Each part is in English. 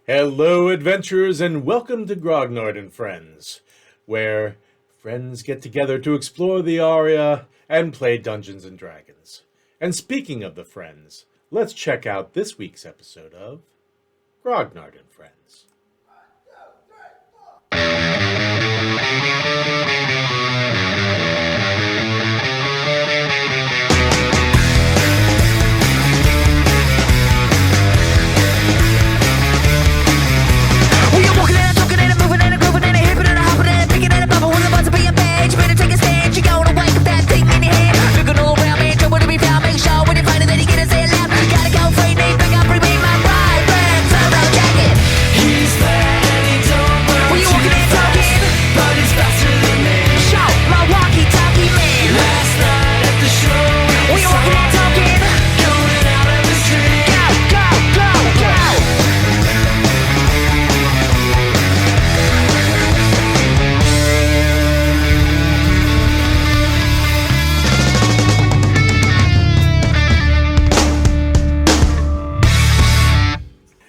Hello, adventurers, and welcome to Grognard and Friends, where friends get together to explore the area and play Dungeons and Dragons. And speaking of the friends, let's check out this week's episode of Grognard and Friends.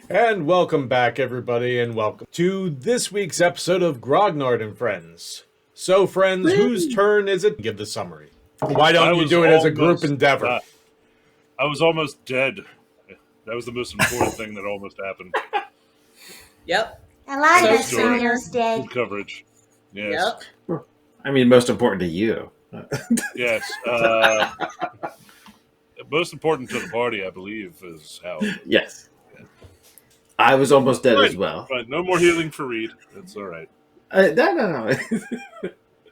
And welcome back, everybody, and welcome to this week's episode of Grognard and Friends. So, friends, whose turn is it? Give the summary. Why don't you do it as a group endeavor? I was almost dead. That was the most important thing that almost happened. Yep. A lot of us Story. almost dead. Good coverage. Yes. Yep. I mean, most important to you. Yes. Most important to the party, I believe, is how. Yes. I was almost dead Right. as well. Right. No more healing for Reed. That's all right. No.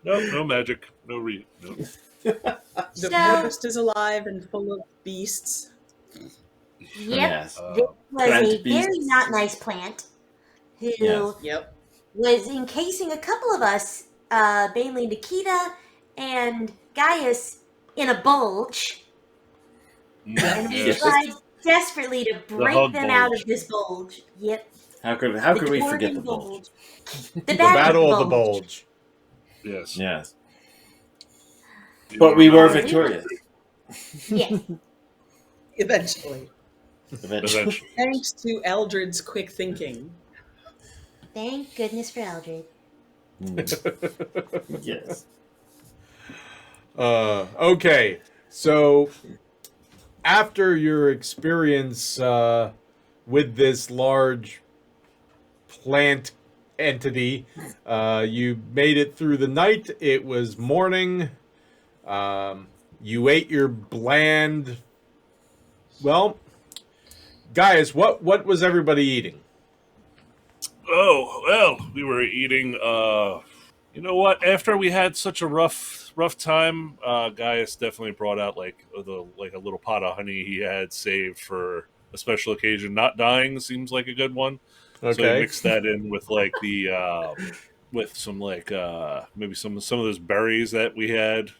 No magic. No Reed. No. The So- forest is alive and full of beasts. Yep. Yes. This was Plant a very beasts. not nice plant who Yes. Yep. was encasing a couple of us, mainly Nikita and Gaius, in a bulge. And we Yes. tried desperately to break hug them out bulge. of this bulge. Yep. How could we forget dwarven the bulge? The The Battle of the bulge. Bulge. Yes. Yes. You But we were remember- victorious. Yes. Eventually. Eventually. Eventually. Thanks to Eldred's quick thinking. Thank goodness for Eldred. Yes. Okay, so after your experience with this large plant entity, you made it through the night. It was morning. You ate your bland. Well, guys, what was everybody eating? Oh, well, we were eating, you know what? After we had such a rough time, Gaius definitely brought out a little pot of honey he had saved for a special occasion. Not dying seems like a good one. So we Okay. mixed that in with with some maybe some of those berries that we had.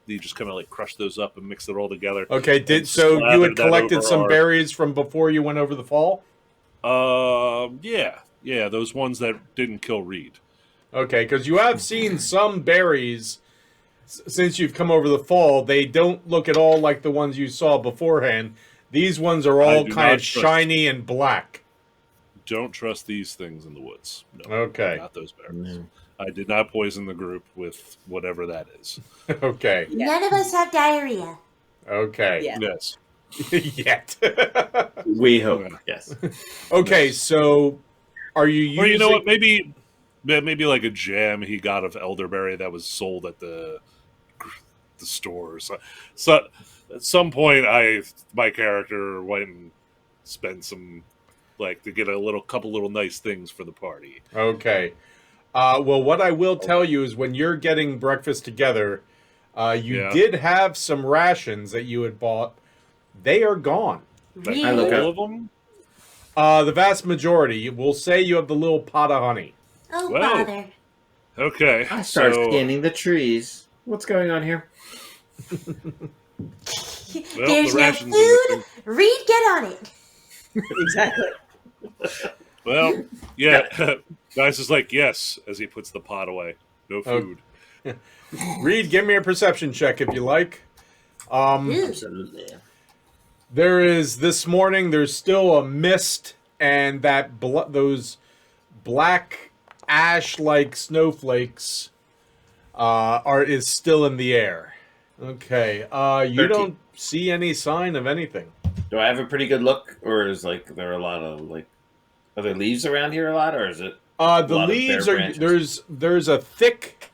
You just kind of crushed those up and mixed it all together. Okay, And so you had slathered that collected over some our- berries from before you went over the fall? Yeah, those ones that didn't kill Reed. Okay, because you have seen some berries since you've come over the fall. They don't look at all like the ones you saw beforehand. These ones are all do kind not of trust- shiny and black. Don't trust these things in the woods. No, Okay. not those berries. No. I did not poison the group with whatever that is. Okay, Yeah. None of us have diarrhea. okay. Yeah. Yes. Yet. We hope. Yes. Okay, so are you using... Or you know what? Maybe like a jam he got of elderberry that was sold at the stores. So at some point, my character went and spent some to get a couple little nice things for the party. Okay. Well, what I will tell you is when you're getting breakfast together, you Yeah. did have some rations that you had bought. They are gone. Really? I look All up. of them. The vast majority. We'll say you have the little pot of honey. Oh, Well. bother. Okay. I start so, scanning the trees. What's going on here? There's the no rations food. Reed, get on it. Exactly. Well, yeah. Guys is like, yes, as he puts the pot away. No food. Reed, give me a perception check if you like. Ooh. Absolutely. There is this morning. There's still a mist and those black ash-like snowflakes is still in the air. Okay. You 13. don't see any sign of anything. Do I have a pretty good look, or is there a lot of are there leaves around here a lot, or is it? The lot of leaves bare are branches? there's a thick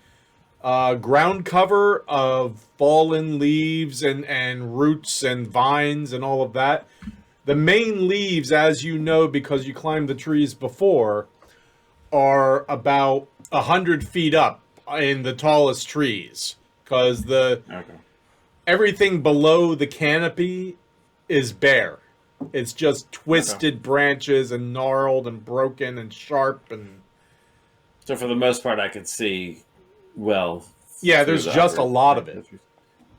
ground cover of fallen leaves and roots and vines and all of that. The main leaves, as you know because you climbed the trees before, are about 100 feet up in the tallest trees because Okay. everything below the canopy is bare. It's just twisted branches and gnarled and broken and sharp and So for the most part, I can see well. yeah. through There's the just a upper- lot of it.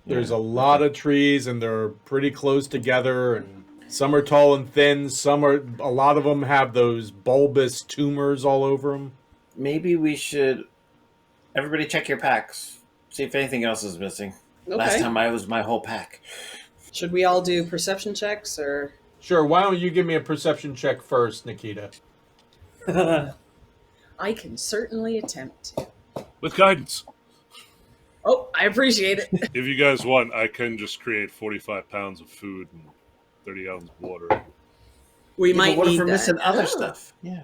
There's Yeah, a lot of trees and they're pretty close together and some are tall and thin. A lot of them have those bulbous tumors all over them. Maybe we should. Everybody, check your packs. See if anything else is missing. Last Okay. time I was my whole pack. Should we all do perception checks or? Sure. Why don't you give me a perception check first, Nikita? I can certainly attempt to. With guidance. Oh, I appreciate it. If you guys want, I can just create 45 pounds of food and 30 gallons of water. We Yeah, might but what if need we're that. missing other Oh. stuff? Yeah.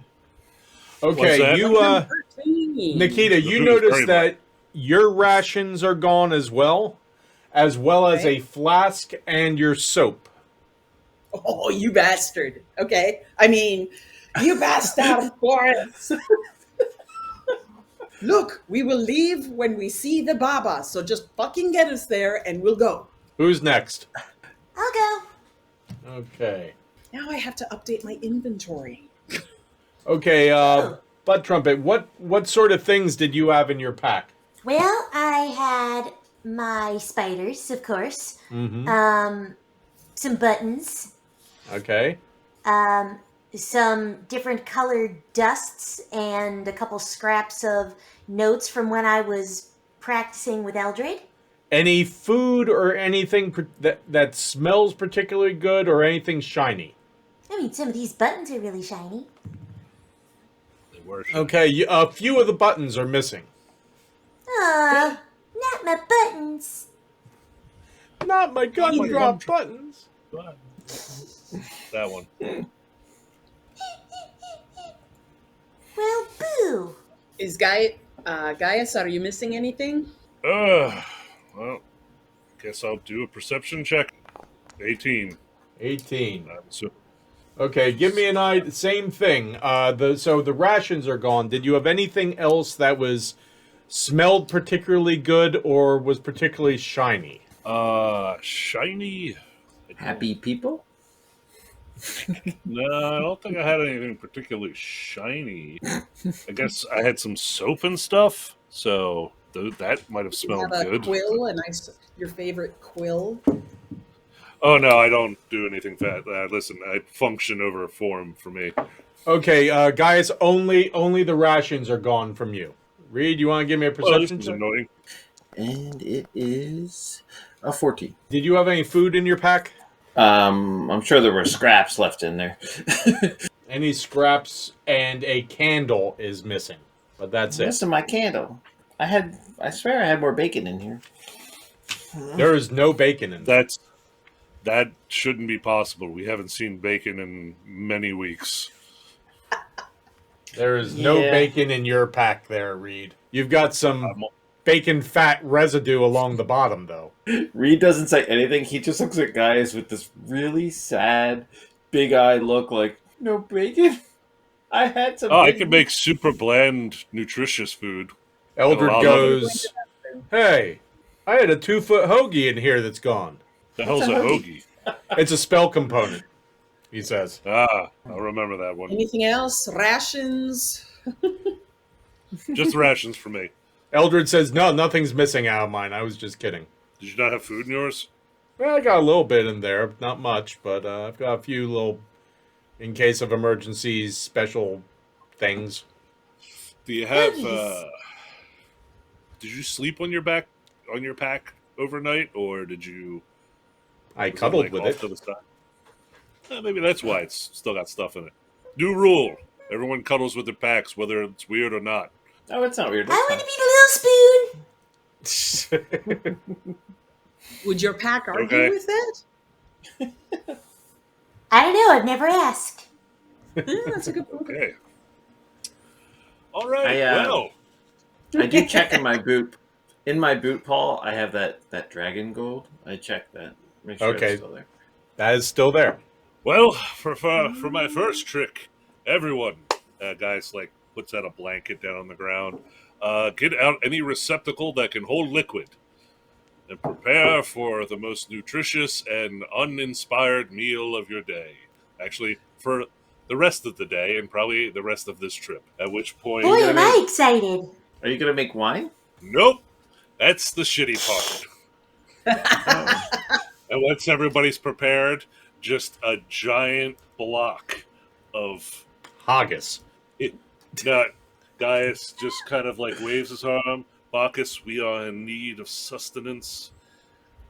What's Okay, that? you Number 13. Nikita, The you food is notice very that your rations are gone as well as Okay. a flask and your soap. Oh, you bastard. Okay. I mean, you bastard, Boris. Look, we will leave when we see the Baba, so just fucking get us there and we'll go. Who's next? I'll go. Okay. Now I have to update my inventory. Okay, Bud Trumpet, what sort of things did you have in your pack? Well, I had my spiders, of course. Mm-hmm. Some buttons. Okay. Some different colored dusts and a couple scraps of notes from when I was practicing with Eldred. Any food or anything that smells particularly good or anything shiny? I mean, some of these buttons are really shiny. They worship. Okay, a few of the buttons are missing. Aw, not my buttons. Not my gun my drop buttons. That one. Well, boo. Is Gaius, are you missing anything? Well, guess I'll do a perception check. 18. 18. I'm assuming. Okay, give me an idea. Same thing. So the rations are gone. Did you have anything else that was smelled particularly good or was particularly shiny? Shiny. Happy people? No, I don't think I had anything particularly shiny. I guess I had some soap and stuff, so that might have You smelled have a good. quill, your favorite quill. Oh no, I don't do anything fat. Listen, I function over a form for me. Okay, guys, only the rations are gone from you. Reed, you want to give me a Well, this perception was check? annoying. And it is a 14. Did you have any food in your pack? I'm sure there were scraps left in there. Any scraps and a candle is missing, but that's it. Listen, my candle. I swear I had more bacon in here. There is no bacon in there. That shouldn't be possible. We haven't seen bacon in many weeks. There is no Yeah. bacon in your pack there, Reed. You've got some I'm- bacon fat residue along the bottom, though. Reed doesn't say anything. He just looks at guys with this really sad, big-eyed look like, no bacon? I had some Oh, I bacon. could make super bland, nutritious food. Eldred Oh, I love goes, "Hey, I had a 2-foot hoagie in here that's gone. The hell's What's a a hoagie? hoagie? It's a spell component," he says. I'll remember that one. Anything else? Rations? Just rations for me. Eldred says, "No, nothing's missing out of mine. I was just kidding." Did you not have food in yours? Well, I got a little bit in there, not much, but I've got a few little, in case of emergencies, special things. Do you have? Hoagies. Did you sleep on your pack overnight, or did you? I was it, cuddled like, with off it. to the side? Maybe that's why it's still got stuff in it. New rule: everyone cuddles with their packs, whether it's weird or not. Oh, it's not weird. I That's want fine. to be the little spoon. Would your pack argue Okay. with that? I don't know. I've never asked. Yeah, that's a good point. Okay. All right. I, Well, I do check in my boot. In my boot, Paul, I have that dragon gold. I check that. Make sure Okay. it's still there. That is still there. for my first trick, everyone, guys, like puts out a blanket down on the ground. Get out any receptacle that can hold liquid, and prepare for the most nutritious and uninspired meal of your day. Actually, for the rest of the day and probably the rest of this trip. At which point, Boy, gonna am I excited. Are you gonna make wine? nope, that's the shitty part. Oh. And once everybody's prepared, just a giant block of Haggis. Now, Gaius just kind of like waves his arm. Bacchus, we are in need of sustenance,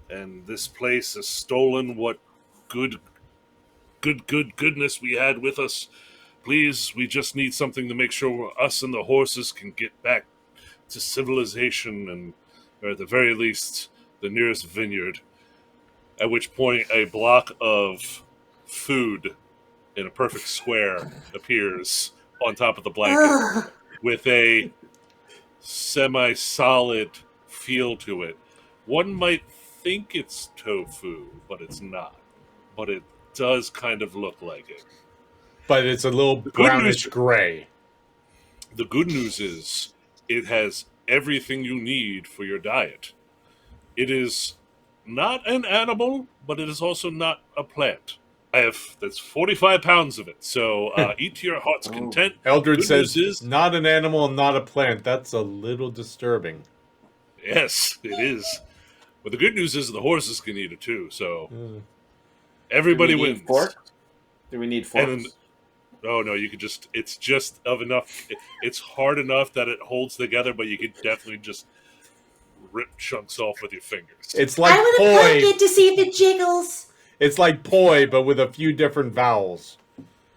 and this place has stolen what goodness we had with us. Please, we just need something to make sure us and the horses can get back to civilization, and or at the very least, the nearest vineyard. At which point, a block of food in a perfect square appears on top of the blanket Ugh. with a semi-solid feel to it. One might think it's tofu, but it's not. But it does kind of look like it. But it's a little good brownish news- gray. The good news is it has everything you need for your diet. It is not an animal, but it is also not a plant. That's 45 pounds of it, so eat to your heart's Oh. content. Eldred Good says, news is- not an animal and not a plant. That's a little disturbing. Yes, it is. But the good news is the horses can eat it too, so Mm. everybody Do we wins. need forks? Do we need forks? And Oh no, you could just. It's just of enough. It's hard enough that it holds together, but you could definitely just rip chunks off with your fingers. It's I like want to poke poi. it to see if it jiggles. It's like poi, but with a few different vowels.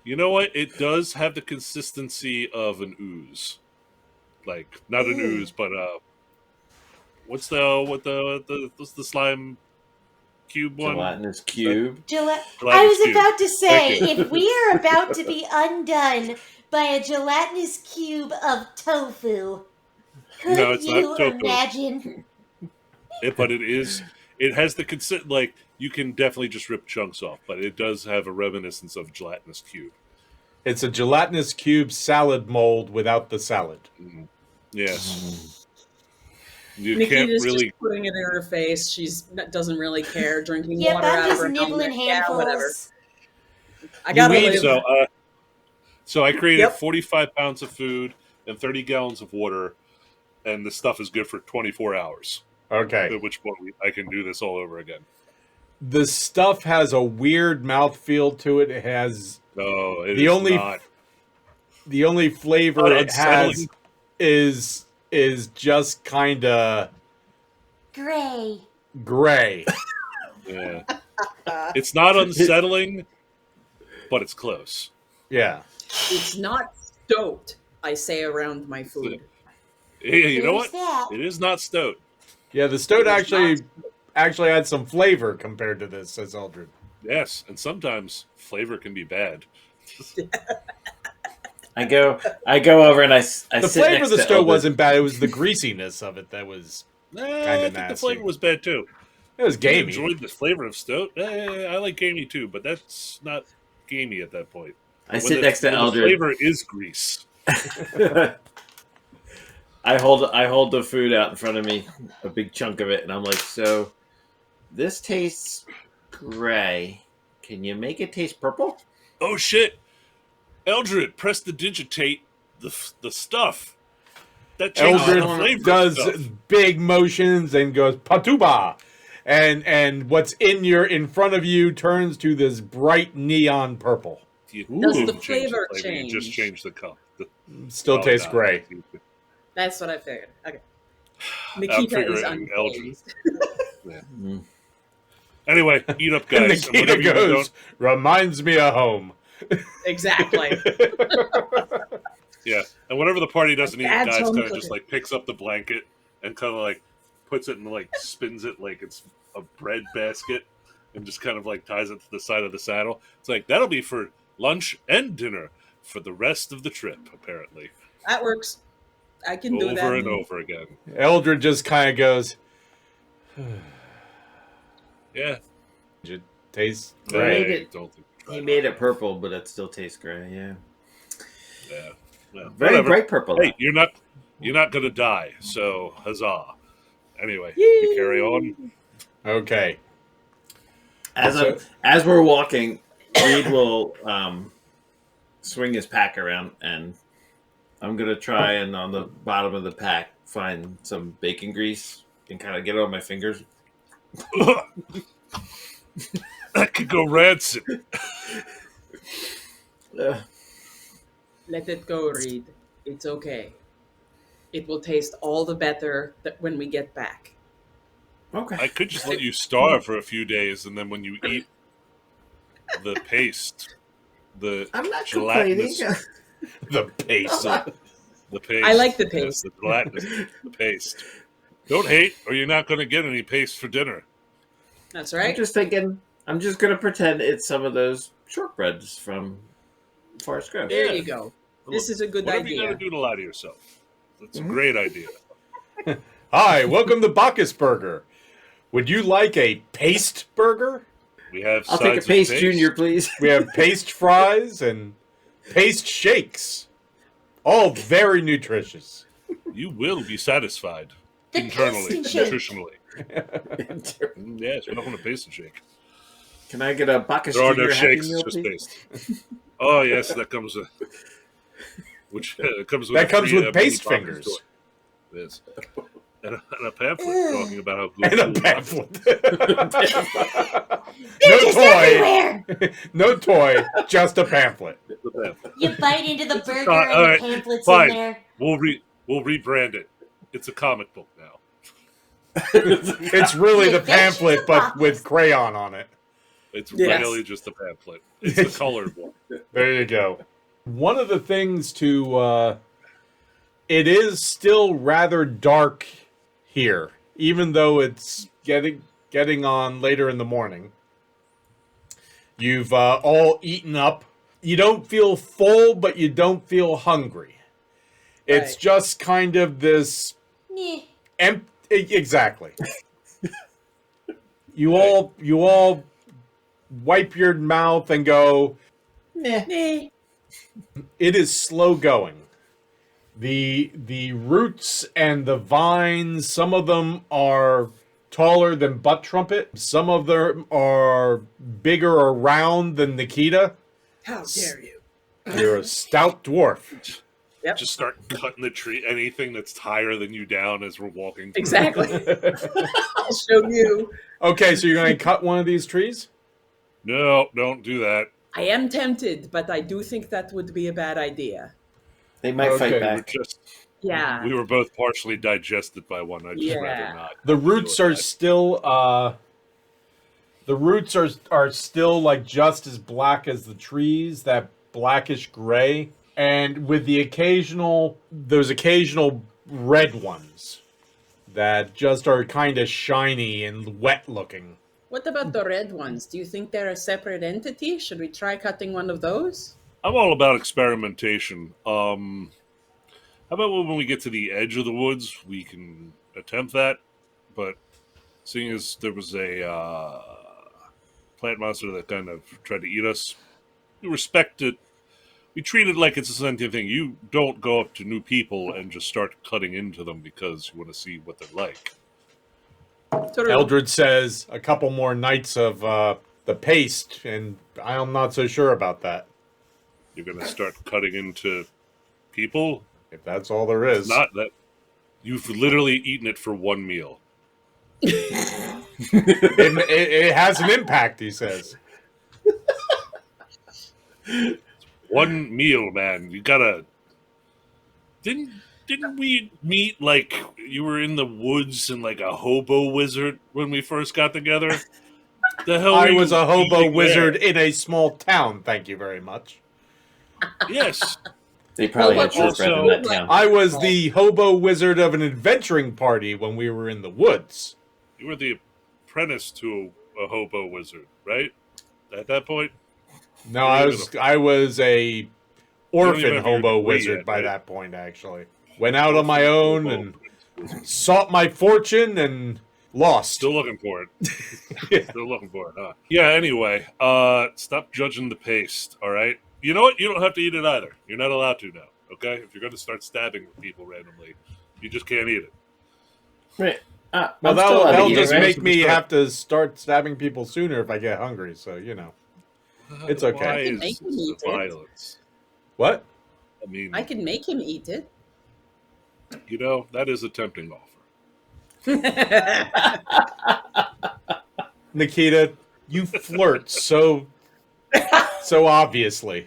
You know what? It does have the consistency of an ooze, like not an Ooh. ooze, but what's the slime cube one? Gelatinous cube. I Gelatinous was cube. about to say, Thank if we are about to be undone by a gelatinous cube of tofu, could No, it's not you tofu. imagine? But it is. It has the like you can definitely just rip chunks off, but it does have a reminiscence of gelatinous cube. It's a gelatinous cube salad mold without the salad. Mhm. Yes, you Nikita's can't really. just putting it in her face. Doesn't really care. Drinking Yep, water I'm out of just her nibbling helmet. Yeah, whatever. handfuls. I gotta You eat live. So I created Yep. 45 pounds of food and 30 gallons of water, and this stuff is good for 24 hours. Okay. At which point I can do this all over again. The stuff has a weird mouthfeel to it. It has No, it The is only- not. the only flavor Not it has unsettling. is just kind of Gray. gray. Yeah. It's not unsettling, but it's close. Yeah. It's not stoked. I say around my food. Hey, you know There's what? that. It is not stoat. Yeah, the stoat It's actually had some flavor compared to this, says Eldred. Yes, and sometimes flavor can be bad. I go over and I The sit flavor next of the to stoat Eldred. wasn't bad. It was the greasiness of it that was. I think the nasty. flavor was bad too. It was I gamey. enjoyed the flavor of stoat. I like gamey too, but that's not gamey at that point. I sit next to when the Eldred. flavor is grease. I hold the food out in front of me, a big chunk of it, and I'm like, so this tastes gray. Can you make it taste purple? Oh shit! Eldred, press the digitate the stuff. That changes Eldred the flavor. does of stuff. big motions and goes patuba, and what's in front of you turns to this bright neon purple. You Does didn't the change flavor You change? just change the cup. Still tastes gray. That's what I figured. Okay. I'm Nikita is figuring Eldred. unfazed. Anyway, eat up, And guys. And Nikita whatever you goes, reminds me of home. Exactly. Yeah, and whenever the party doesn't eat, Dad's guys home kind of cooking. just like picks up the blanket and kind of like puts it and like spins it like it's a bread basket and just kind of like ties it to the side of the saddle. It's like that'll be for lunch and dinner for the rest of the trip. Apparently, That works. I can do that. over and over again. Eldred just kind of goes, Yeah, it tastes They great. made it- Don't think He made it purple, but it still tastes gray. Yeah, Yeah, well, very whatever. bright purple. Hey, you're not gonna die, so huzzah. Anyway, Yay. you carry on. Okay. As we're walking, Reed will swing his pack around, and I'm gonna try and on the bottom of the pack find some bacon grease and kind of get it on my fingers. That could go rancid. Ugh. Let it go, Reed. It's okay. It will taste all the better when we get back. Okay. I could just let you starve for a few days, and then when you eat the paste, the I'm not complaining. gelatinous, The pace. the paste. I like the yes, paste. the gelatinous, the paste. Don't hate, or you're not going to get any paste for dinner. That's I'm right. just thinking. I'm just gonna pretend it's some of those shortbreads from Forest Grove. There Yeah. you go. This is a good Whatever you got to idea. do to lie to yourself. That's Mhm. a great idea. Hi, welcome to Bacchus Burger. Would you like a paste burger? We have. I'll take a sides of paste, Junior, please. We have paste fries and paste shakes. All very nutritious. You will be satisfied The internally, paste and shake. nutritionally. Yes, we're not going to paste and shake. Can I get a Bacchus There are Junior no Happy shakes, Meal, just please? paste. Oh yes, that comes with which comes with That a comes free, with paste mini fingers. toy. Yes, and a pamphlet Ugh. talking about how good And a food is. pamphlet. Ninjas everywhere! No toy, just a pamphlet. The pamphlet. You bite into the burger all and right, the pamphlets fine. in there. We'll rebrand it. It's a comic book now. It's really the Adventures pamphlet, of but Bacchus. with crayon on it. It's Yes. really just a pamphlet. It's a colored one. There you go. One of the things to, it is still rather dark here, even though it's getting on later in the morning. You've all eaten up. You don't feel full, but you don't feel hungry. It's Right. just kind of this Meh. exactly. You all wipe your mouth and go, Nah. it is slow going. The roots and the vines, some of them are taller than Butt Trumpet. Some of them are bigger around than Nikita. How dare you? You're a stout dwarf. Yep. Just start cutting the tree. Anything that's higher than you down as we're walking. through. Exactly. I'll show you. Okay, so you're going to cut one of these trees? No, don't do that. I am tempted, but I do think that would be a bad idea. They might Okay. fight We were back. just Yeah. we were both partially digested by one. I'd just rather Yeah. not. The roots deal are with that. still the roots are still like just as black as the trees, that blackish gray, and with those occasional red ones that just are kind of shiny and wet looking. What about the red ones? Do you think they're a separate entity? Should we try cutting one of those? I'm all about experimentation. How about when we get to the edge of the woods, we can attempt that. But seeing as there was a plant monster that kind of tried to eat us, we respect it. We treat it like it's a sentient thing. You don't go up to new people and just start cutting into them because you want to see what they're like. True. Eldred says a couple more nights of the paste, and I'm not so sure about that. You're going to start cutting into people. If that's all there is. Not that you've literally eaten it for one meal. It has an impact, he says. One meal, man. You gotta. Didn't we meet like you were in the woods and like a hobo wizard when we first got together? The hell I were was you a hobo eating wizard there? in a small town. Thank you very much. Yes. They probably Well, had shortbread in also- that town. I was the hobo wizard of an adventuring party when we were in the woods. You were the apprentice to a hobo wizard, right? At that point? No, You're even I was a don't even orphan have your hobo degree wizard yet, by right? that point, actually. Went out on my own and Wizard. sought my fortune and lost. Still looking for it. Yeah. Still looking for it, huh? Yeah, anyway, stop judging the paste, all right? You know what? You don't have to eat it either. You're not allowed to now, okay? If you're going to start stabbing people randomly, you just can't eat it. Right. Well, I'm still allowed to that'll eat it, just right? make me Start- have to start stabbing people sooner if I get hungry, so, you know. It's okay. Why I can is make you the eat it. violence? What? I mean, I can make him eat it. you know, that is a tempting offer. Nikita, you flirt so obviously.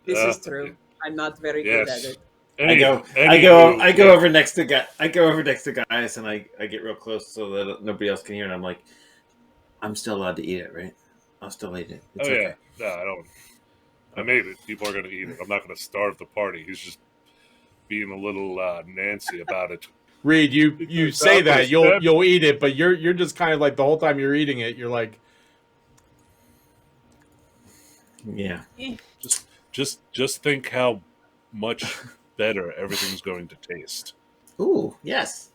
This Uh, is true. I'm not very good at Yes. it. I go Anywho, over next to guys and I get real close so that nobody else can hear and I'm like, I'm still allowed to eat it, right? I'll still eat it. It's Oh, okay. yeah. No, I don't. I made it. People are going to eat it. I'm not going to starve the party. He's just being a little Nancy about it. Reed, you Because say that that was you'll eat it, but you're just kind of like the whole time you're eating it, you're like, Yeah. Just think how much better everything's going to taste. Ooh, yes.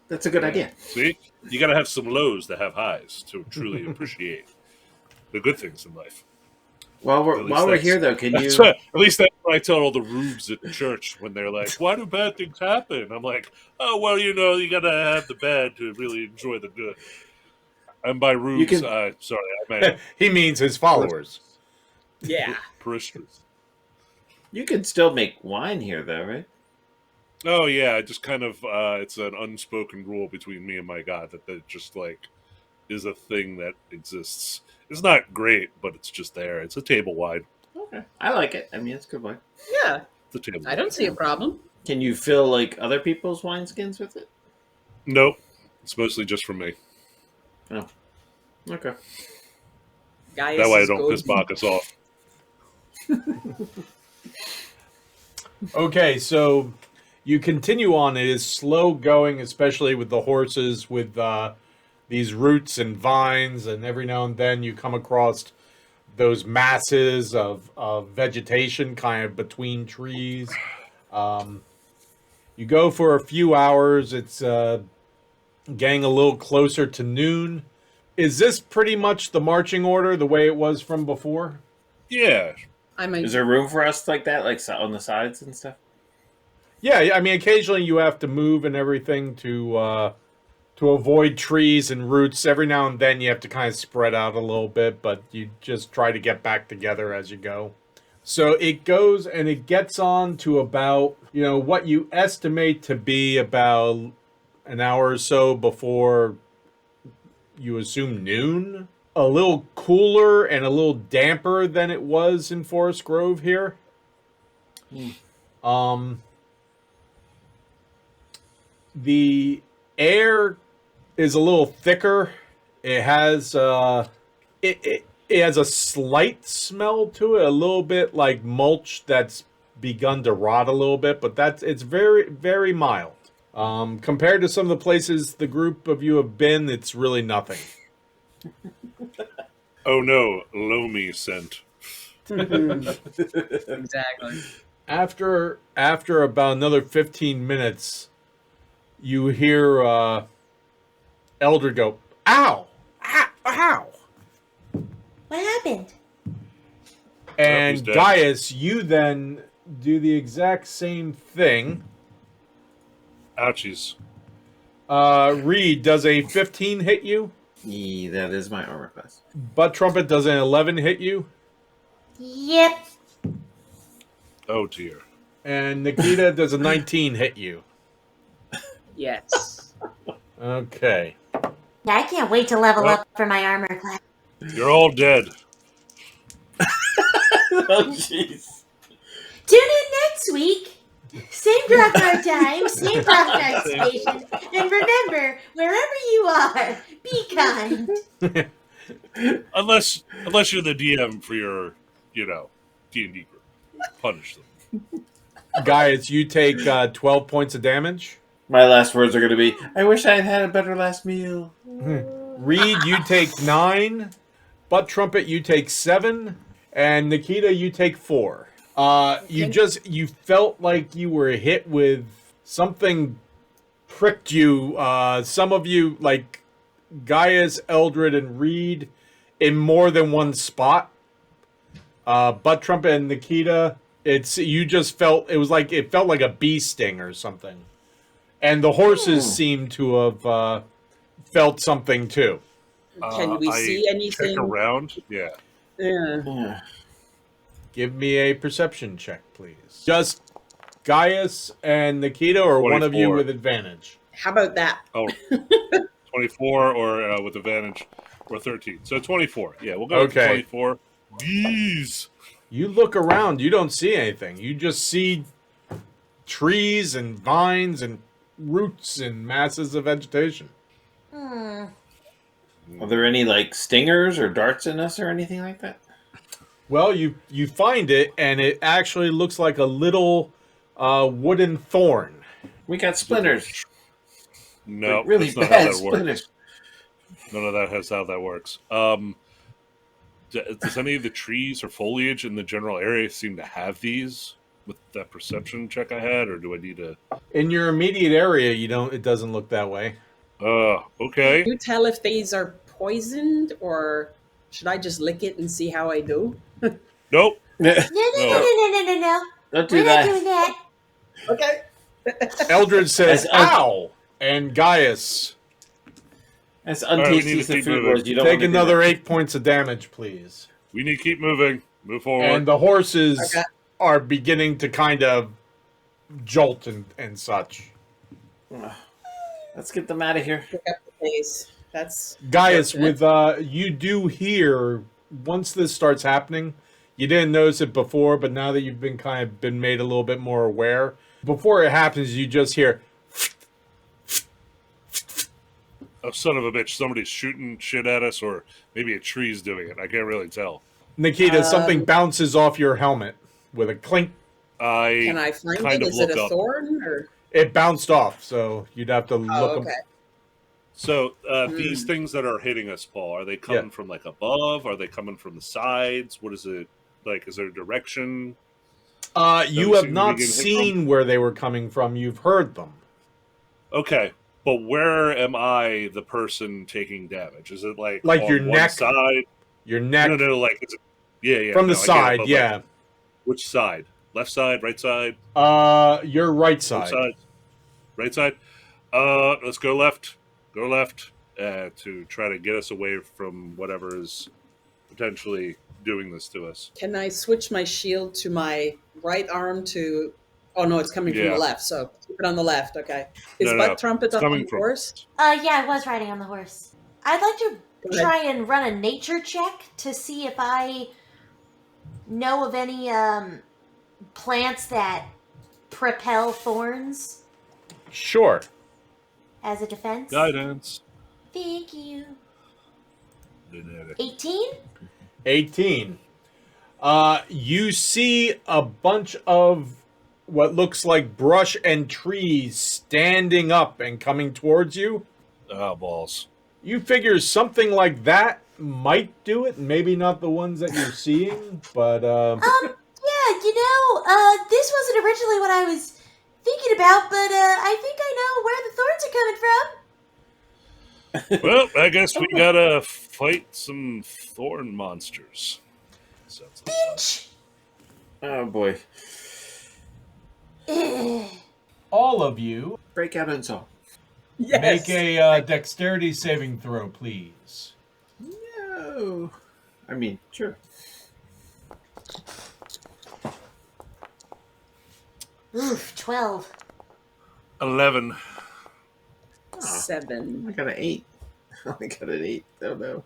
That's a good idea. See? You got to have some lows to have highs to truly appreciate the good things in life. While At we're least while we're that's- here though, can you That's what, at least that's what I tell all the rubes at church when they're like, "Why do bad things happen?" I'm like, "Oh, well, you know, you got to have the bad to really enjoy the good." And by rubes, can- sorry, I meant he means his followers. Yeah. parishioners. you could still make wine here though, right? Oh yeah, it just kind of it's an unspoken rule between me and my God that just like is a thing that exists. It's not great, but it's just there. It's a table wine. Okay. I like it. I mean it's good wine. Yeah. It's a table. I don't see a problem. Can you fill like other people's wineskins with it? Nope. It's mostly just for me. Okay. Gaius That way I is don't good. piss Bacchus off. Okay, so you continue on. It is slow going, especially with the horses, with these roots and vines, and every now and then you come across those masses of vegetation kind of between trees. You go for a few hours. It's getting a little closer to noon. Is this pretty much the marching order, the way it was from before? Yeah. I mean, Is there room for us like that, like on the sides and stuff? Yeah, I mean, occasionally you have to move and everything to avoid trees and roots. Every now and then you have to kind of spread out a little bit, but you just try to get back together as you go. So it goes and it gets on to about, what you estimate to be about an hour or so before you assume noon. A little cooler and a little damper than it was in Forest Grove here. The air is a little thicker. It has it has a slight smell to it, a little bit like mulch that's begun to rot a little bit, but it's very, very mild. Compared to some of the places the group of you have been, it's really nothing. Oh no, Lomi scent. exactly. After about another 15 minutes, you hear Elder go, "Ow! Ow! Ow!" What happened? And he's dead. Gaius, you then do the exact same thing. Ouchies. Reed, does a 15 hit you? Yeah, that is my armor class. Butt Trumpet, does an 11 hit you? Yep. Oh dear. And Nikita, does a 19 hit you? Yes. Okay. Yeah, I can't wait to level Well- up for my armor class. You're all dead. Oh jeez. Tune in next week. Same Grognard time, same Grognard station. And remember, wherever you are, be kind. unless you're the DM for your, D&D group. Punish them. Gaius, you take 12 points of damage. My last words are going to be, I wish I had had a better last meal. Reed, you take 9. Butt Trumpet, you take 7. And Nikita, you take 4. You felt like you were hit with something pricked you. Some of you, like Gaius, Eldred, and Reed, in more than one spot. Butt Trumpet and Nikita, it felt like a bee sting or something. And the horses seem to have felt something too. Can we see anything? Check around. Yeah. Yeah. Give me a perception check, please. Just Gaius and Nikita, or one of you 24. with advantage. How about that? Oh, 24 or with advantage, or 13. So 24. Yeah, we'll go with 24. Bees. You look around, you don't see anything. You just see trees and vines and roots and masses of vegetation. Hmm. Are there any, like, stingers or darts in us or anything like that? Well, you find it, and it actually looks like a little wooden thorn. We got splinters. No, Like, really that's not how bad that works. splinters. None of that has how that works. Does any of the trees or foliage in the general area seem to have these with that perception check I had, or do I need to? In your immediate area, it doesn't look that way. Okay. Can you tell if these are poisoned, or should I just lick it and see how I do? Nope. No. Don't do We're not that. doing that. Okay. Eldred says, As- ow! And Gaius, As right, we need untasty to as the keep food moving. was, you don't take want to do another that. 8 points of damage, please. We need to keep moving. Move forward. And the horses Okay. are beginning to kind of jolt and such. Let's get them out of here. Pick up the pace. That's Gaius, unfortunate. with you do hear, once this starts happening, you didn't notice it before, but now that you've been made a little bit more aware, before it happens, you just hear, Oh, son of a bitch! Somebody's shooting shit at us, or maybe a tree's doing it. I can't really tell. Nikita, something bounces off your helmet with a clink. Can I find kind it? of Is it look a up. thorn or? It bounced off, so you'd have to Oh, look. okay. So these things that are hitting us, Paul, are they coming from like above? Are they coming from the sides? What is it like? Is there a direction? You we have seem to be not getting hit seen where they were coming from. You've heard them. Okay, but where am I, the person taking damage? Is it like Like on your one neck? side? Your neck No, like is it? Yeah. from no, the I get it, side, but, like, yeah. which side? Left side, right side, Your right both side. sides? Right side. Let's go left. Go left to try to get us away from whatever is potentially doing this to us. Can I switch my shield to my right arm to? Oh no, it's coming from Yeah. the left. So keep it on the left. Okay. Is No, Butt Trumpet it's up on coming the from- horse? Yeah, I was riding on the horse. I'd like to Go ahead. try and run a nature check to see if I know of any plants that propel thorns Sure. as a defense. Guidance. Thank you. 18. 18? 18. You see a bunch of what looks like brush and trees standing up and coming towards you. Oh, balls. You figure something like that might do it. Maybe not the ones that you're seeing, but Yeah, this wasn't originally what I was thinking about, but I think I know where the thorns are coming from. Well, I guess we gotta fight some thorn monsters. Sounds like fun. Finch! Oh boy. Ugh. all of you Break out in song. Yes. make a dexterity saving throw, please. No. I mean, sure. Oof, 12. 11. 7. I got an 8. I got an 8. Oh no.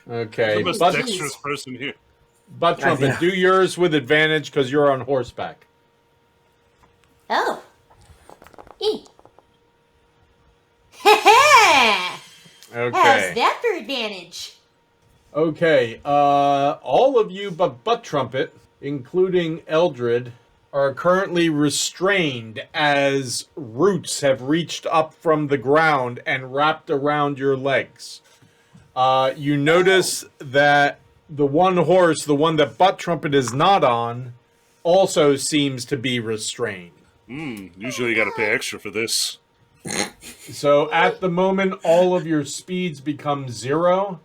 Okay, I'm the most but, dexterous person here. but Trumpet, Yeah. do yours with advantage because you're on horseback. Oh. E. Heh. How's Okay. that for advantage? Okay, all of you but Butt Trumpet, including Eldred, are currently restrained as roots have reached up from the ground and wrapped around your legs. You notice that the one horse, the one that Butt Trumpet is not on, also seems to be restrained. Usually you gotta pay extra for this. So at the moment, all of your speeds become 0.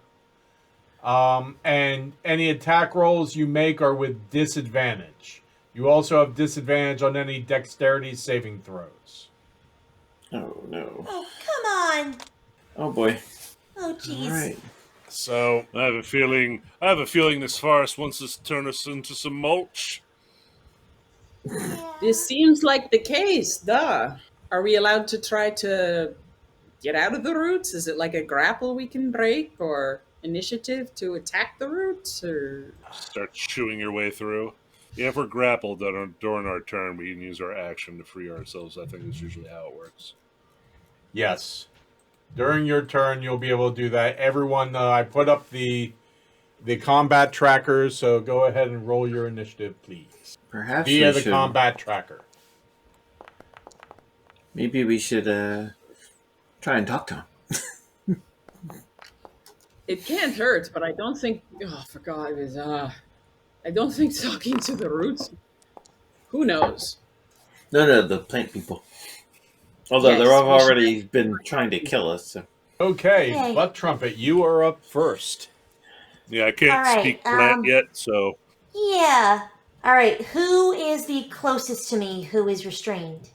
And any attack rolls you make are with disadvantage. You also have disadvantage on any dexterity saving throws. Oh, no. Oh, come on. Oh, boy. Oh, jeez. All right. So I have a feeling this forest wants to turn us into some mulch. This seems like the case, duh. Are we allowed to try to get out of the roots? Is it like a grapple we can break, or initiative to attack the roots, or Start chewing your way through. Yeah, if we're grappled during our turn, we can use our action to free ourselves. I think that's usually how it works. Yes. During your turn, you'll be able to do that. Everyone, I put up the combat trackers, so go ahead and roll your initiative, please. Perhaps Via we the should, combat tracker. maybe we should try and talk to him. it can't hurt, but I don't think. Oh, for God, I don't think talking to the roots. Who knows? No, the plant people. Although Yes, they've we already been trying to kill us. So. Okay, Okay. Butt Trumpet, you are up first. Yeah, I can't All right, speak plant yet, so Yeah. All right. Who is the closest to me who is restrained?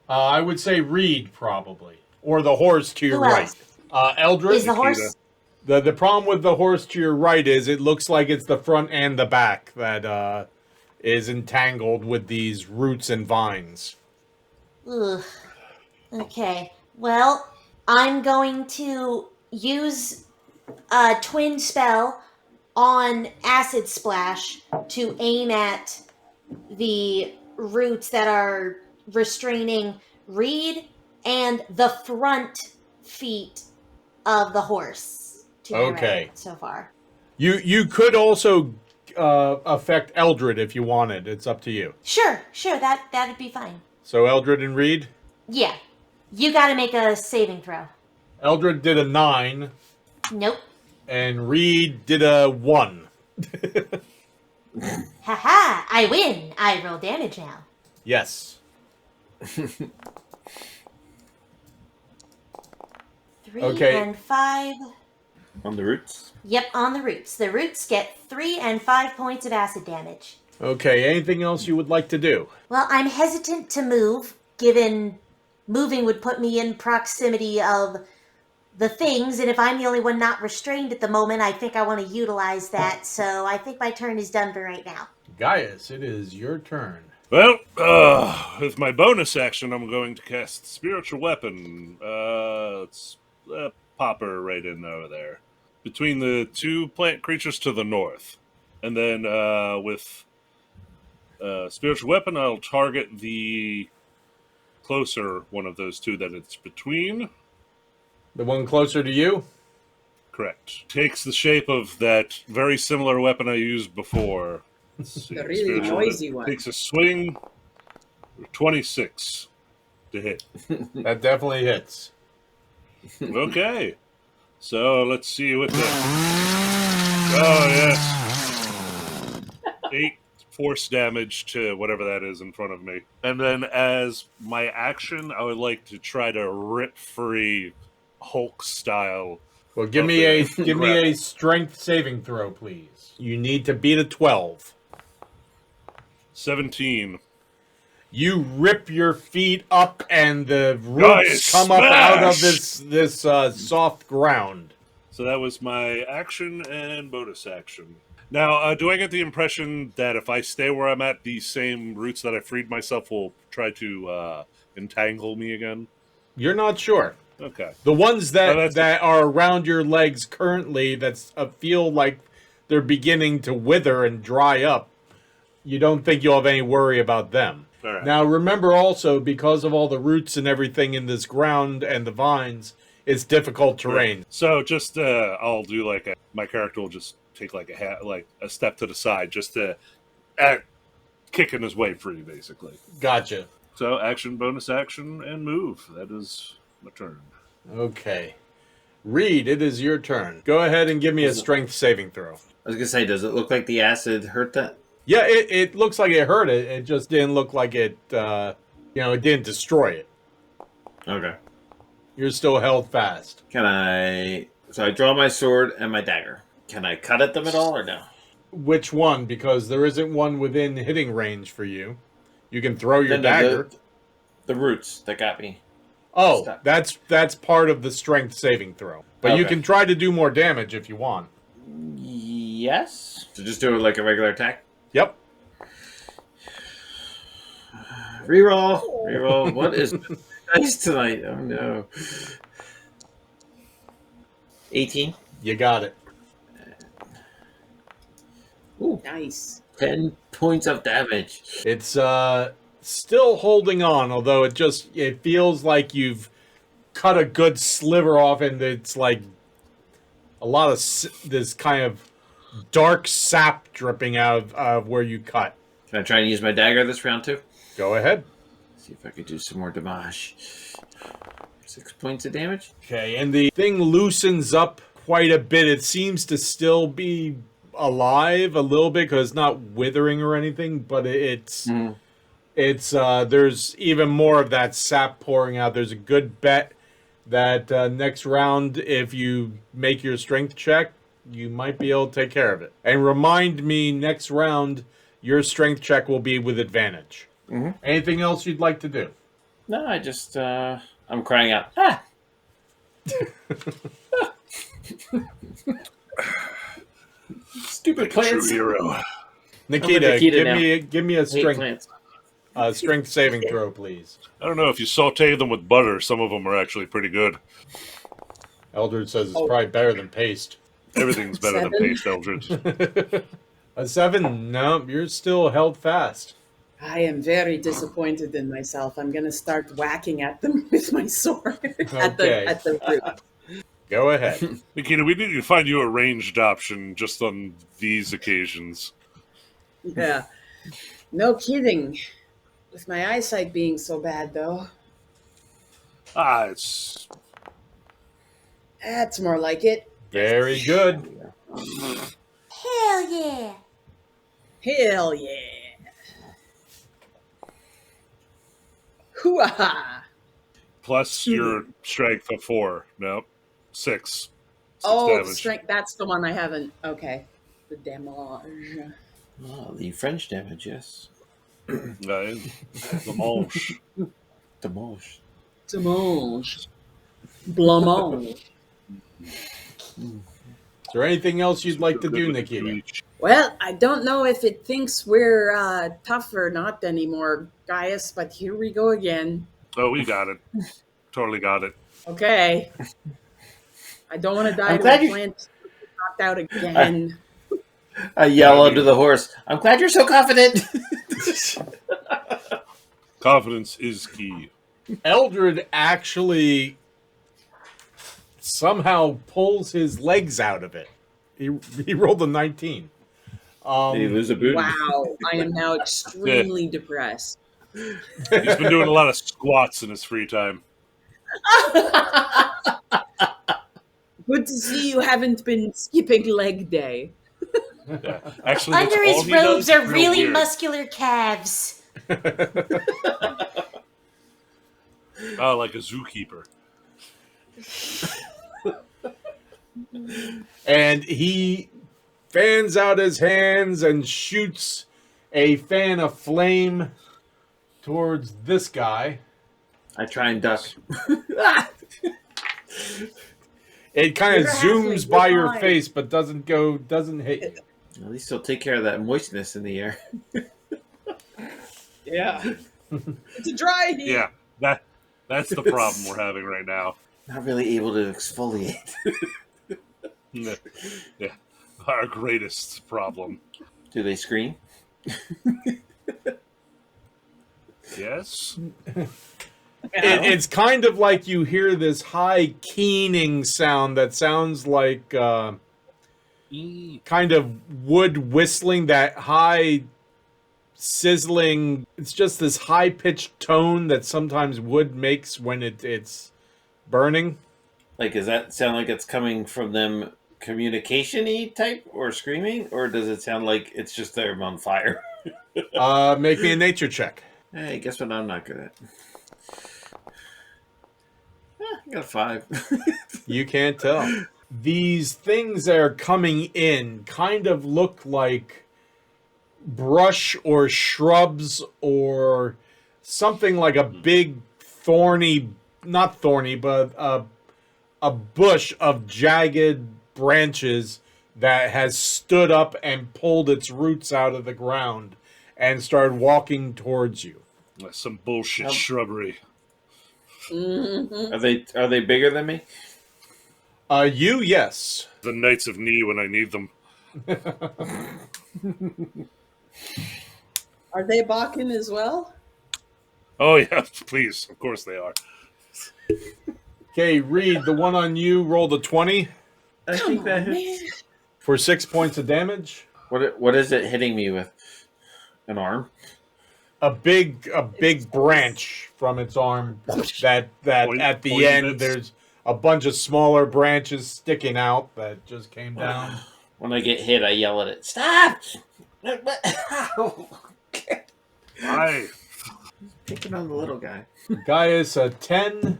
I would say Reed, probably. Or the horse to your Who right. else? Eldred? Is the horse? The problem with the horse to your right is it looks like it's the front and the back that is entangled with these roots and vines. Ugh. Okay. Well, I'm going to use a twin spell on Acid Splash to aim at the roots that are restraining Reed and the front feet of the horse. To my Okay. right so far. You could also affect Eldred if you wanted. It's up to you. Sure. That'd be fine. So Eldred and Reed? Yeah. You got to make a saving throw. Eldred did a 9, Nope. and Reed did a 1. Haha! I win. I roll damage now. Yes. 3 Okay. and 5. On the roots? Yep, on the roots. The roots get 3 and 5 points of acid damage. Okay, anything else you would like to do? Well, I'm hesitant to move, given moving would put me in proximity of the things, and if I'm the only one not restrained at the moment, I think I want to utilize that, so I think my turn is done for right now. Gaius, it is your turn. well, with my bonus action, I'm going to cast Spiritual Weapon. Let's pop her right in over there, between the two plant creatures to the north, and then with Spiritual Weapon, I'll target the closer one of those two that it's between. The one closer to you? Correct. Takes the shape of that very similar weapon I used before. Let's see. The really Spiritual noisy Weapon one. Takes a swing. 26 to hit. That definitely hits. Okay. So let's see what the. Oh, yes. 8 force damage to whatever that is in front of me. And then as my action, I would like to try to rip free Hulk style. Well, give me a strength saving throw, please. You need to beat a 12. 17. You rip your feet up, and the roots Nice come up out of smash! this soft ground. So that was my action and bonus action. Now, do I get the impression that if I stay where I'm at, these same roots that I freed myself will try to entangle me again? You're not sure. Okay. The ones Oh, that's- that are around your legs currently that feel like they're beginning to wither and dry up, you don't think you'll have any worry about them. All right. Now, remember also, because of all the roots and everything in this ground and the vines, it's difficult terrain. So just I'll do my character will just take like a step to the side just to kicking his way free, basically. Gotcha. So action, bonus action, and move. That is my turn. Okay. Reed, it is your turn. Go ahead and give me a strength saving throw. I was gonna say, does it look like the acid hurt that? Yeah, it looks like it hurt it. It just didn't look like it, it didn't destroy it. Okay. You're still held fast. Can I? So I draw my sword and my dagger. Can I cut at them at all or no? Which one? Because there isn't one within hitting range for you. You can throw your No, dagger. The roots that got me. Oh, Stop. that's part of the strength saving throw. But you Okay. can try to do more damage if you want. Yes. So just do it like a regular attack. Yep. Reroll. What is nice tonight? Oh no. 18. You got it. Ooh, Nice. 10 points of damage. It's still holding on, although it feels like you've cut a good sliver off, and it's like a lot of this kind of dark sap dripping out of where you cut. Can I try and use my dagger this round too? Go ahead. See if I could do some more damage. 6 points of damage. Okay, and the thing loosens up quite a bit. It seems to still be alive a little bit because it's not withering or anything, but it's there's even more of that sap pouring out. There's a good bet that next round, if you make your strength check, you might be able to take care of it. And remind me, next round, your strength check will be with advantage. Mhm. Anything else you'd like to do? No, I just I'm crying out. Ah! Stupid True plants. hero. Nikita, Nikita now. give me a Hate strength plants. strength saving throw, please. I don't know if you saute them with butter. Some of them are actually pretty good. Eldred says it's probably better than paste. Everything's better than 7. paste, Eldridge. A 7? No, you're still held fast. I am very disappointed in myself. I'm gonna start whacking at them with my sword at Okay. the root. Go ahead. Nikita, we need to find you a ranged option just on these occasions. Yeah. No kidding. With my eyesight being so bad, though, It's that's more like it. Very good. Hell yeah. Hell yeah. Hoo-ah! plus your strength of 4. No, 6. Oh, damage. strength. That's the one I haven't. Okay. The damage. Oh, the French damage, yes. The mulch. Damage. Damage. Blamage. Is there anything else you'd like to do, Nikita? Well, I don't know if it thinks we're tough or not anymore, Gaius, but here we go again. Oh, we got it. Totally got it. Okay. I don't want to die I'm to glad a you- plant knocked out again. I yell under the horse. I'm glad you're so confident. Confidence is key. Eldred actually somehow pulls his legs out of it. He rolled a 19. Did he lose a boot? Wow. I am now extremely depressed. He's been doing a lot of squats in his free time. Good to see you haven't been skipping leg day. Yeah. Actually, that's Under all his he robes does. are Real really weird. muscular calves. Oh, like a zookeeper. And he fans out his hands and shoots a fan of flame towards this guy. I try and duck. It kind of You're halfway, zooms you're by your fine. face, but doesn't hit you. At least he'll take care of that moistness in the air. Yeah. It's a dry heat. Yeah, that's the problem we're having right now. Not really able to exfoliate. Yeah, our greatest problem. Do they scream? Yes. It's kind of like you hear this high keening sound that sounds like kind of wood whistling, that high sizzling. It's just this high pitched tone that sometimes wood makes when it's burning. Like, does that sound like it's coming from them communication-y type or screaming? Or does it sound like it's just they're on fire? Make me a nature check. Hey, guess what I'm not good at? I got a 5. You can't tell. These things that are coming in kind of look like brush or shrubs or something like a big thorny, not thorny, but a bush of jagged branches that has stood up and pulled its roots out of the ground and started walking towards you. That's some bullshit shrubbery. Mm-hmm. Are they bigger than me? Yes. The Knights of Knee when I need them. Are they Bakken as well? Oh, yeah, please. Of course they are. Okay, Reed, the one on you rolled a 20 I Come think that on, hits. man. for 6 points of damage. What is it hitting me with? An arm? A big branch from its arm that at the Point end bits. there's a bunch of smaller branches sticking out that just came down. When I get hit, I yell at it. Stop! Aye. Picking on the little guy. Gaius a 10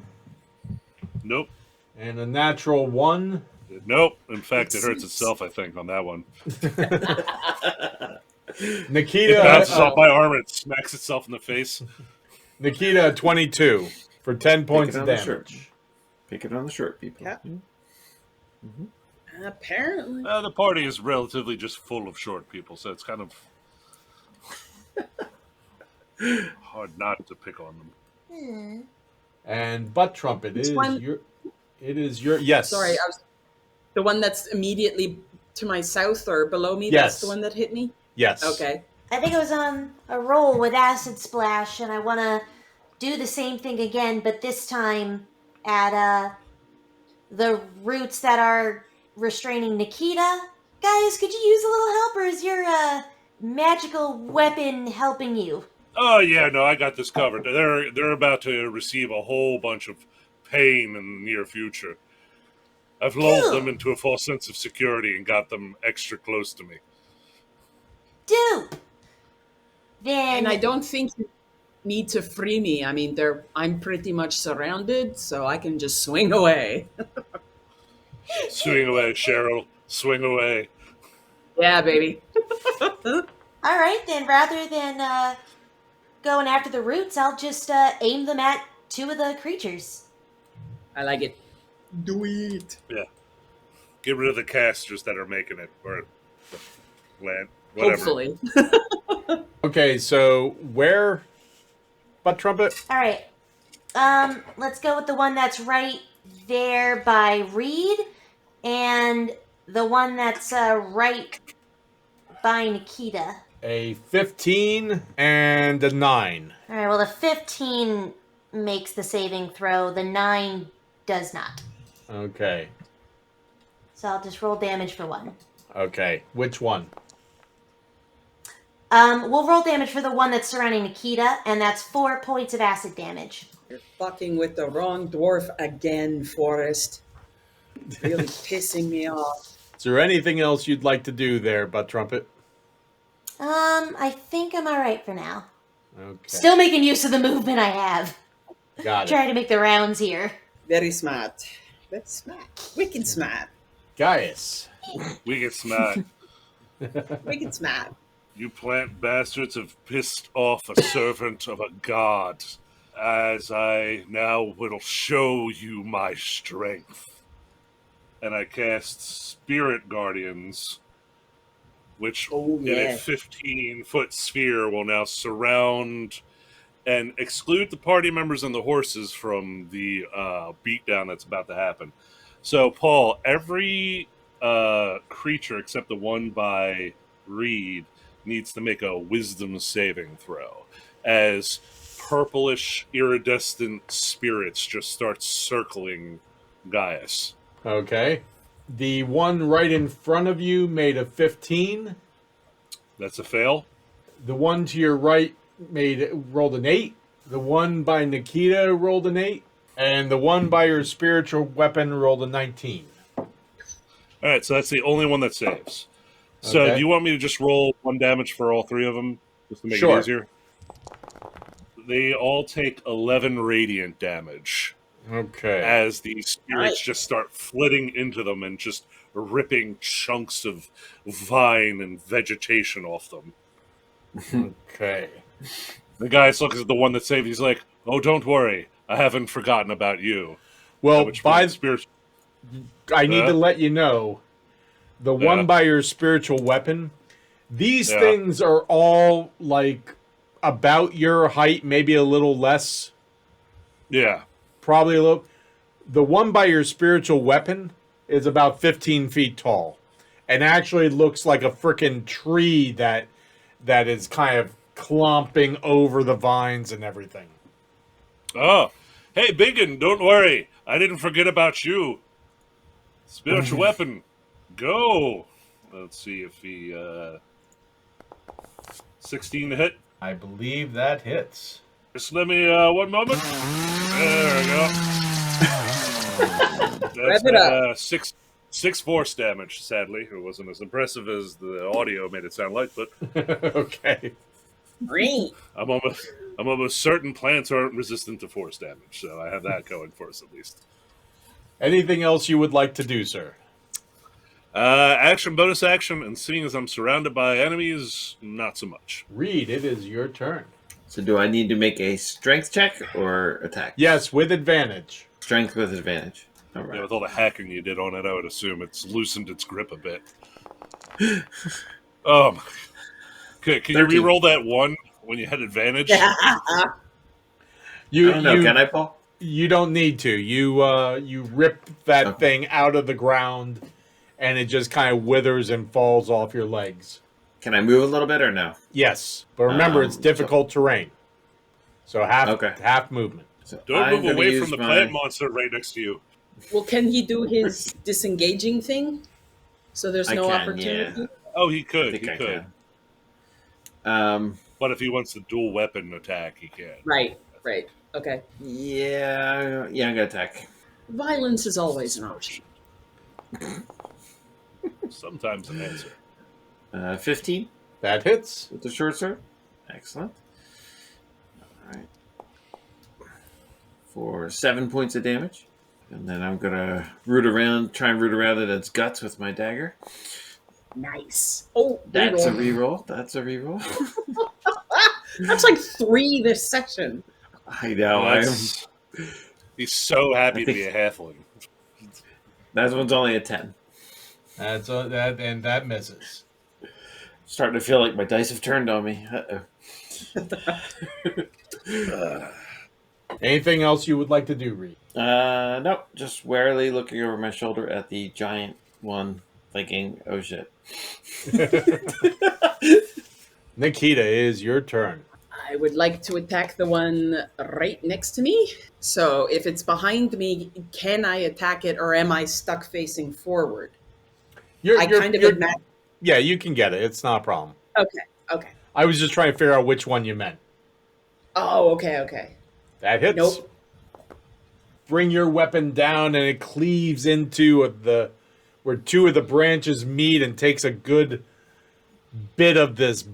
Nope. and a natural 1. Nope. In fact, it hurts itself, I think, on that one. It Nikita bounces off my arm and it smacks itself in the face. Nikita 22 for 10 points of on the shirt. damage. Pick it on the shirt, people. Yeah. Apparently. The party is relatively just full of short people, so it's kind of hard not to pick on them. And butt trumpet Which is one? your yes. Sorry, I was the one that's immediately to my south or below me. Yes. That's the one that hit me. Yes. Okay. I think I was on a roll with Acid Splash, and I want to do the same thing again, but this time at the roots that are restraining Nikita. Guys, could you use a little help, or is your magical weapon helping you? Oh yeah, no, I got this covered. They're about to receive a whole bunch of pain in the near future. I've lulled them into a false sense of security and got them extra close to me. Dupe! Then And I don't think you need to free me. I mean, I'm pretty much surrounded, so I can just swing away. Swing away, Cheryl. Swing away. Yeah, baby. Alright, then rather than going after the roots, I'll just aim them at two of the creatures. I like it. Do it. Yeah. Get rid of the casters that are making it, or the land, whatever. Hopefully. Okay, so where butt trumpet? Alright. Let's go with the one that's right there by Reed, and the one that's right by Nikita. A 15 and a 9. Alright, well, the 15 makes the saving throw, the 9 does not. Okay. So I'll just roll damage for one. Okay. Which one? We'll roll damage for the one that's surrounding Nikita, and that's 4 points of acid damage. You're fucking with the wrong dwarf again, Forrest. Really pissing me off. Is there anything else you'd like to do there, butt trumpet? I think I'm alright for now. Okay. Still making use of the movement I have. Got it. Trying to make the rounds here. Very smart. Very smart. Wicked smart. Gaius. We get smart. Wicked smart. You plant bastards have pissed off a servant of a god, as I now will show you my strength. And I cast Spirit Guardians, which Oh, in yeah. a 15-foot sphere will now surround and exclude the party members and the horses from the beatdown that's about to happen. So, Paul, every creature except the one by Reed needs to make a wisdom saving throw, as purplish iridescent spirits just start circling Gaius. Okay. The one right in front of you made a 15. That's a fail. The one to your right rolled an 8. The one by Nikita rolled an 8. And the one by your spiritual weapon rolled a 19. All right, so that's the only one that saves. So Okay. do you want me to just roll 1 damage for all 3 of them, just to make Sure. it easier? They all take 11 radiant damage Okay. as the spirits Nice. just start flitting into them and just ripping chunks of vine and vegetation off them. Okay. The guy looks at the one that saved. He's like, "Oh, don't worry, I haven't forgotten about you." Well, Which by spirit? I need to let you know, the Yeah. one by your spiritual weapon, these Yeah. things are all like about your height, maybe a little less, Yeah. probably a little. The one by your spiritual weapon is about 15 feet tall, and actually looks like a freaking tree that is kind of clomping over the vines and everything. Oh, hey, Biggin, don't worry. I didn't forget about you. Spiritual weapon, go. Let's see if he 16 to hit. I believe that hits. Just let me 1 moment. There we go. That's Wrap it up. 6 force damage. Sadly, it wasn't as impressive as the audio made it sound like, but Okay. Great. I'm almost certain plants aren't resistant to force damage, so I have that going for us at least. Anything else you would like to do, sir? Action, bonus action, and seeing as I'm surrounded by enemies, not so much. Reed, it is your turn. So do I need to make a strength check or attack? Yes, with advantage. Strength with advantage. All Yeah, right. with all the hacking you did on it, I would assume it's loosened its grip a bit. Okay, can 13. you re-roll that 1 when you had advantage? You I don't know. you Can I, Paul? you don't need to. You rip that Okay. thing out of the ground, and it just kind of withers and falls off your legs. Can I move a little bit or no? Yes, but remember it's So- difficult terrain, so Okay. half movement. So Don't I'm move gonna away use from the my- plant monster right next to you. Well, can he do his disengaging thing? So there's I no can, opportunity? Oh, he I could. think He I could. can. But if he wants the dual weapon attack, he can. Right. Okay. Yeah, I'm gonna attack. Violence is always an option. Sometimes an answer. 15 That hits. with the short sword. Excellent. All right. For 7 points of damage. And then I'm gonna try and root around at its guts with my dagger. Nice. Oh, That's a reroll. reroll. That's a reroll. That's like 3 this session. I know. He's so happy I to think- be a halfling. That one's only a 10. That misses. Starting to feel like my dice have turned on me. Anything else you would like to do, Reed? Nope. Just warily looking over my shoulder at the giant one, thinking, "Oh shit." Nikita, it is your turn. I would like to attack the one right next to me. So if it's behind me, can I attack it or am I stuck facing forward? I kind of imagine. Yeah, you can get it. It's not a problem. Okay. I was just trying to figure out which one you meant. Oh, okay. That hits. Nope. Bring your weapon down, and it cleaves into where 2 of the branches meet, and takes a good bit of this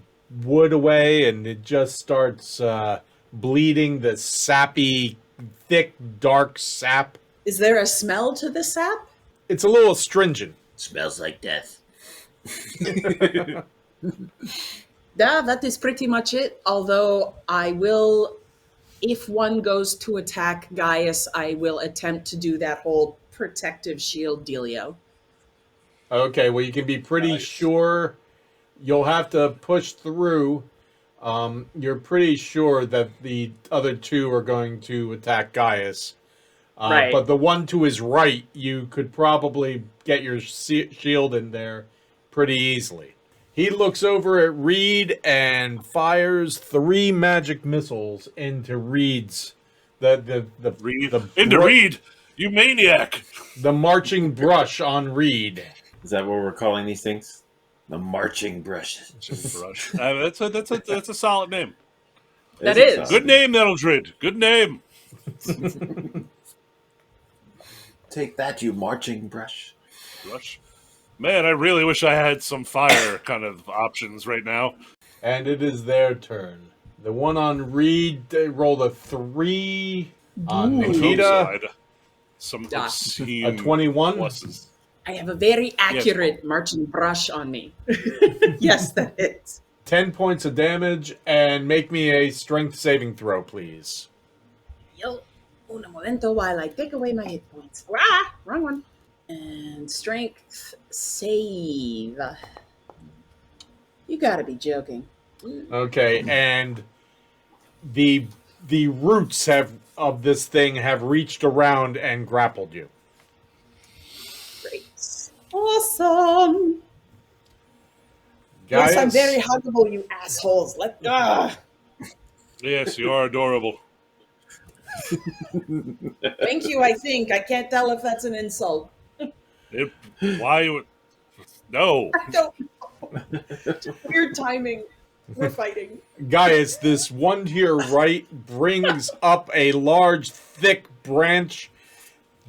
wood away, and it just starts bleeding. The sappy, thick, dark sap. Is there a smell to the sap? It's a little astringent. Smells like death. Yeah, that is pretty much it. Although I will, if one goes to attack Gaius, I will attempt to do that whole protective shield dealio. Okay, well, you can be pretty Nice. sure you'll have to push through. You're pretty sure that the other 2 are going to attack Gaius. Right. But the one to his right, you could probably get your shield in there pretty easily. He looks over at Reed and fires 3 magic missiles into Reed's the Reed. the Into bru- Reed, you maniac! the marching brush on Reed. Is that what we're calling these things? The marching brushes. Brush. That's a solid name. That It's is. a Good name, Eldred. Good name. Take that, you marching brush. Brush. Man, I really wish I had some fire kind of options right now. And it is their turn. The one on Reed, they rolled a 3 on Ooh. Nikita, Outside. Some Doc. obscene a 21. pluses. I have a very accurate marching brush on me. Yes, that is. 10 points of damage, and make me a strength saving throw, please. Yo, un momento while I take away my hit points. Ah, wrong one. And strength save. You gotta be joking. Okay, and the roots of this thing have reached around and grappled you. Great. Awesome. Guys, Yes, I'm very huggable, you assholes. Yes, you are adorable. Thank you, I think. I can't tell if that's an insult. Why would... No. I don't know. Weird timing. We're fighting. Gaius, this one to your right brings up a large, thick branch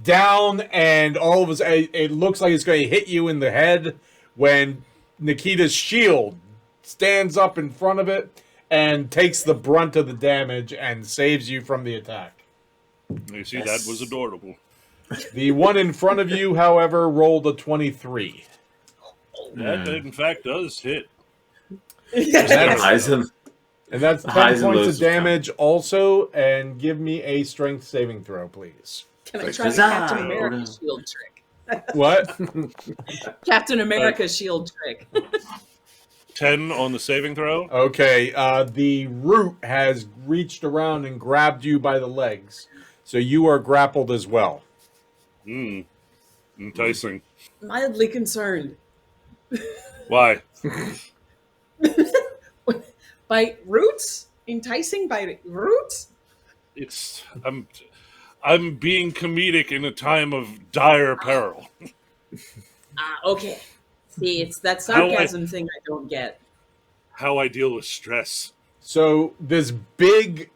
down, and all of a sudden, it looks like it's going to hit you in the head when Nikita's shield stands up in front of it and takes the brunt of the damage and saves you from the attack. You see, that was adorable. The one in front of you, however, rolled a 23. That, in fact, does hit. That's- Highs and, And that's The 10 highs and points lows of of time. damage also, and give me a strength saving throw, please. Can I Like, try the huzzah! Captain Oh, America no. shield trick? What? Captain America shield trick. 10 on the saving throw. Okay, the root has reached around and grabbed you by the legs, so you are grappled as well. Enticing. Mildly concerned. Why? By roots? Enticing by roots? It's I'm being comedic in a time of dire peril. Ah, okay. See, it's that How I- sarcasm thing I don't get. How I deal with stress. So this big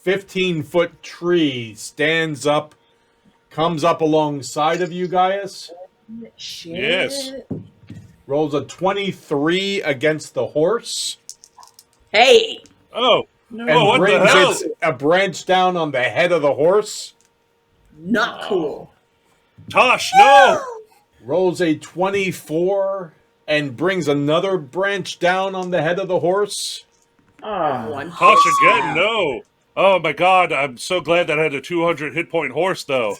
15-foot tree stands up, comes up alongside of you, Gaius, Shit. Yes. rolls a 23 against the horse, Hey! Oh, and oh, what the brings hell? a branch down on the head of the horse, Not cool. Tosh, no! rolls a 24, and brings another branch down on the head of the horse. One Tosh hit again, slap. no! Oh my god, I'm so glad that I had a 200 hit point horse, though.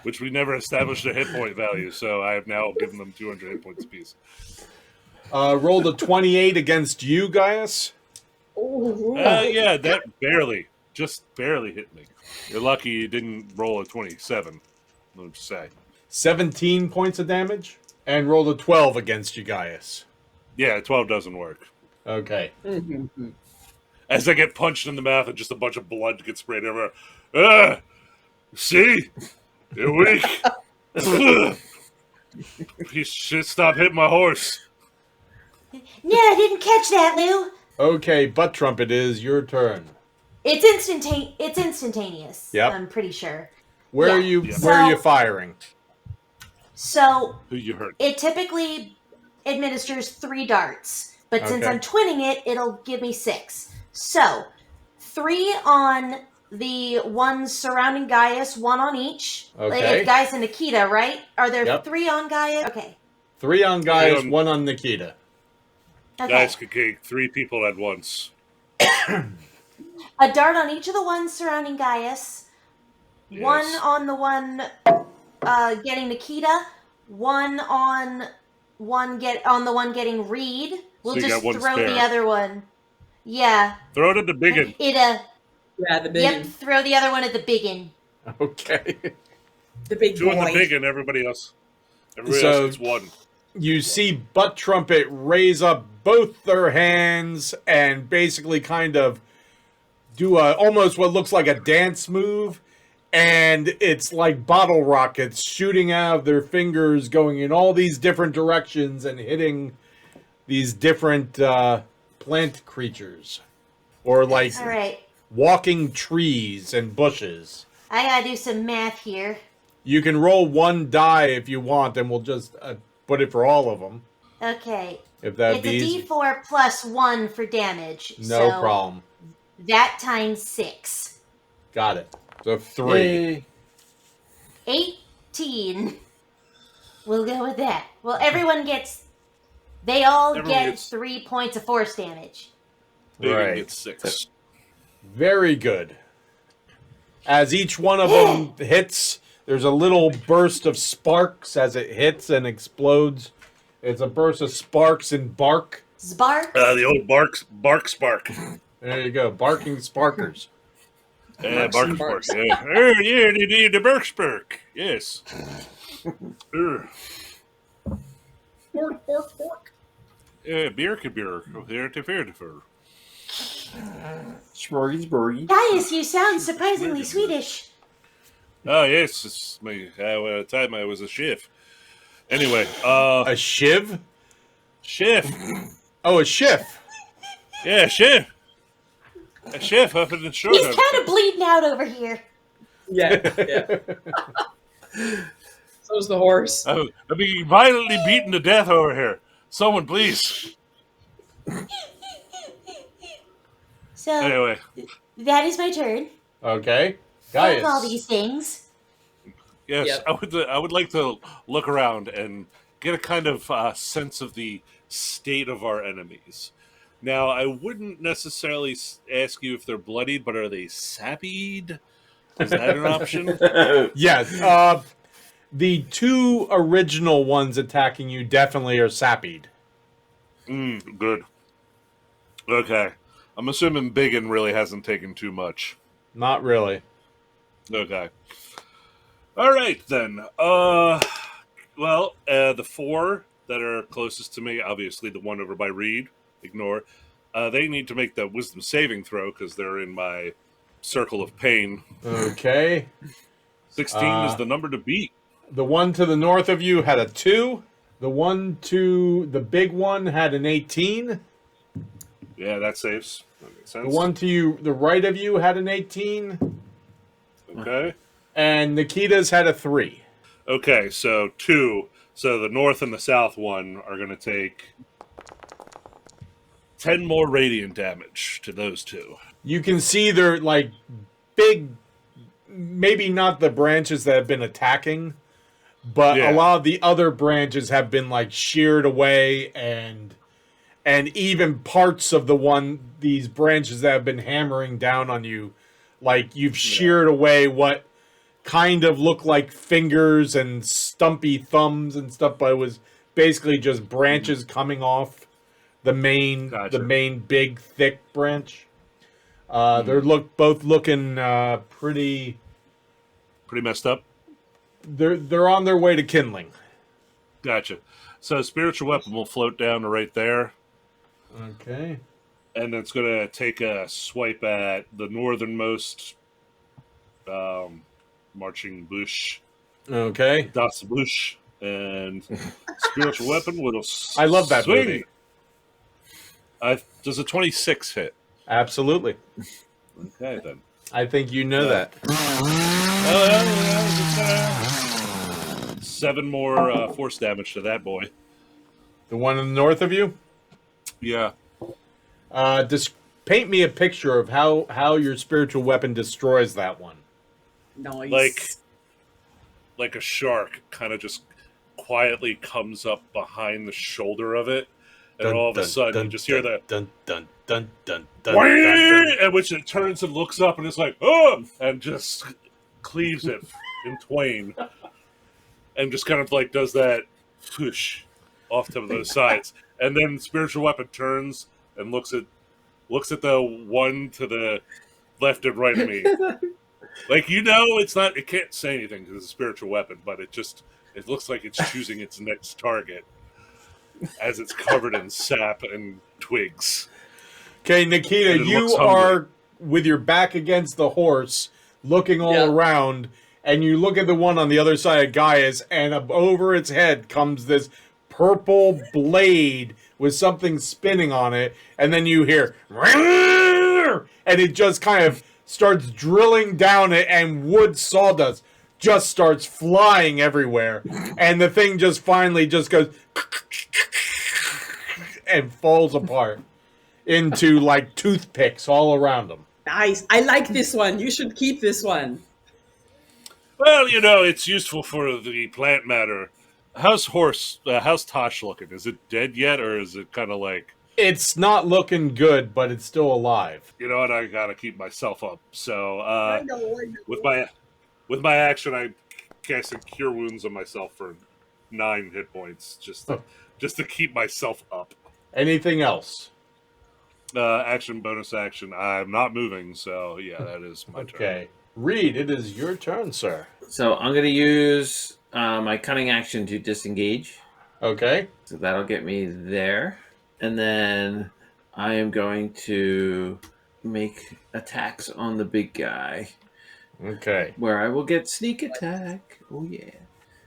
Which we never established a hit point value, so I have now given them 200 hit points apiece. Rolled a 28 against you, Gaius. Ooh. Yeah, that just barely hit me. You're lucky you didn't roll a 27, let me just say. 17 points of damage, and rolled a 12 against you, Gaius. Yeah, 12 doesn't work. Okay. Mhm. As I get punched in the mouth and just a bunch of blood gets sprayed everywhere. Ah! See? You're weak. You should stop hitting my horse. Yeah, I didn't catch that, Lou. Okay, Butt Trumpet is your turn. It's instantaneous. Yep. I'm pretty sure. Where Yeah. are you? Yeah. Where are you So- firing? So Who you hurt? it typically administers 3 darts, but since Okay. I'm twinning it, it'll give me 6. So 3 on the ones surrounding Gaius, 1 on each. Okay. It's Gaius and Nikita, right? Are there Yep. 3 on Gaius? Okay. 3 on Gaius, on- 1 on Nikita. Okay. Guys could kick 3 people at once. A dart on each of the ones surrounding Gaius. Yes. 1 on the one getting Nikita. 1 on the one getting Reed. We'll So you just got one throw spare. the other one. Yeah. Throw it at the biggin. Yeah, the big, Yep. Throw the other one at the biggin. Okay. the big 2 on boy. the biggin, everybody else. Everybody So- else gets 1. you see Butt Trumpet raise up both their hands and basically kind of do almost what looks like a dance move. And it's like bottle rockets shooting out of their fingers, going in all these different directions and hitting these different plant creatures. Or like All right. walking trees and bushes. I gotta do some math here. You can roll one die if you want, and we'll just put it for all of them. Okay. If that'd It's be a easy. D4 plus 1 for damage. No so problem. That times 6. Got it. So 3. 18. We'll go with that. Well, everyone gets... They all Everyone get gets- 3 points of force damage. Bacon Right. gets 6. Very good. As each one of them hits, there's a little burst of sparks as it hits and explodes. It's a burst of sparks and bark. Spark. The old bark spark. There you go. Barking sparkers. Yeah, Barks bark and spark. barks. Yeah. Oh, yeah, the bark spark. Yes. Bork, bork, bork. Beer. Here to fair to fur. Smorgasburgy. Gaius, you sound surprisingly Swedish. Oh, yes. It's my time I was a chef. Anyway, A shiv? chef. Oh, a shift. Yeah, chef. A chef up in the short. He's kind of bleeding out over here. Yeah. So's the horse. I'm being violently beaten to death over here. Someone, please. So, Anyway, that is my turn. Okay. Fuck all Gaius. these things. yes, Yep. I would like to look around and get a kind of sense of the state of our enemies. Now, I wouldn't necessarily ask you if they're bloodied, but are they sappied? Is that an option? Yes. The two original ones attacking you definitely are sappied. Good. Okay. I'm assuming Biggin really hasn't taken too much. Not really. Okay. All right, then. Well, the 4 that are closest to me, obviously the one over by Reed, ignore. They need to make the wisdom saving throw because they're in my circle of pain. Okay. 16 is the number to beat. The one to the north of you had a 2. The one to the big one had an 18. Yeah, that saves. That makes sense. The one to you, the right of you, had an 18. Okay. And Nikita's had a 3. Okay, so 2. So the north and the south one are going to take 10 more radiant damage to those 2. You can see they're like big, maybe not the branches that have been attacking, but Yeah. a lot of the other branches have been like sheared away, and even parts of these branches that have been hammering down on you, like you've sheared away what kind of look like fingers and stumpy thumbs and stuff, but it was basically just branches coming off the main Gotcha. the main big thick branch. They're both looking pretty. Pretty messed up. They're on their way to kindling. Gotcha. So spiritual weapon will float down to right there, Okay. and it's going to take a swipe at the northernmost marching bush, Okay. Das Bush, and spiritual weapon will. I love that swing. movie. Does a 26 hit? Absolutely. Okay, then. I think you know that. 7 more force damage to that boy. The one in the north of you. Yeah. Just paint me a picture of how your spiritual weapon destroys that one. Nice. Like a shark kind of just quietly comes up behind the shoulder of it, and all of a sudden you just hear the dun dun dun dun dun dun. at which it turns and looks up and it's like, oh, and just cleaves it in twain, and just kind of like does that whoosh off to the sides, and then spiritual weapon turns and looks at the one to the left and right of me. Like, it can't say anything because it's a spiritual weapon, but it looks like it's choosing its next target. as it's covered in sap and twigs. Okay, Nikita, And it you looks hungry. are with your back against the horse, looking all Yeah. around, and you look at the one on the other side of Gaius, and over its head comes this purple blade with something spinning on it, and then you hear, and it just kind of starts drilling down it, and wood sawdust just starts flying everywhere, and the thing just finally just goes and falls apart into like toothpicks all around them. Nice. I like this one. You should keep this one. Well, it's useful for the plant matter. How's Tosh looking? Is it dead yet, or is it kind of like, It's not looking good, but it's still alive. you know what? I gotta keep myself up. So, I know. with my action, I casted Cure Wounds on myself for 9 hit points, just to keep myself up. Anything else? Action, bonus action. I'm not moving, so yeah, that is my turn. Okay. Reed, it is your turn, sir. So I'm going to use my cunning action to disengage. Okay. So that'll get me there. And then I am going to make attacks on the big guy, Okay. where I will get sneak attack. Oh, yeah.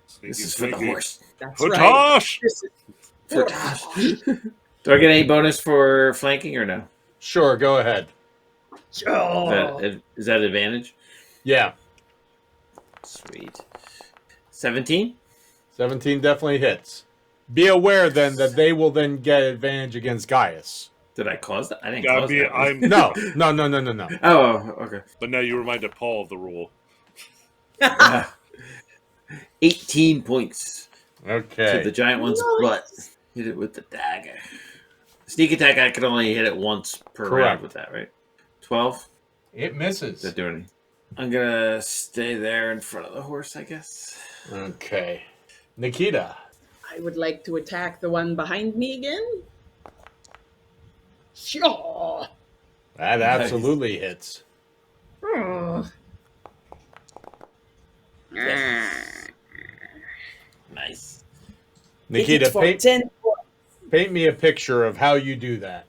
Sneaky, This is for the sneaky. horse. That's For right. Tosh! This is For for Tosh. Tosh. Do I get any bonus for flanking or no? Sure, go ahead. Oh. Is that advantage? Yeah. Sweet. 17? 17 definitely hits. Be aware then that they will then get advantage against Gaius. Did I cause that? I didn't Yeah, cause that. I'm. No, no. Oh, okay. But now you reminded Paul of the rule. 18 points to the Okay. giant one's butt. Hit it with the dagger. Sneak attack, I could only hit it once per Correct. round with that, right? 12? It misses. Does that do anything? I'm gonna stay there in front of the horse, I guess. Okay. Nikita. I would like to attack the one behind me again. Sure. That absolutely hits. Oh. Nice. Nikita, For paint, 10 paint me a picture of how you do that.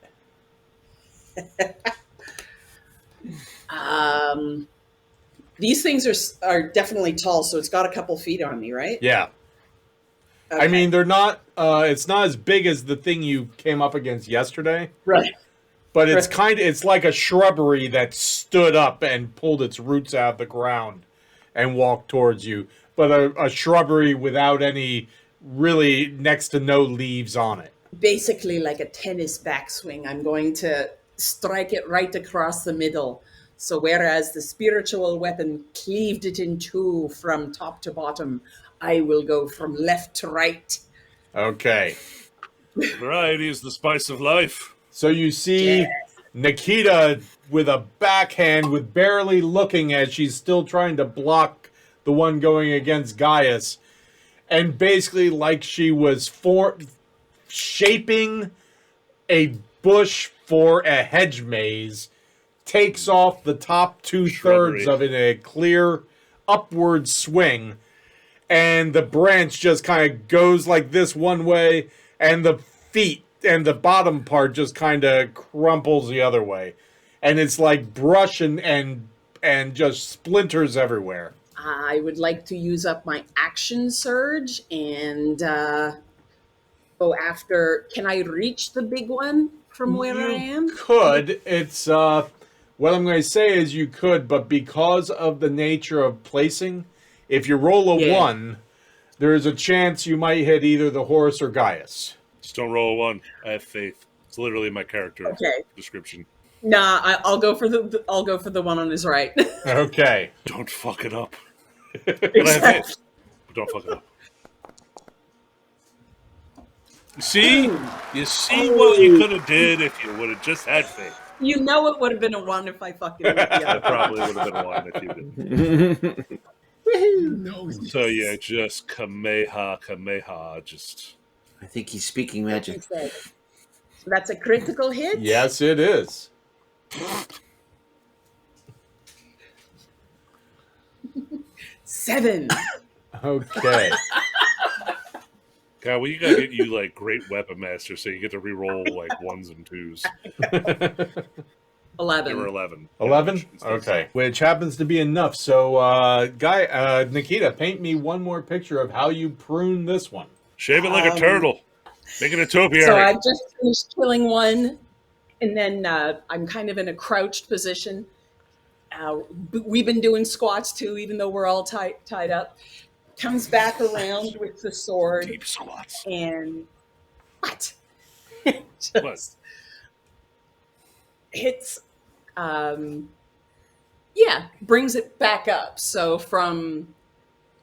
These things are definitely tall, so it's got a couple feet on me, right? Yeah. I Okay. mean, they're not, it's not as big as the thing you came up against yesterday, right. but it's Right. it's like a shrubbery that stood up and pulled its roots out of the ground and walked towards you. But a shrubbery without any, really next to no leaves on it. Basically, like a tennis backswing, I'm going to strike it right across the middle. So, whereas the spiritual weapon cleaved it in two from top to bottom, I will go from left to right. Okay. Variety is the spice of life. So you see Nikita with a backhand with barely looking as she's still trying to block the one going against Gaius. And basically like she was shaping a bush for a hedge maze, takes off the top 2/3 Shrubbery. of it in a clear upward swing. And the branch just kind of goes like this one way, and the feet and the bottom part just kind of crumples the other way. And it's like brush and just splinters everywhere. I would like to use up my action surge and go after. Can I reach the big one from where I am? Could. It's, what I'm going to say is you could, but because of the nature of placing, if you roll a Yeah. 1, there's a chance you might hit either the horse or Gaius. Just don't roll a 1. I have faith. It's literally my character Okay. description. Nah, I'll go for the one on his right. Okay. Don't fuck it up. But I have faith. But don't fuck it up. You see what you could have did if you would have just had faith. You know it would have been a one if I fucking looked the That other. probably would have been a 1 if you did. Woohoo! No. So yeah, just Kameha, just I think he's speaking magic. So that's a critical hit. Yes, it is. Seven. Okay. God, well, you gotta get you like great weapon master, so you get to re-roll like 1s and 2s. 11. There were 11. 11? Yeah, Okay. Which happens to be enough. So, Nikita, paint me one more picture of how you prune this one. Shave it like a turtle. Make it a topiary. So I've just finished killing one, and then I'm kind of in a crouched position. We've been doing squats too, even though we're all tied up. Comes back around with the sword Deep squats. and what? Just What? hits. Brings it back up. So from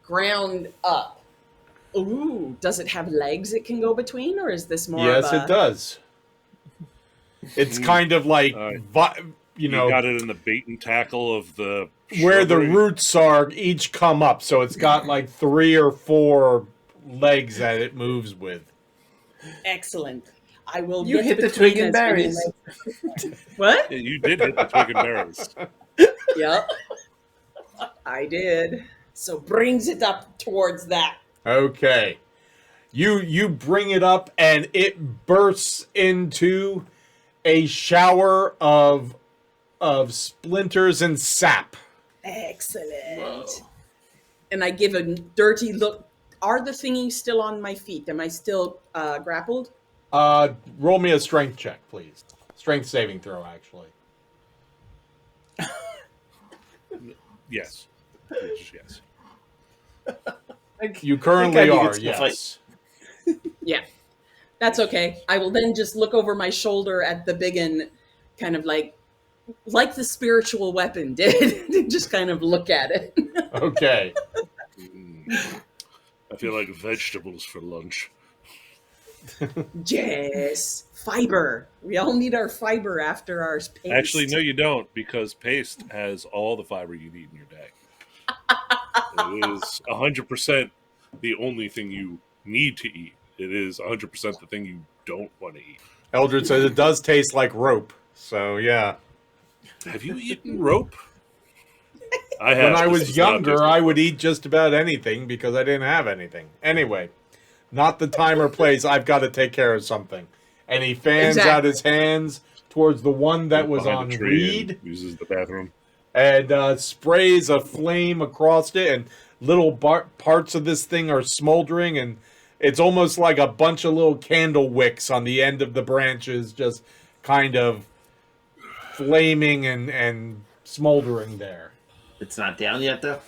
ground up. Ooh, does it have legs it can go between, or is this more? Yes, of a... it does. It's kind of like, You got it in the bait and tackle of the where the shrubbery. roots are each come up. So it's got like 3 or 4 legs that it moves with. Excellent. I will. You get hit the between twig and as many berries. legs- What? Yeah, you did hit the twig and berries. Yep. I did. So brings it up towards that. Okay. You bring it up and it bursts into a shower of splinters and sap. Excellent. Whoa. And I give a dirty look. Are the thingies still on my feet? Am I still grappled? Roll me a strength check, please. Strength saving throw, actually. Yes. Yes. You I currently think are, it's the yes. Yeah. That's okay. I will then just look over my shoulder at the biggin, kind of like the spiritual weapon did. Just kind of look at it. Okay. I feel like vegetables for lunch. Yes. Fiber. We all need our fiber after our paste. Actually, no, you don't, because paste has all the fiber you need in your day. It is 100% the only thing you need to eat. It is 100% the thing you don't want to eat. Eldred says it does taste like rope. So, yeah. Have you eaten rope? I have. When I This was does not younger, taste I like would rope. eat just about anything because I didn't have anything. Anyway, not the time or place. I've got to take care of something. And he fans out his hands towards the one that was Behind on a tree and Reed uses the bathroom. and sprays a flame across it, and little parts of this thing are smoldering, and it's almost like a bunch of little candle wicks on the end of the branches, just kind of flaming and smoldering there. It's not down yet, though.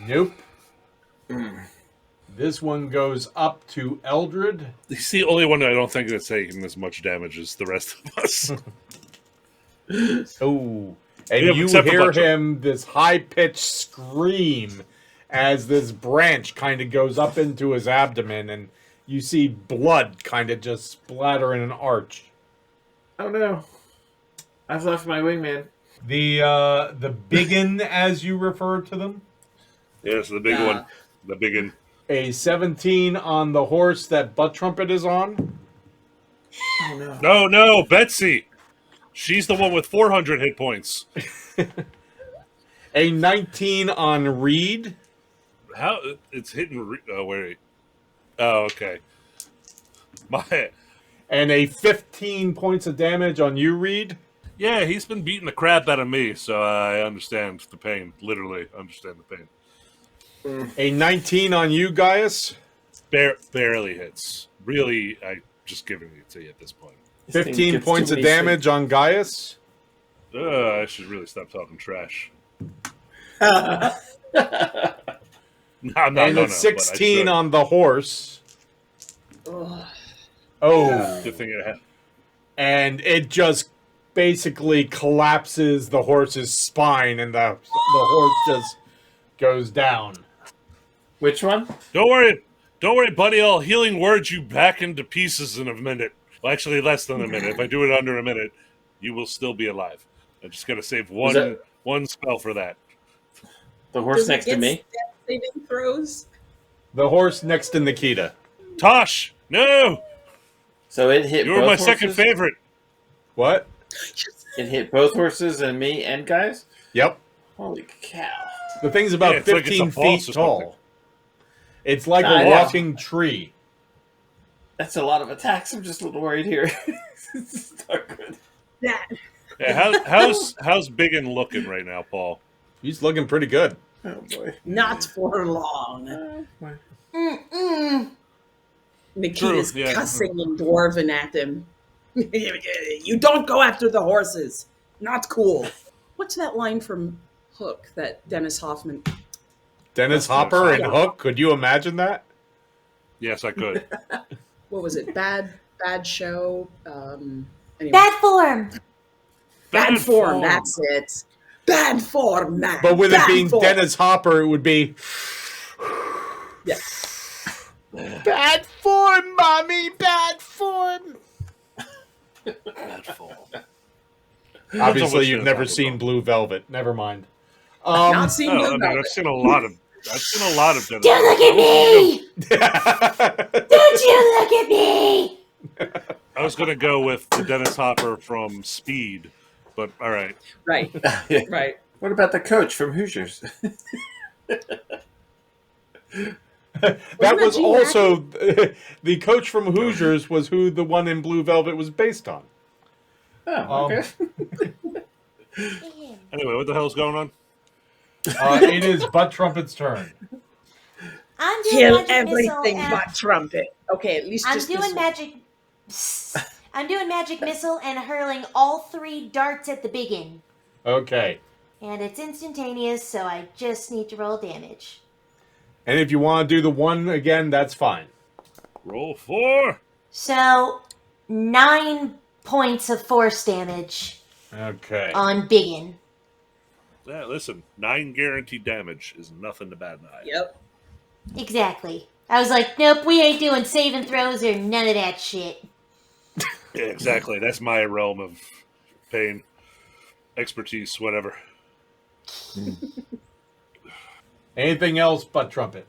Nope. This one goes up to Eldred. He's the only one I don't think that's taking as much damage as the rest of us. Oh, and Yeah, you except for hear Butcher. him this high-pitched scream as this branch kind of goes up into his abdomen, and you see blood kind of just splatter in an arch. Oh no! I've left my wingman. The biggin, as you refer to them, Yes, the big one. The big one. a 17 on the horse that Butt Trumpet is on. Oh no! No, Betsy. She's the one with 400 hit points. A 19 on Reed. How it's hitting? Oh wait. Oh okay. My And a 15 points of damage on you, Reed. yeah, he's been beating the crap out of me, so I understand the pain. Literally understand the pain. A 19 on you, Gaius. Barely hits. Really, I just giving it to you at this point. This thing 15 gets points too of many damage on Gaius. I should really stop talking trash. swings. No, And no, a but I 16 should. on the horse. Ugh. Oh. Good thing it had. And it just basically collapses the horse's spine, and the horse just goes down. Which one? Don't worry, buddy. I'll healing word you back into pieces in a minute. Well, actually, less than a minute. If I do it under a minute, you will still be alive. I just got to save one spell for that. The horse Does it next to get me. step saving throws? The horse next to Nikita. Tosh, no, So it hit. you were both my second horses? favorite. What? It hit both horses and me and guys. Yep. Holy cow! The thing's about Yeah, it's like it's a 15 boss feet or tall. something. It's like I a know. walking tree. That's a lot of attacks. I'm just a little worried here. It's not good. That Yeah, how's Biggin looking right now, Paul? He's looking pretty good. Oh boy. not for long. Nikita's True, yeah. cussing and dwarven at him. You don't go after the horses. Not cool. What's that line from Hook that Dennis Hoffman? Dennis Hopper and Hook. Could you imagine that? Yes, I could. What was it? Bad show. Anyway. Bad form. Bad form. That's it. Bad form, man. But with it Bad being form. Dennis Hopper, it would be Yeah. bad form, mommy, bad form. Bad form. Obviously, Which you've shows never I'm seen wrong. Blue Velvet. Never mind. Not seen No, Blue I mean, Velvet. I've seen a lot of Dennis. Don't look at me! Don't you look at me! I was gonna go with the Dennis Hopper from Speed, but all right. Right. Right. What about the coach from Hoosiers? That that was Gene also the coach from Hoosiers was who the one in Blue Velvet was based on. Oh, okay. Anyway, what the hell's going on? It is Butt Trumpet's turn. I'm doing Kill magic missile everything and but trumpet. Okay, at least I'm just doing this one. magic. I'm doing magic missile and hurling all 3 darts at the biggin. Okay. And it's instantaneous, so I just need to roll damage. And if you want to do the one again, that's fine. Roll 4. So 9 points of force damage Okay. on biggin. Yeah, listen, 9 guaranteed damage is nothing to bat an eye. Yep. Exactly. I was like, nope, we ain't doing saving throws or none of that shit. Yeah, exactly. That's my realm of pain, expertise, whatever. Anything else but Trumpet?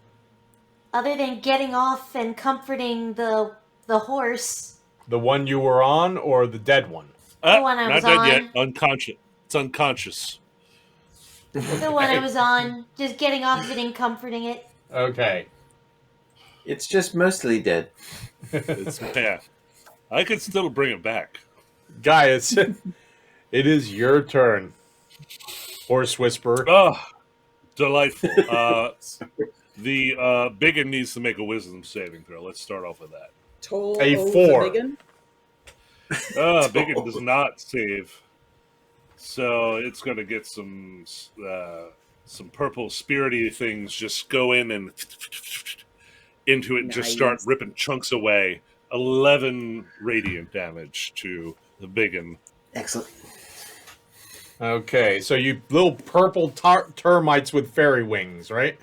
Other than getting off and comforting the horse. The one you were on or the dead one? The one I not was dead on. yet. Unconscious. It's unconscious. The one I was on. Just getting off of it and comforting it. Okay. It's just mostly dead. Yeah. I could still bring it back. Gaius, it is your turn. Horse Whisperer. Oh, delightful. The Biggin needs to make a wisdom saving throw. Let's start off with that. Toll A the 4. biggin. Biggin does not save. So it's going to get some purple spirity things just go in and into it and just start Nice. ripping chunks away. 11 radiant damage to the Biggin. Excellent. Okay, so you little purple termites with fairy wings, right?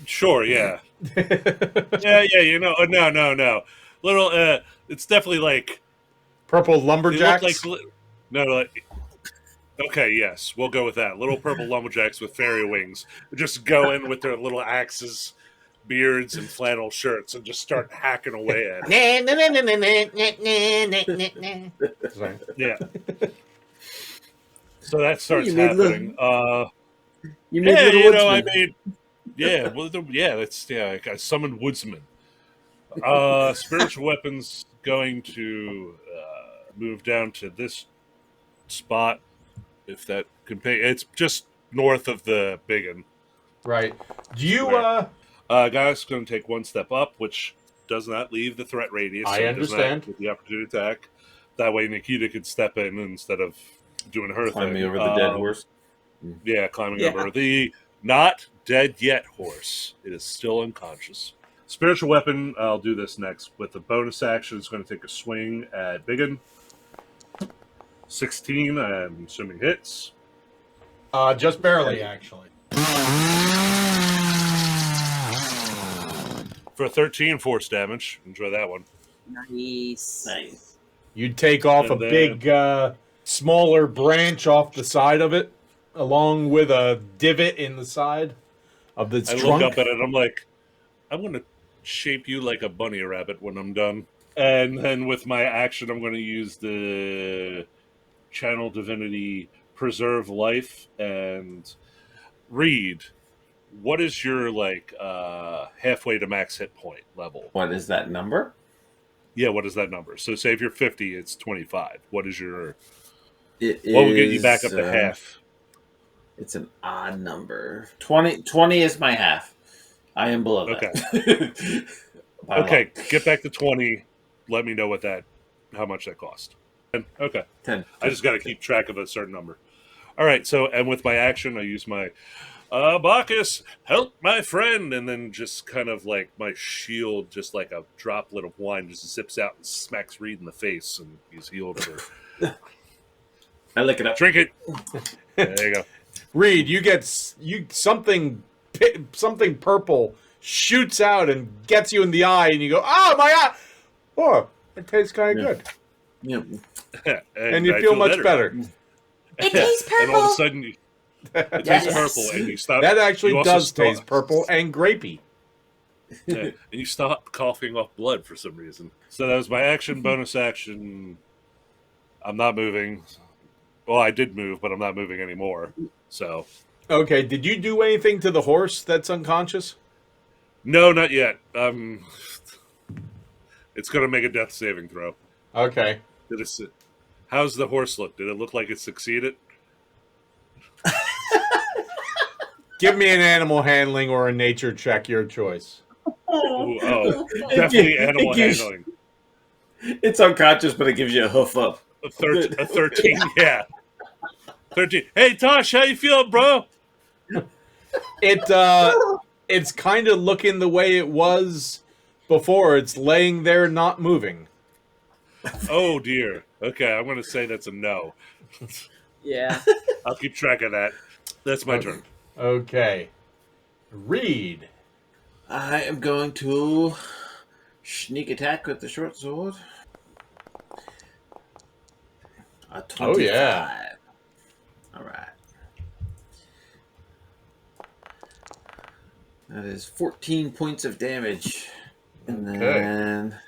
Sure, yeah. yeah, no. Little, it's definitely like... Purple They look lumberjacks? like okay, yes, we'll go with that. Little purple lumberjacks with fairy wings just go in with their little axes, beards, and flannel shirts and just start hacking away at it. Sorry. Yeah. So that starts You made happening. You made Yeah, little you know, I woodsmen. made. Yeah, well, I summoned woodsman. Spiritual weapons going to move down to this spot, if that can pay. It's just north of the Biggin. Right. Do you, Right. Guys, going to take one step up, which does not leave the threat radius. I so it does not understand. get the opportunity attack. That way, Nikita could step in instead of doing her Climbing thing. over the dead horse. Yeah, climbing Yeah. over the not dead yet horse. It is still unconscious. Spiritual weapon, I'll do this next. With the bonus action, it's going to take a swing at Biggin. 16, I'm assuming hits. just barely, actually. For 13 force damage. Enjoy that one. Nice. Nice. You'd take off And a then- big, smaller branch off the side of it, along with a divot in the side of its I trunk. look up at it, I'm like, I want to shape you like a bunny rabbit when I'm done. And then with my action, I'm going to use the Channel Divinity Preserve Life and read. What is your, halfway to max hit point level? What is that number? Yeah, what is that number? So say if you're 50, it's 25. What is your... It What will get you back is, up to half? It's an odd number. 20 is my half. I am below that. By a Okay, lot. get back to 20. Let me know how much that cost. Okay. 10. I just got to keep track of a certain number. All right, so, and with my action, I use my Bacchus, help my friend, and then just kind of like my shield, just like a droplet of wine, just zips out and smacks Reed in the face, and he's healed for... I lick it up. Drink it! There you go. Reed, you get something purple shoots out and gets you in the eye, and you go, "Oh my eye! Oh, it tastes kind of Yeah. good," Yeah. and you I feel much better. It tastes And all of a purple. sudden, it tastes Yes. purple, and you stop. That actually you also does stop- taste purple and grapey. Yeah, and you stop coughing off blood for some reason. So that was my action, bonus action. I'm not moving. Well, I did move, but I'm not moving anymore. So, Okay, did you do anything to the horse that's unconscious? no, not yet. It's going to make a death saving throw. Okay. Did it? How's the horse look? Did it look like it succeeded? Give me an animal handling or a nature check, your choice. Ooh, oh, definitely animal It gives- handling. It's unconscious, but it gives you a hoof up. A 13, yeah. 13. Hey, Tosh, how you feeling, bro? It's kind of looking the way it was before. It's laying there, not moving. Oh, dear. Okay, I'm going to say that's a no. Yeah. I'll keep track of that. That's my turn. Okay. Reed. I am going to sneak attack with the short sword. A 25. Oh, yeah. All right. That is 14 points of damage. And Okay. then,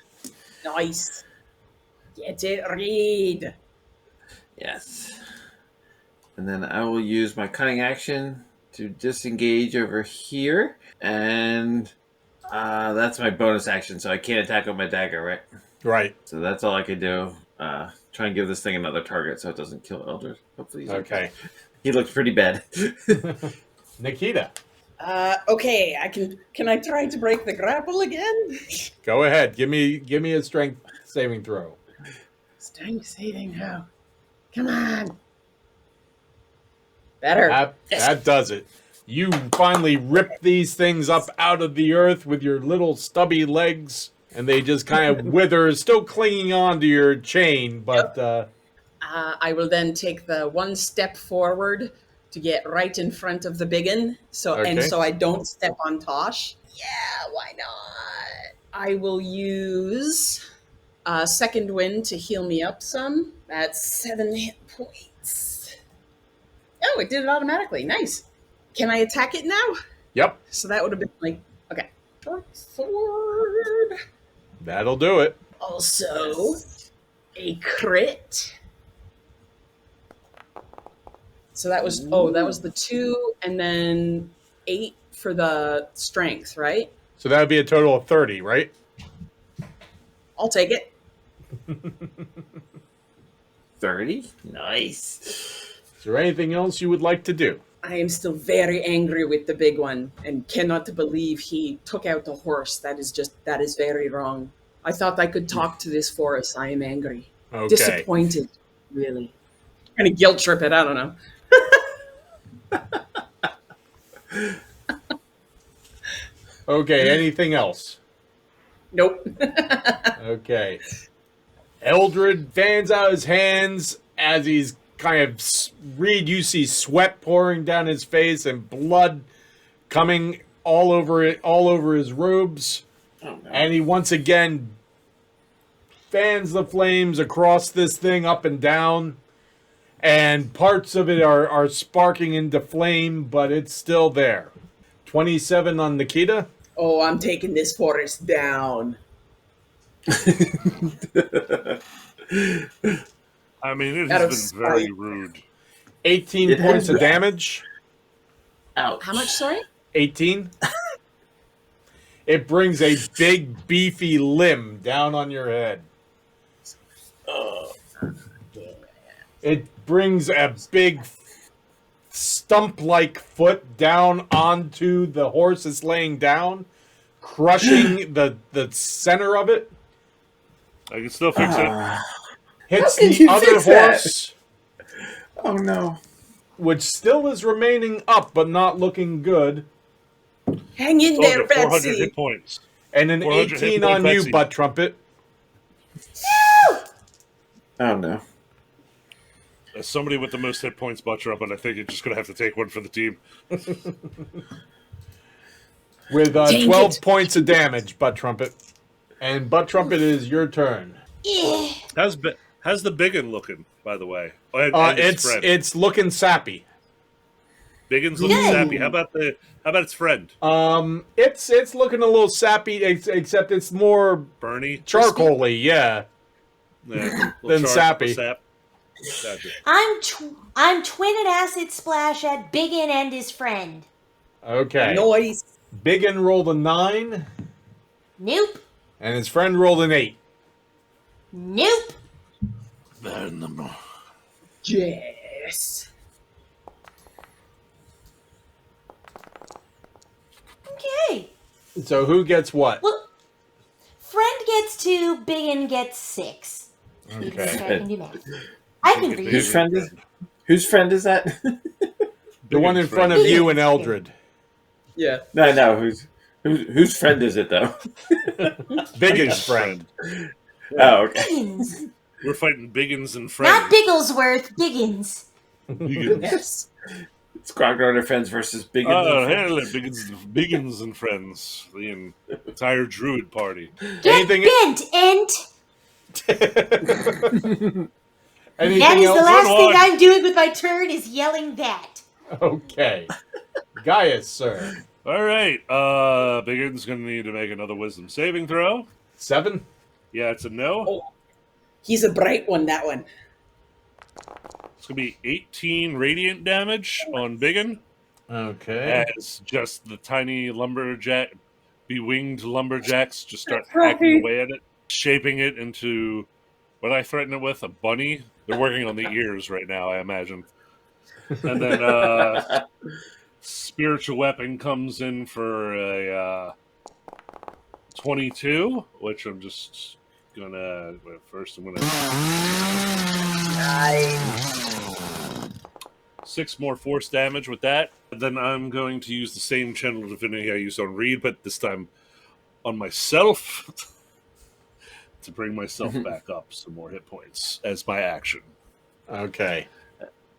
Nice. Get it, Reed. yes. And then I will use my cunning action to disengage over here. And that's my bonus action, so I can't attack with my dagger, right? Right. So that's all I can do. Try and give this thing another target so it doesn't kill Elders. Hopefully he's Okay. He looks pretty bad. Nikita, Okay, can I try to break the grapple again? go ahead. Give me a strength saving throw. Strength saving throw. Come on. Better. That does it. You finally rip these things up out of the earth with your little stubby legs, and they just kind of wither, still clinging on to your chain, but I will then take the one step forward to get right in front of the biggin, so Okay. I don't step on Tosh. Yeah, why not? I will use second wind to heal me up some. That's 7 hit points. Oh, it did it automatically. Nice. Can I attack it now? yep, So that would have been like, okay. Short sword. that'll do it. Also, a crit. So that was the 2 and then 8 for the strength, right? So that would be a total of 30, right? I'll take it. 30? Nice. Is there anything else you would like to do? I am still very angry with the big one and cannot believe he took out the horse. That is very wrong. I thought I could talk to this forest. I am angry. Okay. Disappointed, really. Kind of guilt trip it, I don't know. Okay, anything else? Nope. Okay. Eldred fans out his hands as he's kind of Reed, you see sweat pouring down his face and blood coming all over his robes. Oh, no. And he once again fans the flames across this thing up and down. And parts of it are sparking into flame, but it's still there. 27 on Nikita. Oh, I'm taking this forest down. I mean, it Out of has been very spite. rude. 18 It points has of been. damage. Ouch. How much, sorry? 18. It brings a big, beefy limb down on your head. It brings a big stump-like foot down onto the horse that's laying down, crushing the center of it. I can still fix it. Hits How can the you other fix that? horse, Oh no. which still is remaining up but not looking good, Hang in Told there, you, 400 Betsy. hit points. and an 400 hit 18 point on you, Betsy. Butt Trumpet. Oh no. As somebody with the most hit points, Butcher up, and I think you're just going to have to take one for the team. With Dang 12 it. points of damage, Butt Trumpet. And Butt Trumpet, it is your turn. Eh. How's the biggin looking, by the way? And his friend. It's looking sappy. Biggin's looking Good. sappy. How about its friend, It's looking a little sappy, except it's more Bernie? charcoaly, yeah. Yeah, Than sappy. Sap. Gotcha. I'm twin at acid splash at Biggin and his friend. Okay. Noise. Biggin rolled a 9, Nope. and his friend rolled an 8. Nope. Yes. Okay. So who gets what? Well, friend gets 2, Biggin gets 6. I Okay. can do math. I can Biggin, read. Whose friend is that? The one in front of you and Eldred. Yeah. No. Whose friend is it though? Biggin's friend. Oh, okay. Biggins. We're fighting Biggins and Not friends. Bigglesworth, Biggins. Biggins. Yes. It's Grognard friends versus Big. Oh, hello, Biggins and friends. The entire druid party. Get Anything- bent, Ent. Anything That is else? the last Run thing on. I'm doing with my turn is yelling that. Okay. Gaius, sir. All right. Biggins going to need to make another wisdom saving throw. 7? Yeah, it's a no. Oh, he's a bright one, that one. It's going to be 18 radiant damage on Biggin. Okay. As just the tiny bewinged lumberjacks just start That's right. hacking away at it, shaping it into what I threaten it with, a bunny. They're working on the ears right now, I imagine. And then spiritual weapon comes in for a 22, which I'm just gonna first. I'm gonna 6 more force damage with that. Then I'm going to use the same channel divinity I used on Reed, but this time on myself to bring myself back up some more hit points as my action. Okay.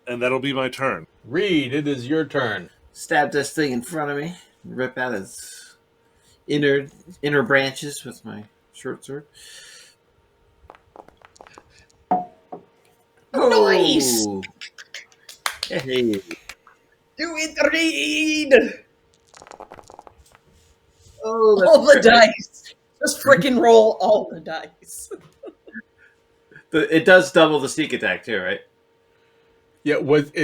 And that'll be my turn. Reed, it is your turn. Stab this thing in front of me. Rip out its inner branches with my short sword. Nice. Oh. Hey. Do it, Reed! Oh, that's All the perfect. dice. Just freaking roll all the dice. It does double the sneak attack too, right? Yeah,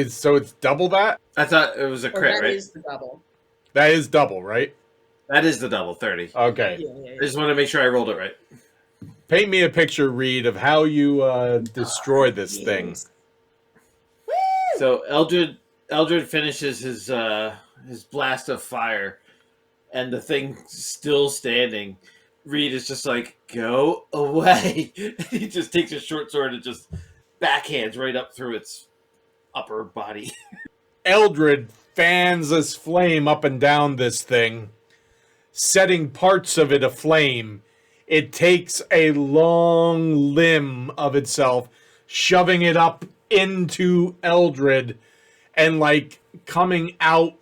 so it's double that? I thought it was a Or crit, that right? is the double. That is double, right? That is the double 30. Okay. Yeah. I just want to make sure I rolled it right. Paint me a picture, Reed, of how you destroy this thing. So Eldred finishes his blast of fire, and the thing still standing. Reed is just like, go away. He just takes his short sword and just backhands right up through its upper body. Eldred fans this flame up and down this thing, setting parts of it aflame. It takes a long limb of itself, shoving it up into Eldred and like coming out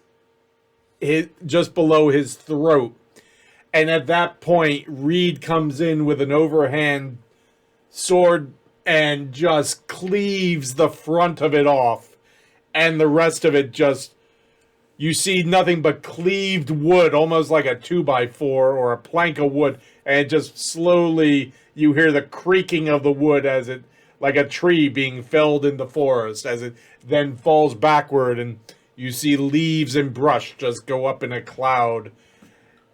just below his throat. And at that point, Reed comes in with an overhand sword and just cleaves the front of it off. And the rest of it just, you see nothing but cleaved wood, almost like a 2x4 or a plank of wood. And just slowly, you hear the creaking of the wood as it, like a tree being felled in the forest, as it then falls backward. And you see leaves and brush just go up in a cloud.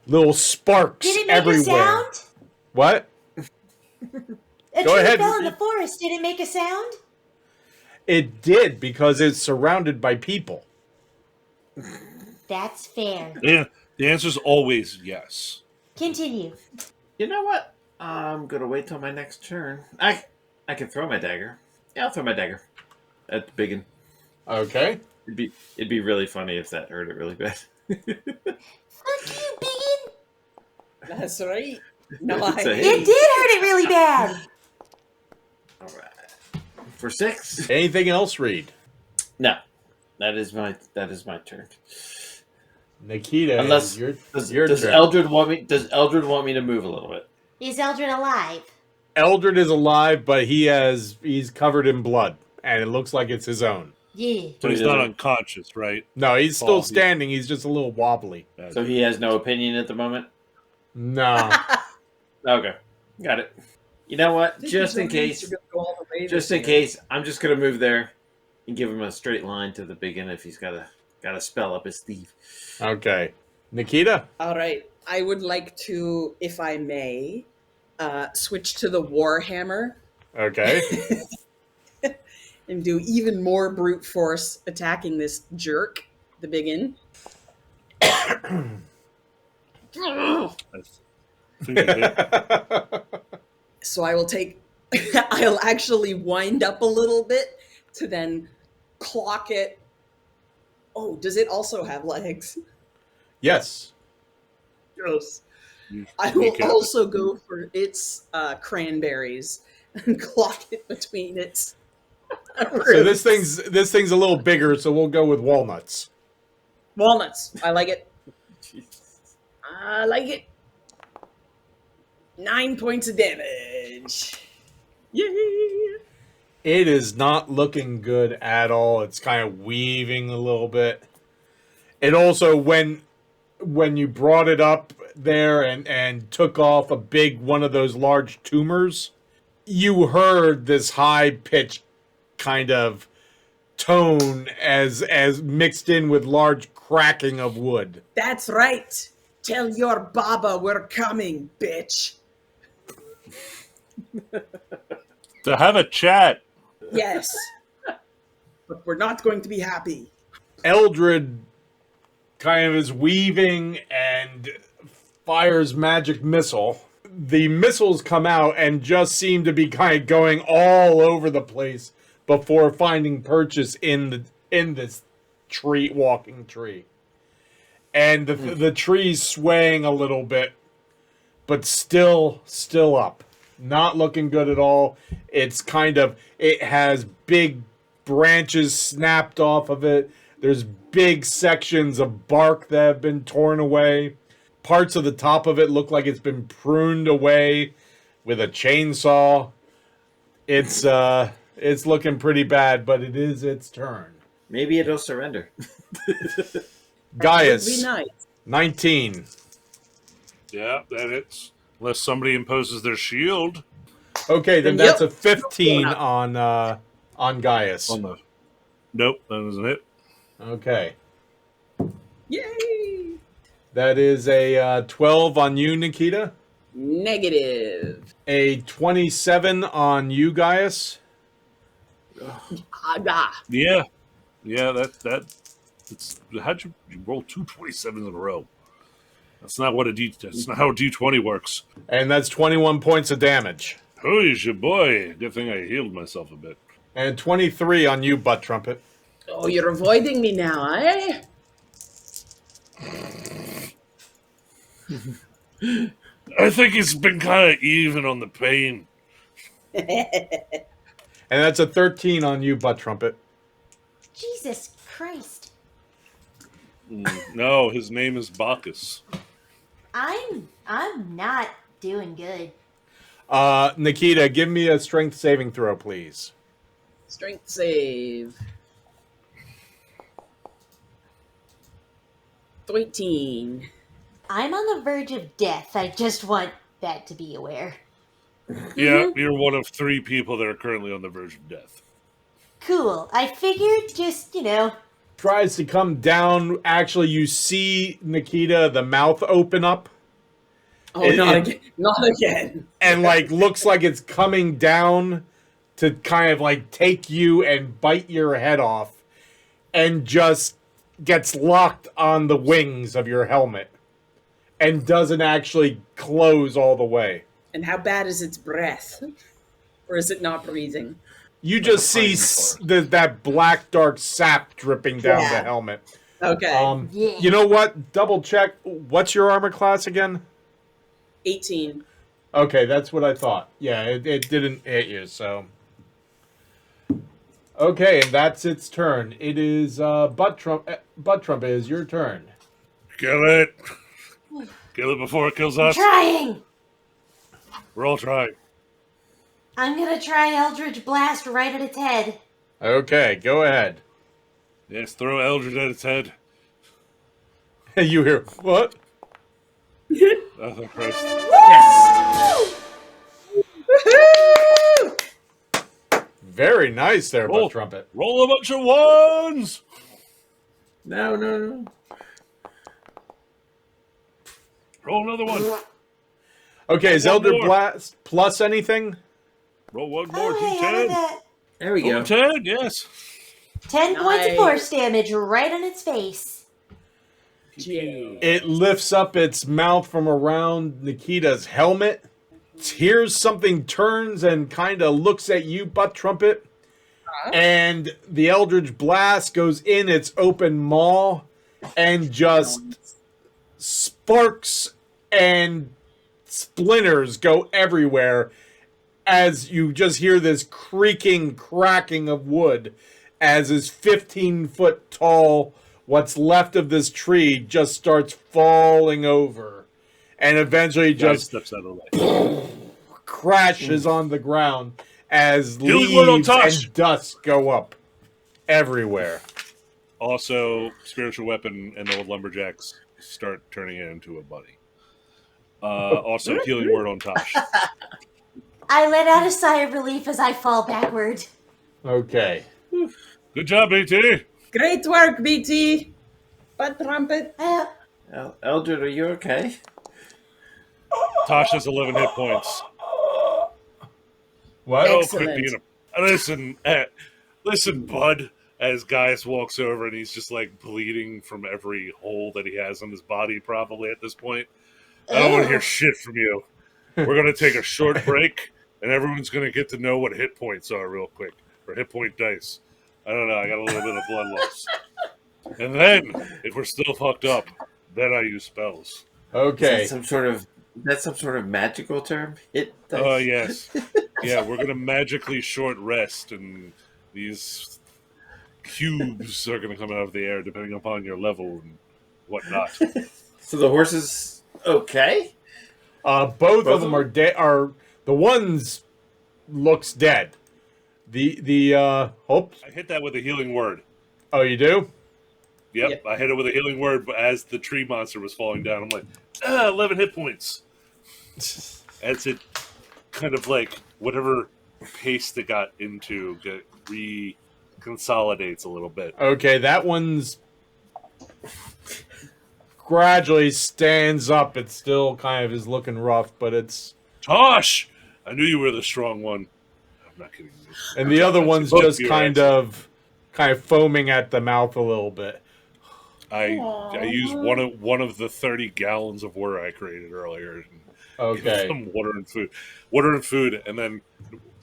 little sparks Did it make everywhere. a sound? What? A Go tree ahead. fell in the forest. Did it make a sound? It did because it's surrounded by people. That's fair. Yeah, the answer is always yes. Continue. You know what? I'm gonna wait till my next turn. I can throw my dagger. Yeah, I'll throw my dagger at the biggin. Okay. It'd be really funny if that hurt it really bad. Fuck you, Biggin. That's right. It's Nice. a It hit. did hurt it really bad. All right. For 6. Anything else, Reed? No, that is my turn. Nikita, Unless your does turn. Eldred want me? Does Eldred want me to move a little bit? Is Eldred alive? Eldred is alive, but he's covered in blood, and it looks like it's his own. Yeah. So he's he not doesn't- unconscious, right? No, he's still Paul, standing. He's just a little wobbly. So he has no opinion at the moment. No. Okay, got it. You know what? Think Just in he's ready case, to go all the way just this in year. case, I'm just gonna move there and give him a straight line to the biggin if he's got a spell up his sleeve. Okay. Nikita? All right. I would like to, if I may, switch to the Warhammer Okay. and do even more brute force attacking this jerk, the biggin. I think he hit. So I will take, I'll actually wind up a little bit to then clock it. Oh, does it also have legs? Yes. Gross. You- I you will can- also go for its cranberries and clock it between its. So this thing's a little bigger, so we'll go with walnuts. Walnuts. I like it. I like it. 9 points of damage. Yay! It is not looking good at all. It's kind of weaving a little bit. It also, when you brought it up there and took off a big one of those large tumors, you heard this high-pitched kind of tone as mixed in with large cracking of wood. That's right. Tell your Baba we're coming, bitch. To have a chat. Yes. But we're not going to be happy. Eldred kind of is weaving and fires magic missile. The missiles come out and just seem to be kind of going all over the place before finding purchase in this walking tree. And the tree's swaying a little bit, but still up. Not looking good at all. It has big branches snapped off of it. There's big sections of bark that have been torn away. Parts of the top of it look like it's been pruned away with a chainsaw. It's looking pretty bad, but it is its turn. Maybe it'll surrender. Would be Gaius, nice. 19. Yeah, that hits. Unless somebody imposes their shield Okay, then Yep. that's a 15 Yep. on Gaius. on the. Nope, that doesn't hit. Okay. Yay! That is a 12 on you, Nikita. Negative. A 27 on you, Gaius. Aga. Yeah, It's how'd you roll 2 27s in a row? That's not what that's not how a D20 works. And that's 21 points of damage. Who's your boy? Good thing I healed myself a bit. And 23 on you, Butt Trumpet. Oh, you're avoiding me now, eh? I think it's been kind of even on the pain. And that's a 13 on you, Butt Trumpet. Jesus Christ. No, his name is Bacchus. I'm not doing good. Nikita, give me a strength saving throw, please. Strength save. 13. I'm on the verge of death. I just want that to be aware. Yeah, you're one of 3 people that are currently on the verge of death. Cool. I figured just, Tries to come down. Actually, you see Nikita, the mouth open up. Oh, not again! Not again! And like looks like it's coming down to kind of like take you and bite your head off, and just gets locked on the wings of your helmet and doesn't actually close all the way. And how bad is its breath? Or is it not breathing? You just see that black dark sap dripping down Yeah. the helmet. Okay. Yeah. You know what? Double check. What's your armor class again? 18. Okay, that's what I thought. Yeah, it didn't hit you, so. Okay, and that's its turn. It is Butt Trump. Butt Trump, it is your turn. Kill it. Kill it before it kills us. Trying. We're all trying. I'm gonna try Eldritch Blast right at its head. Okay, go ahead. Yes, throw Eldred at its head. You hear what? Oh, Christ. Woohoo! Very nice there, Roll. Butt Trumpet. Roll a bunch of ones. No. Roll another one. Okay, is One Elder more. Blast plus anything? Roll one more. Oh, hey, how did D10. that? There we go. Oh, 10, yes. 10 points of Nice. force damage right on its face. It lifts up its mouth from around Nikita's helmet, hears something, turns and kind of looks at you, Butt Trumpet, and the Eldritch Blast goes in its open maw and just sparks and splinters go everywhere as you just hear this creaking, cracking of wood as this 15-foot tall, what's left of this tree just starts falling over and eventually Guy just steps out of the way. crashes on the ground as Healing word on leaves Tosh. and dust go up everywhere. Also, spiritual weapon and the old lumberjacks start turning it into a bunny. Also, healing word on Tosh. I let out a sigh of relief as I fall backward. Okay. Good job, BT. Great work, BT! Butt Trumpet. Eldred, are you okay? Tosh has 11 hit points. What? Oh, Excellent. quit being listen, Bud. As Gaius walks over and he's just like bleeding from every hole that he has on his body, probably at this point. I don't want to hear shit from you. We're gonna take a short break, and everyone's gonna get to know what hit points are real quick, or hit point dice. I don't know. I got a little bit of blood loss, and then if we're still fucked up, then I use spells. Okay. Is that some sort of magical term? Oh yes, yeah. We're gonna magically short rest, and these cubes are gonna come out of the air depending upon your level and whatnot. So the horse is okay? Both of them are dead. Are the ones looks dead. The hope. I hit that with a healing word. Oh, you do? Yep, Yep. I hit it with a healing word, but as the tree monster was falling down, I'm like, 11 hit points. As it kind of like whatever paste it got into reconsolidates a little bit. Okay, that one's gradually stands up. It still kind of is looking rough, but it's Tosh! I knew you were the strong one. I'm not kidding you. and the other one's Both just your kind of foaming at the mouth a little bit. I used one of the 30 gallons of water I created earlier. And Okay. some water and food, and then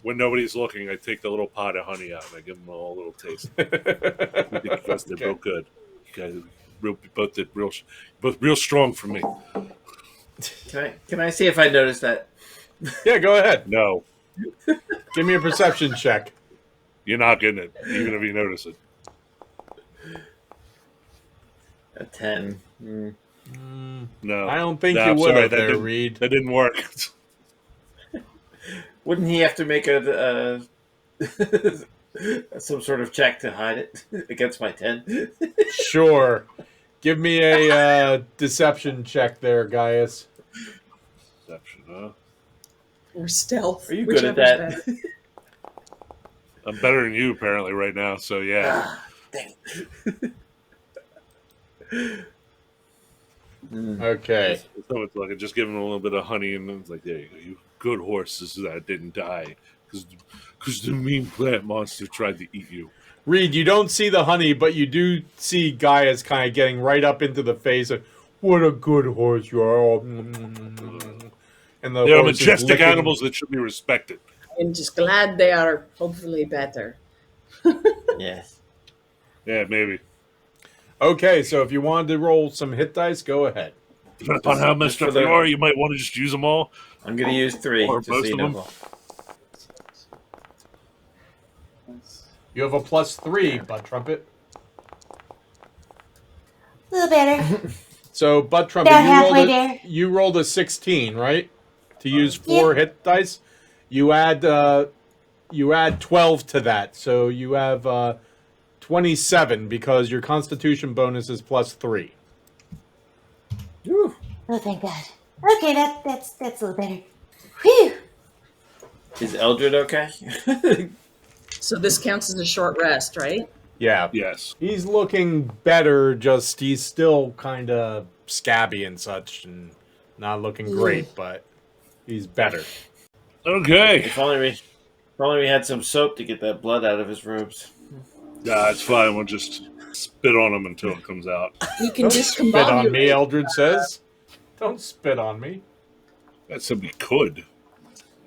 when nobody's looking, I take the little pot of honey out and I give them all a little taste because they're both good. You guys both real strong for me. Can I see if I noticed that? Yeah, go ahead. No, Give me a perception check. you're not getting it, even if you notice it. A 10. No, I don't think No, you I'm would sorry, have that there, didn't- Reed. That didn't work. Wouldn't he have to make a some sort of check to hide it against my 10? Sure. Give me a deception check there, Gaius. Deception, huh? Or stealth. Are you good at whichever's that? better. I'm better than you apparently right now. So yeah, Dang it. Okay. So it's like just giving him a little bit of honey, and then it's like, there you go, you good horses that didn't die, because the mean plant monster tried to eat you. Reed, you don't see the honey, but you do see Gaius kind of getting right up into the face of, what a good horse you are. Oh, and the They are horse is majestic licking- animals that should be respected. I'm just glad they are hopefully better. Yes. Yeah, maybe. Okay, so if you wanted to roll some hit dice, go ahead. Depending upon how Just messed for up the- you are, you might want to just use them all. I'm gonna use 3 Or just so most you of know. them. You have a +3, Butt Trumpet. A little better. So, Butt Trumpet, About halfway there. you rolled a 16, right? To use 4 hit dice. You add 12 to that, so you have 27 because your Constitution bonus is +3. Whew. Oh, thank God. Okay, that's a little better. Whew. Is Eldred okay? So this counts as a short rest, right? Yeah, Yes. he's looking better. Just he's still kind of scabby and such, and not looking great, but he's better. Okay. If only we had some soap to get that blood out of his robes. Nah, it's fine. We'll just spit on him until it comes out. You can Don't spit on me, discombobulate. Eldred says. Don't spit on me. That said, we could.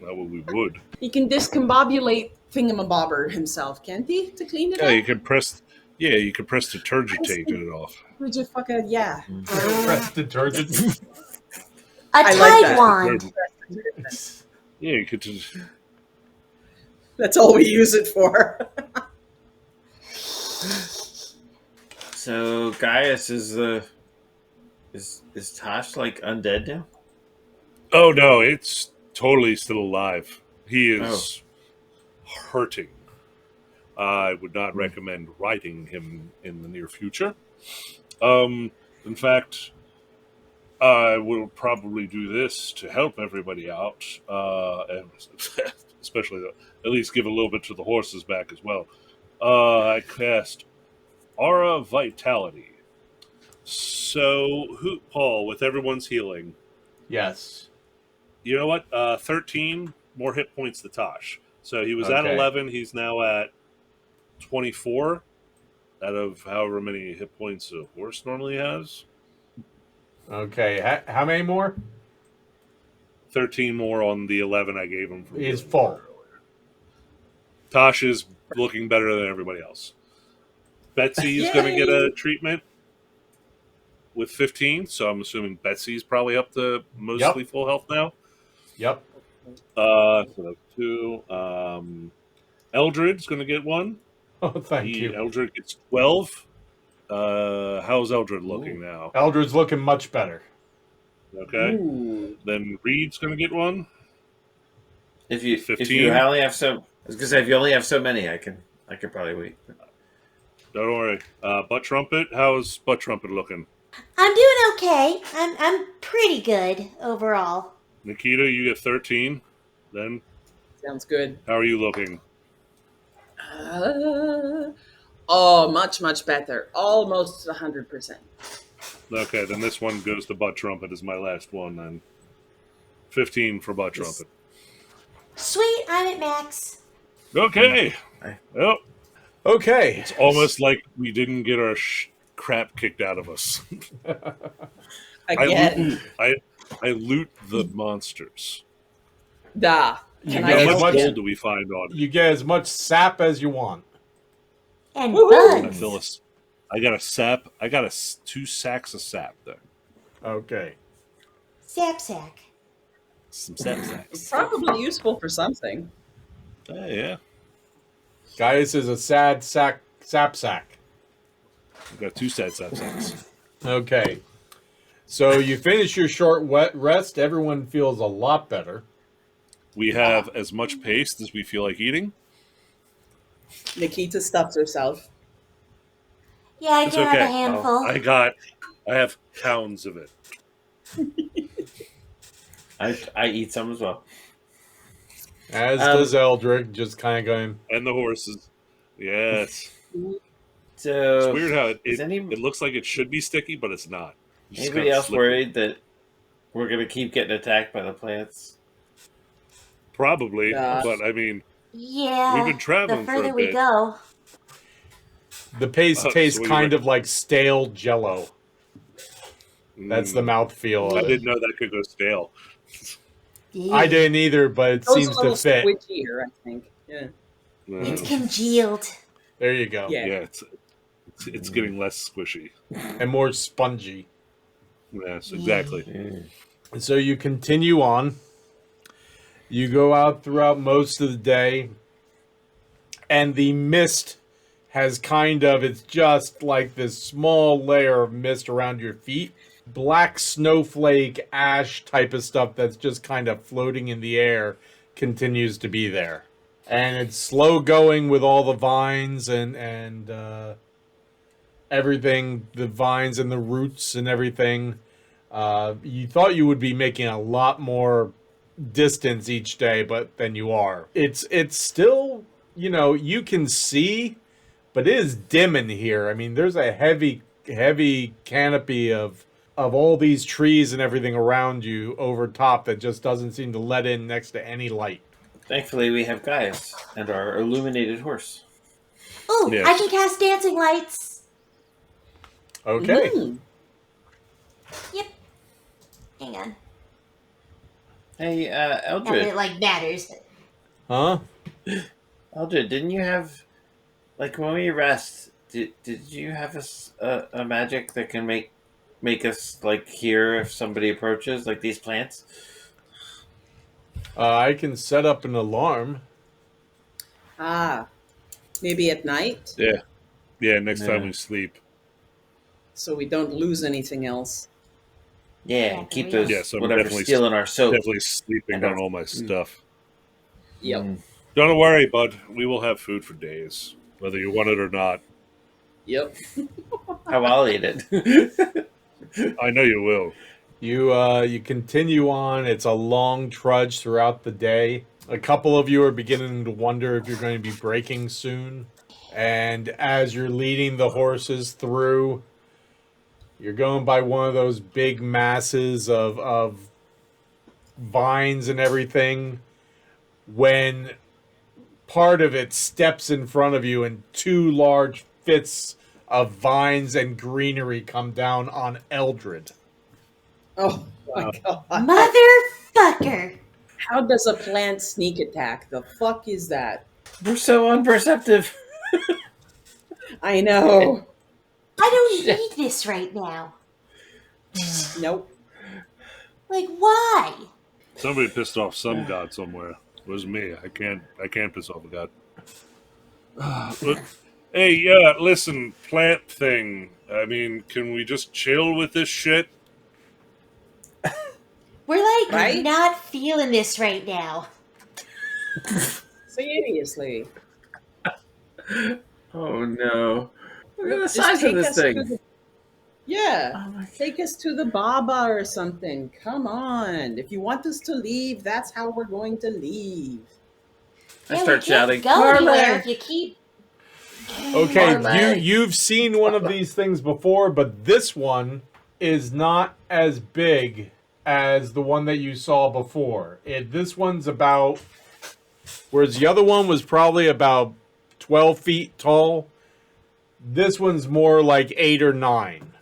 Not what we would. He can discombobulate Thingamabobber himself, can't he? To clean it Yeah, you up? could press. Yeah, you could press detergitate it off. Would you fucking, yeah. Press detergent. A I like Tide that. wand. Yeah, you could just. That's all we use it for. So Gaius is Tosh like undead now? Oh no, it's totally still alive. He is hurting. I would not recommend riding him in the near future. In fact, I will probably do this to help everybody out, and especially at least give a little bit to the horses back as well. I cast Aura Vitality. So, Paul, with everyone's healing, Yes. you know what? 13 more hit points to Tosh. So he was at Okay. 11. He's now at 24 out of however many hit points a horse normally has. Okay. How many more? 13 more on the 11 I gave him. From He's healing full. earlier. Tosh is looking better than everybody else. Betsy is going to get a treatment with 15, so I'm assuming Betsy's probably up to mostly full health now. Yep. So that's 2. Eldred's going to get 1. Oh, thank you. Eldred gets 12. How's Eldred looking now? Eldred's looking much better. Okay. Ooh. Then Reed's going to get 1. If you 15? only have so, I was gonna say if you only have so many, I can probably wait. Don't worry. Butt Trumpet, how's Butt Trumpet looking? I'm doing okay. I'm pretty good overall. Nikita, you get 13. Then, Sounds good. how are you looking? Oh, much, much better. Almost 100%. Okay, then this one goes to Butt Trumpet as my last one then. 15 for Butt Trumpet. Sweet, I'm at max. Okay. Well, Okay. it's almost like we didn't get our crap kicked out of us. Again. I loot the monsters. Da. You Can get I How as help much much- gold do we find on it? You get as much sap as you want. And Woohoo! I bugs. fill I got a sap. I got 2 sacks of sap then. Okay. Sap sack. Some sap sacks. Probably useful for something. Yeah. Gaius is a sad sap sack. I got 2 sap sacks. Okay. So you finish your short wet rest. Everyone feels a lot better. We have as much paste as we feel like eating. Nikita stuffs herself. Yeah, I It's can have okay. a handful. I have pounds of it. I eat some as well. As does Eldrick, just kind of going, And the horses. Yes. So It's weird how is it looks like it should be sticky, but it's not. Just Anybody kinda else slip- worried that we're gonna keep getting attacked by the plants? Probably, Yeah. but I mean, Yeah. We've been traveling the for a further we bit. go. The paste So tastes what do you kind of like stale Jello. That's the mouthfeel I of it. didn't know that could go stale. I didn't either, but it Goes seems a little to fit. squidgier, I think. Yeah. It's congealed. There you go. Yeah. Yeah, it's getting less squishy. And more spongy. Yes, exactly. And so you continue on. You go out throughout most of the day, and the mist has it's just like this small layer of mist around your feet. Black snowflake, ash type of stuff that's just kind of floating in the air continues to be there. And it's slow going with all the vines and everything, the vines and the roots and everything. You thought you would be making a lot more distance each day, but then you are. It's still, you can see, but it is dim in here. I mean, there's a heavy canopy of all these trees and everything around you over top that just doesn't seem to let in next to any light. Thankfully, we have Gaius and our illuminated horse. Ooh, Yes. I can cast dancing lights. Okay. Mm. Yep. Hang on. Hey, Not that Eldred. it like matters. Huh? Eldred, didn't you have, like, when we rest? Did you have a magic that can make us like hear if somebody approaches, like these plants? I can set up an alarm. Ah, maybe at night, Yeah, next time Yeah. we sleep. so we don't lose anything else. Yeah, Yeah, keep we- those Yes, I'm whatever definitely stealing our soap. Definitely sleeping And on our- all my stuff. Yep. Mm. Don't worry, bud. We will have food for days, whether you want it or not. Yep. How I'll eat it. I know you will. You continue on. It's a long trudge throughout the day. A couple of you are beginning to wonder if you're going to be breaking soon. And as you're leading the horses through, you're going by one of those big masses of vines and everything. When part of it steps in front of you and two large fits of vines and greenery come down on Eldred. Oh my god. Motherfucker! How does a plant sneak attack? The fuck is that? We're so unperceptive. I know. I don't need this right now. Nope. Like, why? Somebody pissed off some god somewhere. It was me. I can't piss off a god. But, hey, yeah, listen, plant thing. I mean, can we just chill with this shit? We're like Right? not feeling this right now. Seriously. Oh no! Look at the Just size of take this us to thing. the- Yeah. Oh my Take us to the Baba or something. Come on. If you want us to leave, that's how we're going to leave. I Yeah, start we shouting. can't go anywhere "Marley!" if you keep. Okay, Marley. you've seen one of these things before, but this one is not as big as the one that you saw before. This one's about, whereas the other one was probably about 12 feet tall. This one's more like 8 or 9,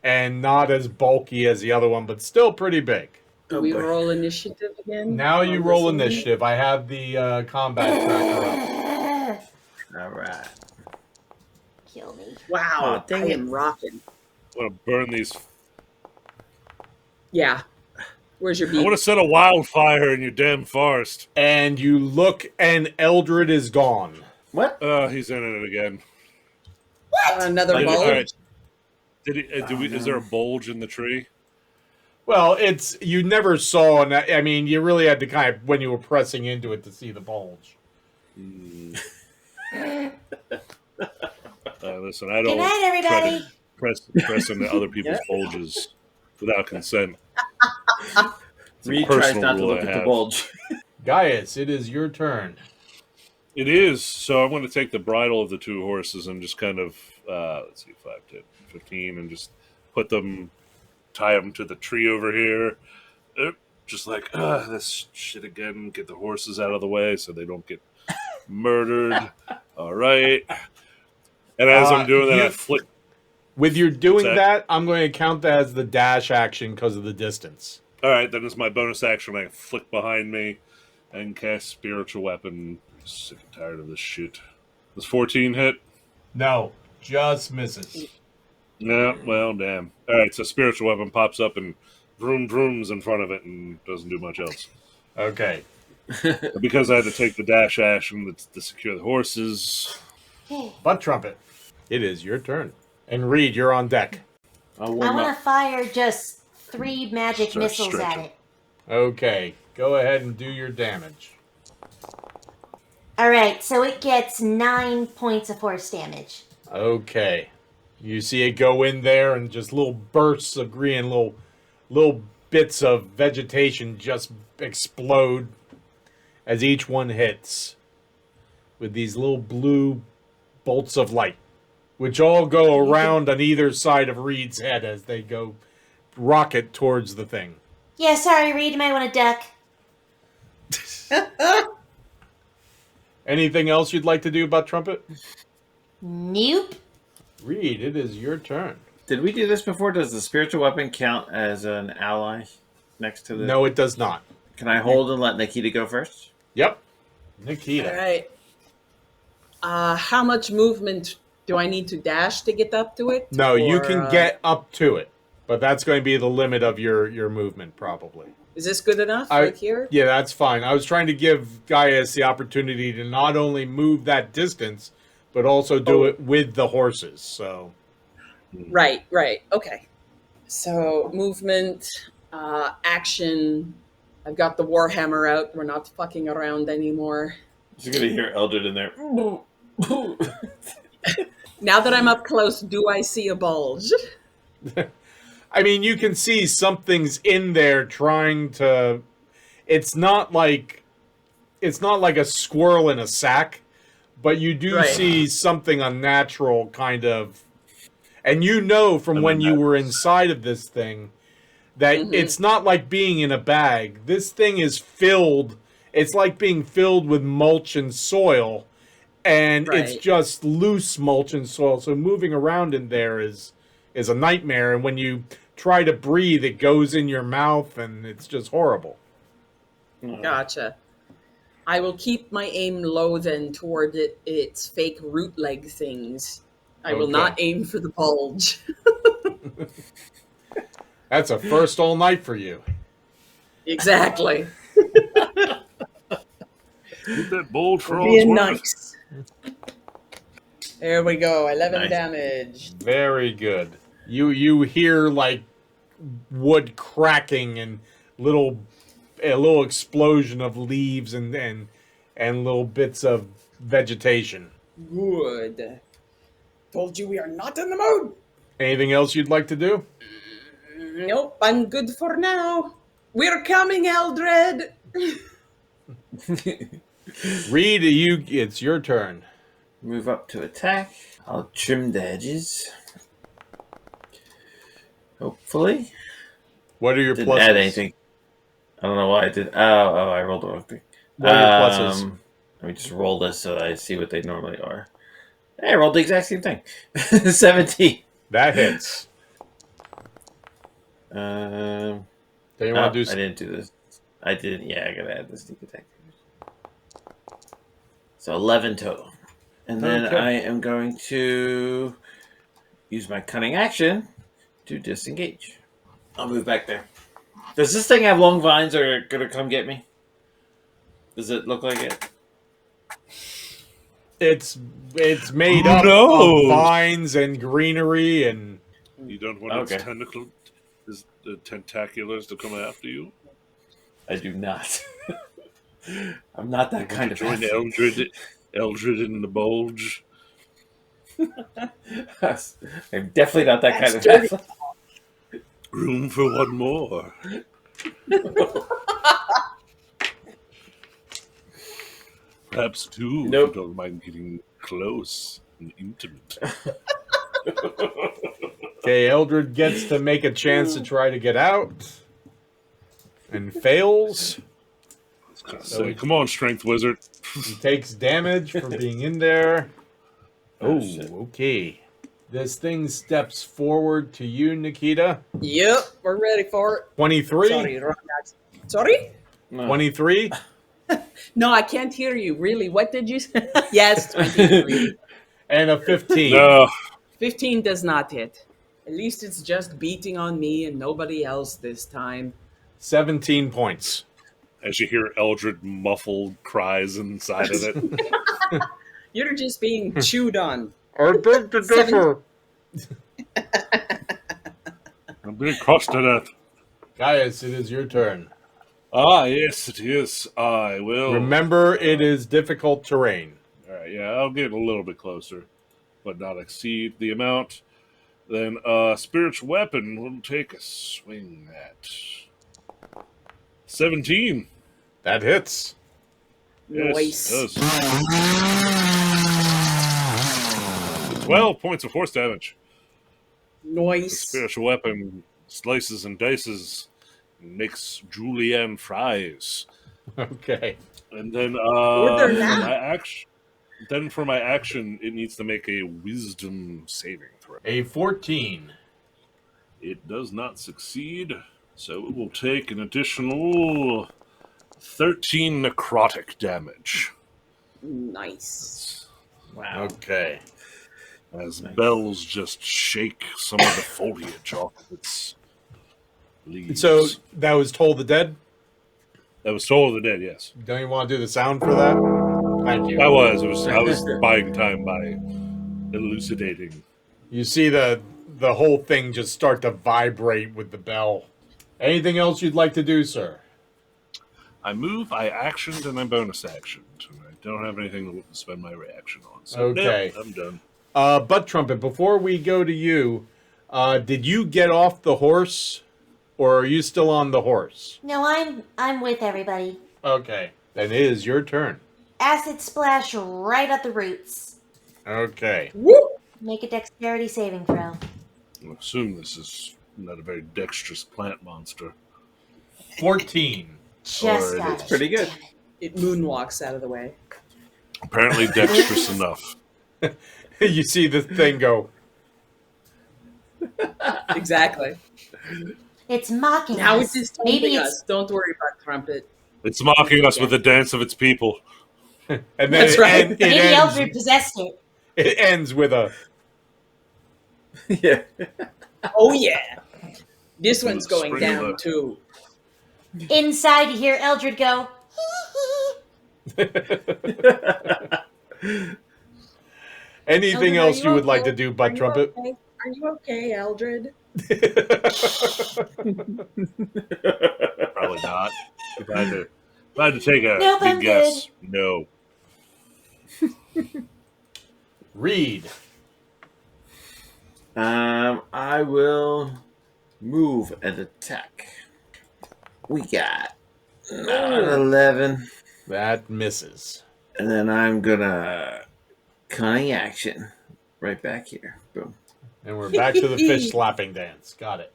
and not as bulky as the other one, but still pretty big. Do Oh, we boy. roll initiative again? Now you roll Listen. initiative. I have the combat tracker up. All right. Kill me. Wow. Oh, dang I it. am rocking. I want to burn these. Yeah. Where's your I beat? want to set a wildfire in your damn forest. And you look, and Eldred is gone. What? He's in it again. Another Like, bulge? all right. Did he? Oh, Is there a bulge in the tree? Well, you never saw, and I mean, you really had to kind of, when you were pressing into it, to see the bulge. Listen, I Good don't night, try everybody. to press into other people's Yeah. bulges without consent. It's a Reed tries personal not to rule look I at the have. bulge. Gaius, it is your turn. It is. So I'm going to take the bridle of the two horses and just kind of, let's see, 5, 10, 15, and just put them tie them to the tree over here. Just like, this shit again. Get the horses out of the way so they don't get murdered. All right. And as I'm doing that, I flick. With your doing that? that, I'm going to count that as the dash action because of the distance. All right, then it's my bonus action. I flick behind me and cast Spiritual Weapon. Sick and tired of this shit. Does 14 hit? No, just misses. Yeah, well, damn. All right, so Spiritual Weapon pops up and vroom vrooms in front of it and doesn't do much else. Okay. But because I had to take the dash action to secure the horses. Butt trumpet. It is your turn. And Reed, you're on deck. I'll I warm want up. to fire just 3 magic Start missiles at stretching. it. Okay, go ahead and do your damage. All right, so it gets 9 points of force damage. Okay. You see it go in there and just little bursts of green, little bits of vegetation just explode as each one hits with these little blue bolts of light, which all go around on either side of Reed's head as they go rocket towards the thing. Yeah, sorry, Reed, you might want to duck. Anything else you'd like to do about Trumpet? Nope. Reed, it is your turn. Did we do this before? Does the spiritual weapon count as an ally next to the... No, it does not. Can I hold and let Nikita go first? Yep. All Nikita. right. How much movement do I need to dash to get up to it? No, you Or, can get up to it, but that's going to be the limit of your movement, probably. Is this good enough I- right here? Yeah, that's fine. I was trying to give Gaius the opportunity to not only move that distance, but also do it with the horses. So, Right. Okay. So movement, action. I've got the Warhammer out. We're not fucking around anymore. You're going to hear Eldred in there. Now that I'm up close, do I see a bulge? I mean, you can see something's in there trying to. It's not like a squirrel in a sack, but you do Right. see something unnatural, kind of. And you know from when you were inside of this thing that it's not like being in a bag. This thing is filled. It's like being filled with mulch and soil, and it's Right. just loose mulch and soil. So moving around in there is a nightmare. And when you try to breathe, it goes in your mouth, and it's just horrible. Gotcha. I will keep my aim low then toward its fake root leg things. I will Okay. not aim for the bulge. That's a first all night for you. Exactly. Get that bold for all it's Being worth. nice. There we go. 11 Nice. damage. Very good. You hear like wood cracking and a little explosion of leaves and little bits of vegetation. Good. Told you we are not in the mood. Anything else you'd like to do? Nope, I'm good for now. We're coming, Eldred. Reed, it's your turn. Move up to attack. I'll trim the edges. Hopefully. What are your Didn't pluses? add anything. I don't know why I did. Oh, I rolled the wrong thing. What are your pluses? Let me just roll this so that I see what they normally are. Hey, I rolled the exact same thing. 17. That hits. Um, Do you no, want to do? I didn't do this. I didn't. Yeah, I gotta add the sneak attack. So 11 total. And then Okay. I am going to use my cunning action to disengage. I'll move back there. Does this thing have long vines that are gonna come get me? Does it look like it? It's made Who up knows? of vines and greenery and You don't want Okay. its tentaculars to come after you? I do not. I'm not that kind of Join person. Eldred in the bulge. I'm definitely not that kind of That's person. Room for one more. Perhaps two, Nope. if you don't mind getting close and intimate. Okay, Eldred gets to make a chance to try to get out. And fails. So, come on, strength wizard. He takes damage for being in there. Oh, Oh, shit. okay. This thing steps forward to you, Nikita. Yep, we're ready for it. 23. Sorry, wrong accent. Sorry? No. 23. No, I can't hear you. Really? What did you say? Yes, 23. And a 15. No, 15 does not hit. At least it's just beating on me and nobody else this time. 17 points. as you hear Eldred muffled cries inside of it. You're just being chewed on. I beg to differ. I'm being crushed to death. Gaius, it is your turn. Ah, yes, it is. I will. Remember, it is difficult terrain. All right, yeah, I'll get a little bit closer, but not exceed the amount. Then spiritual weapon will take a swing at 17. That hits. Nice. Yes, it does. 12 points of force damage. The Nice. spiritual weapon slices and dices and makes julienne fries. Okay. And then Order now. for my action, it needs to make a wisdom saving throw. A 14. It does not succeed, so it will take an additional 13 necrotic damage. Nice. Wow. Okay. As Nice. bells just shake some of the foliage off of its leaves. So that was Toll the Dead? That was Soul of the Dead, yes. Don't you want to do the sound for that? Thank you. I was buying time by elucidating. You see the whole thing just start to vibrate with the bell. Anything else you'd like to do, sir? I move, I actioned, and I bonus actioned. And I don't have anything to spend my reaction on. So Okay. nope, I'm done. Butt Trumpet, before we go to you, did you get off the horse, or are you still on the horse? No, I'm with everybody. Okay. Then it is your turn. Acid splash right at the roots. Okay. Woo! Make a dexterity saving throw. I assume this is not a very dexterous plant monster. 14. Just Alright, got it's it. pretty good. Damn it. It moonwalks out of the way. Apparently dexterous enough. You see the thing go. Exactly. It's mocking Now us. it is Maybe taunting it's us. Don't worry about Trumpet. It's mocking us with the dance of its people. And then That's it, right. it maybe ends, Eldred possessed it. it ends with a. Yeah. Oh, yeah. This Ooh, one's going sprinkle down, that. too. Inside, you hear Eldred go. Anything Eldred, are else you would like okay? to do, Are Butt you Trumpet? okay? Are you okay, Eldred? Probably not. If I had to take a Nope, big I'm guess, no. Read. I will move and attack. We got an 11, That misses. and then I'm gonna cunning action right back here. Boom. And we're back to the fish slapping dance. Got it.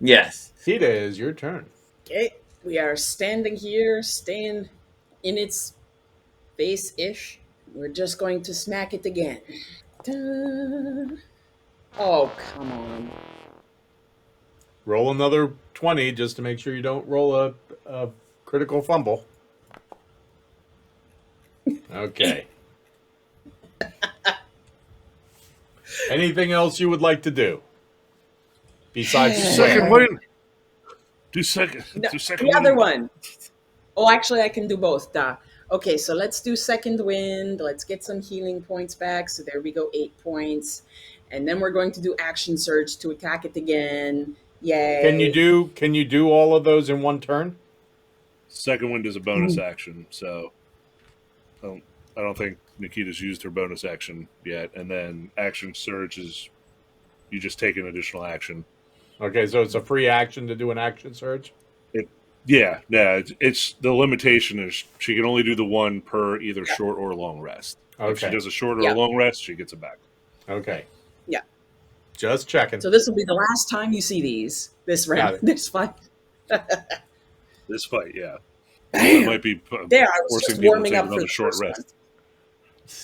Yes. Tita, is your turn. Okay, we are standing here, staying in its face-ish. We're just going to smack it again. Dun. Oh, come on. Roll another 20 just to make sure you don't roll a critical fumble. Okay. Anything else you would like to do? Besides Yeah. swing? Second win. Do second. No, Do second. the other win. one. Oh, actually, I can do both. Duh. Okay, so let's do second wind. Let's get some healing points back. So there we go, 8 points. And then we're going to do action surge to attack it again. Yay. Can you do all of those in one turn? Second wind is a bonus action, so I don't think Nikita's used her bonus action yet. And then action surge is you just take an additional action. Okay, so it's a free action to do an action surge? Yeah. It's the limitation is she can only do the one per either short or long rest. If she Okay. does a short or Yeah. a long rest, she gets it back. Okay. Just checking. So this will be the last time you see these. This Got round, it. this fight. This fight, yeah. I Bam! might be There, I was forcing just people to warming take up for another the short first rest.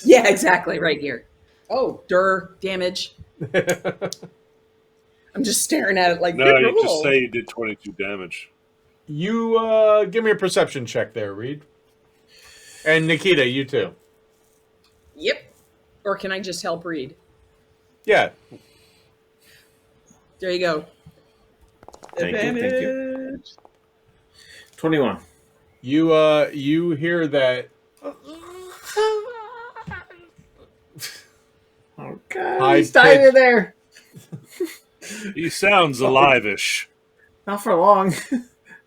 one. Yeah, exactly, right here. Oh, damage. I'm just staring at it like, No, you just "Cool." say you did 22 damage. You give me a perception check there, Reed. And Nikita, you too. Yep. Or can I just help read? Yeah. There you go. Thank you, thank you. Advantage. 21. You hear that Okay. High He's dying pitch. in there. He sounds alive-ish. Not for long.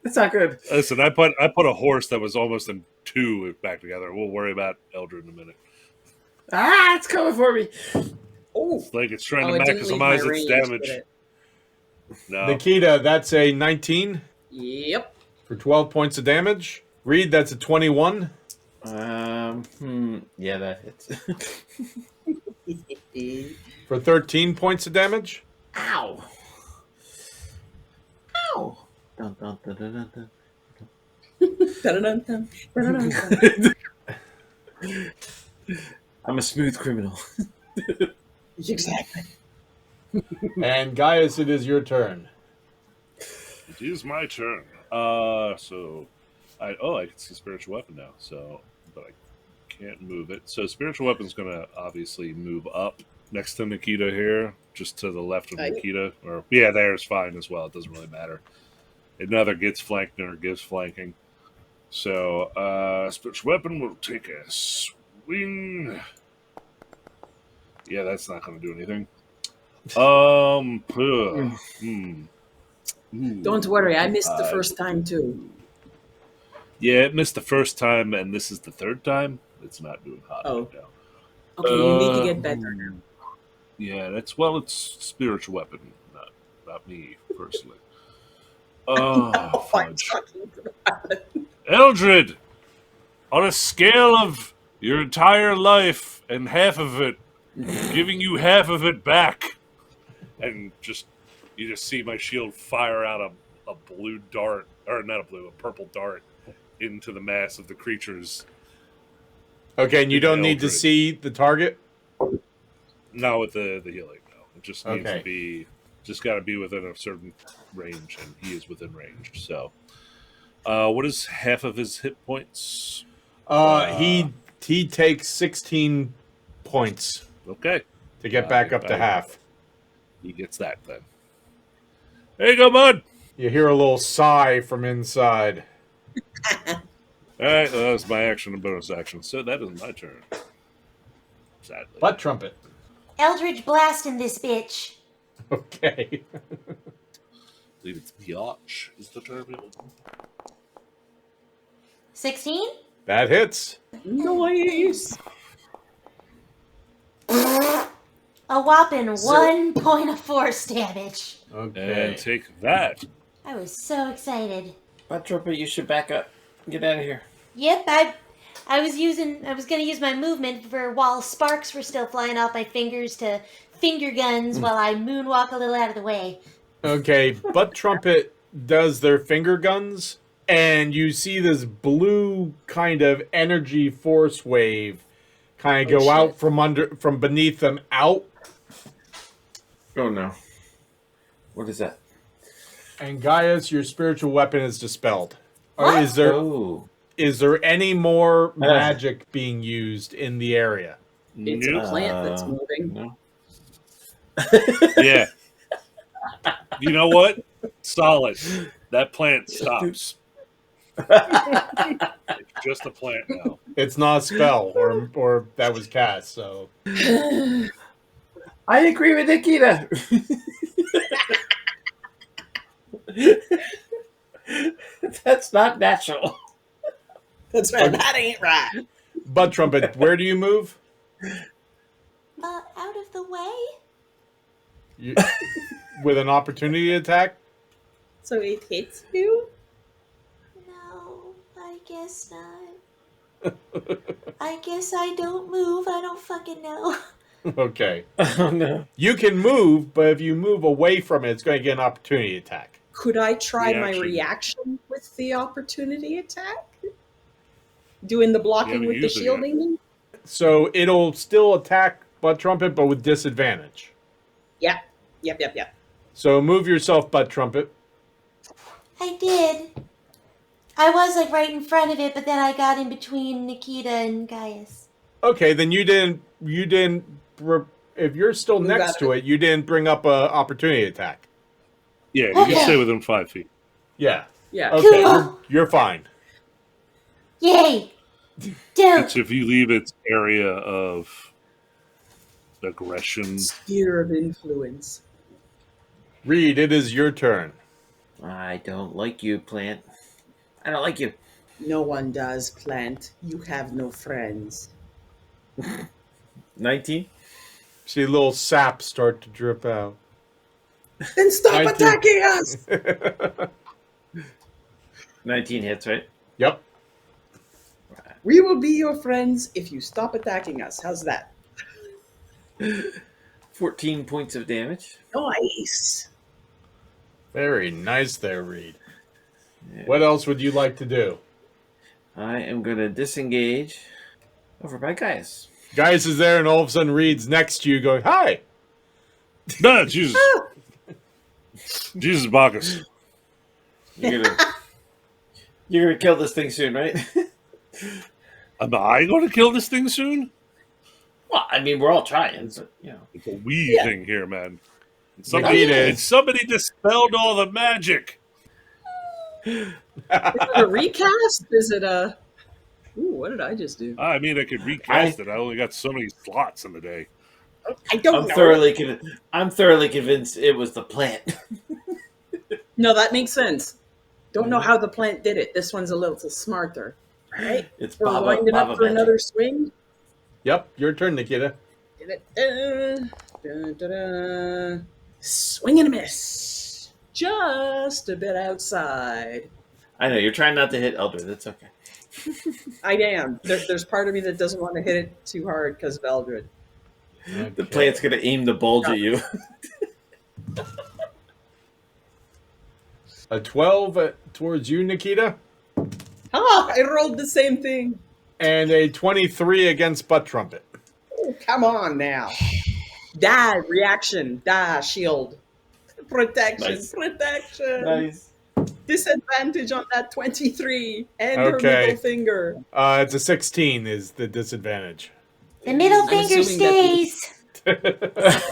That's not good. Listen, I put a horse that was almost in 2 back together. We'll worry about Eldred in a minute. Ah, it's coming for me. Oh, It's like it's trying oh, to it didn't leave my maximize its range, damage. did it? No. Nikita, that's a 19 Yep. for 12 points of damage. Reed, that's a 21 Yeah, that hits. for 13 points of damage. Ow. Ow. Dun, dun, dun, dun, dun, dun. Dun-dun-dun, dun-dun-dun. I'm a smooth criminal. Exactly. And Gaius, it is your turn. It is my turn. So I can see spiritual weapon now. So, but I can't move it. So spiritual weapon's gonna obviously move up next to Nikita here, just to the left of Right. Nikita. Or yeah, there's fine as well. It doesn't really matter. It neither gets flanked nor gives flanking. So spiritual weapon will take a swing. Yeah, that's not gonna do anything. Don't worry, I missed the first time too. Yeah, it missed the first time, and this is the third time. It's not doing hot Oh. right now. Okay, you need to get better now. Yeah, it's spiritual weapon, not me personally. Oh, my fudge. fucking God. Eldred, on a scale of your entire life and half of it, giving you half of it back, and you just see my shield fire out a blue dart, or not a blue, a purple dart into the mass of the creatures. Okay, and you don't need to Eldred. see the target? Not with the healing, no. It just needs Okay. to be, just got to be within a certain range, and he is within range. So, what is half of his hit points? He takes 16 points Okay, to get back up to half. he gets that then. There you go, bud. You hear a little sigh from inside. All right, that was my action and bonus action. So that is my turn. Sadly. Butt trumpet. Eldridge blasting this bitch. Okay. I believe it's biatch is the term. 16? That hits. Nice. A whopping 1 point of force damage. Okay. And take that. I was so excited. Butt trumpet, you should back up. Get out of here. Yep, I was gonna use my movement for while sparks were still flying off my fingers to finger guns while I moonwalk a little out of the way. Okay, Butt Trumpet does their finger guns, and you see this blue kind of energy force wave kind of go shit. out from beneath them out, Oh no. What is that? and Gaius, your spiritual weapon is dispelled. Or What? is there any more magic being used in the area? It's a Nope. plant that's moving. No. Yeah. You know what? Solid. That plant stops. It's just a plant now. It's not a spell, or that was cast. So I agree with Nikita. That's not natural. That's right. That ain't right. Butt Trumpet, where do you move? Out of the way? You, with an opportunity attack? So it hits you? No, I guess not. I guess I don't move. I don't fucking know. Okay. Oh no. You can move, but if you move away from it, it's going to get an opportunity attack. Could I try my Reaction. reaction with the opportunity attack? Doing the You blocking haven't with the used it yet. shielding? So it'll still attack Butt Trumpet, but with disadvantage. Yep. So move yourself, Butt Trumpet. I did. I was like right in front of it, but then I got in between Nikita and Gaius. Okay, then you didn't. If you're still Move next out to of it, you didn't bring up a opportunity attack. Yeah, you Okay. can stay within 5 feet. Yeah. Yeah. Okay, Cool. you're fine. Yay! It's Dope. if you leave its area of aggression. Sphere of influence. Reed, it is your turn. I don't like you, plant. I don't like you. No one does, Plant. You have no friends. 19. See a little sap start to drip out. Then stop 19. attacking us! 19 hits, right? Yep. We will be your friends if you stop attacking us. How's that? 14 points of damage. Nice. Very nice there, Reed. Yeah. What else would you like to do? I am going to disengage over by Gaius. Gaius is there, and all of a sudden Reed's next to you going, "Hi!" No, Jesus. Jesus Bacchus. You're gonna kill this thing soon, right? Am I going to kill this thing soon? Well, I mean, we're all trying, but you know. It's a we Yeah. thing here, man. Indeed it is. Somebody dispelled all the magic. Is it a recast? Is it a... Ooh, what did I just do? I mean, I could recast it. I only got so many slots in the day. I don't I'm thoroughly convinced it was the plant. No, that makes sense. Don't know how the plant did it. This one's a little smarter. All right. It's We're Baba, winding Baba up for magic. another swing. Yep, your turn, Nikita. Swing and a miss. Just a bit outside. I know you're trying not to hit Eldred. That's okay. I am. There's part of me that doesn't want to hit it too hard because of Eldred. The plant's gonna aim the bulge at you. A 12 towards you, Nikita, Ah, I rolled the same thing. and a 23 against Butt Trumpet. Oh, come on now. Da, reaction. Da, shield. Protection. Nice. Protection. Nice. Disadvantage on that 23. And her Okay. middle finger. It's a 16 is the disadvantage. The middle I'm finger assuming that stays.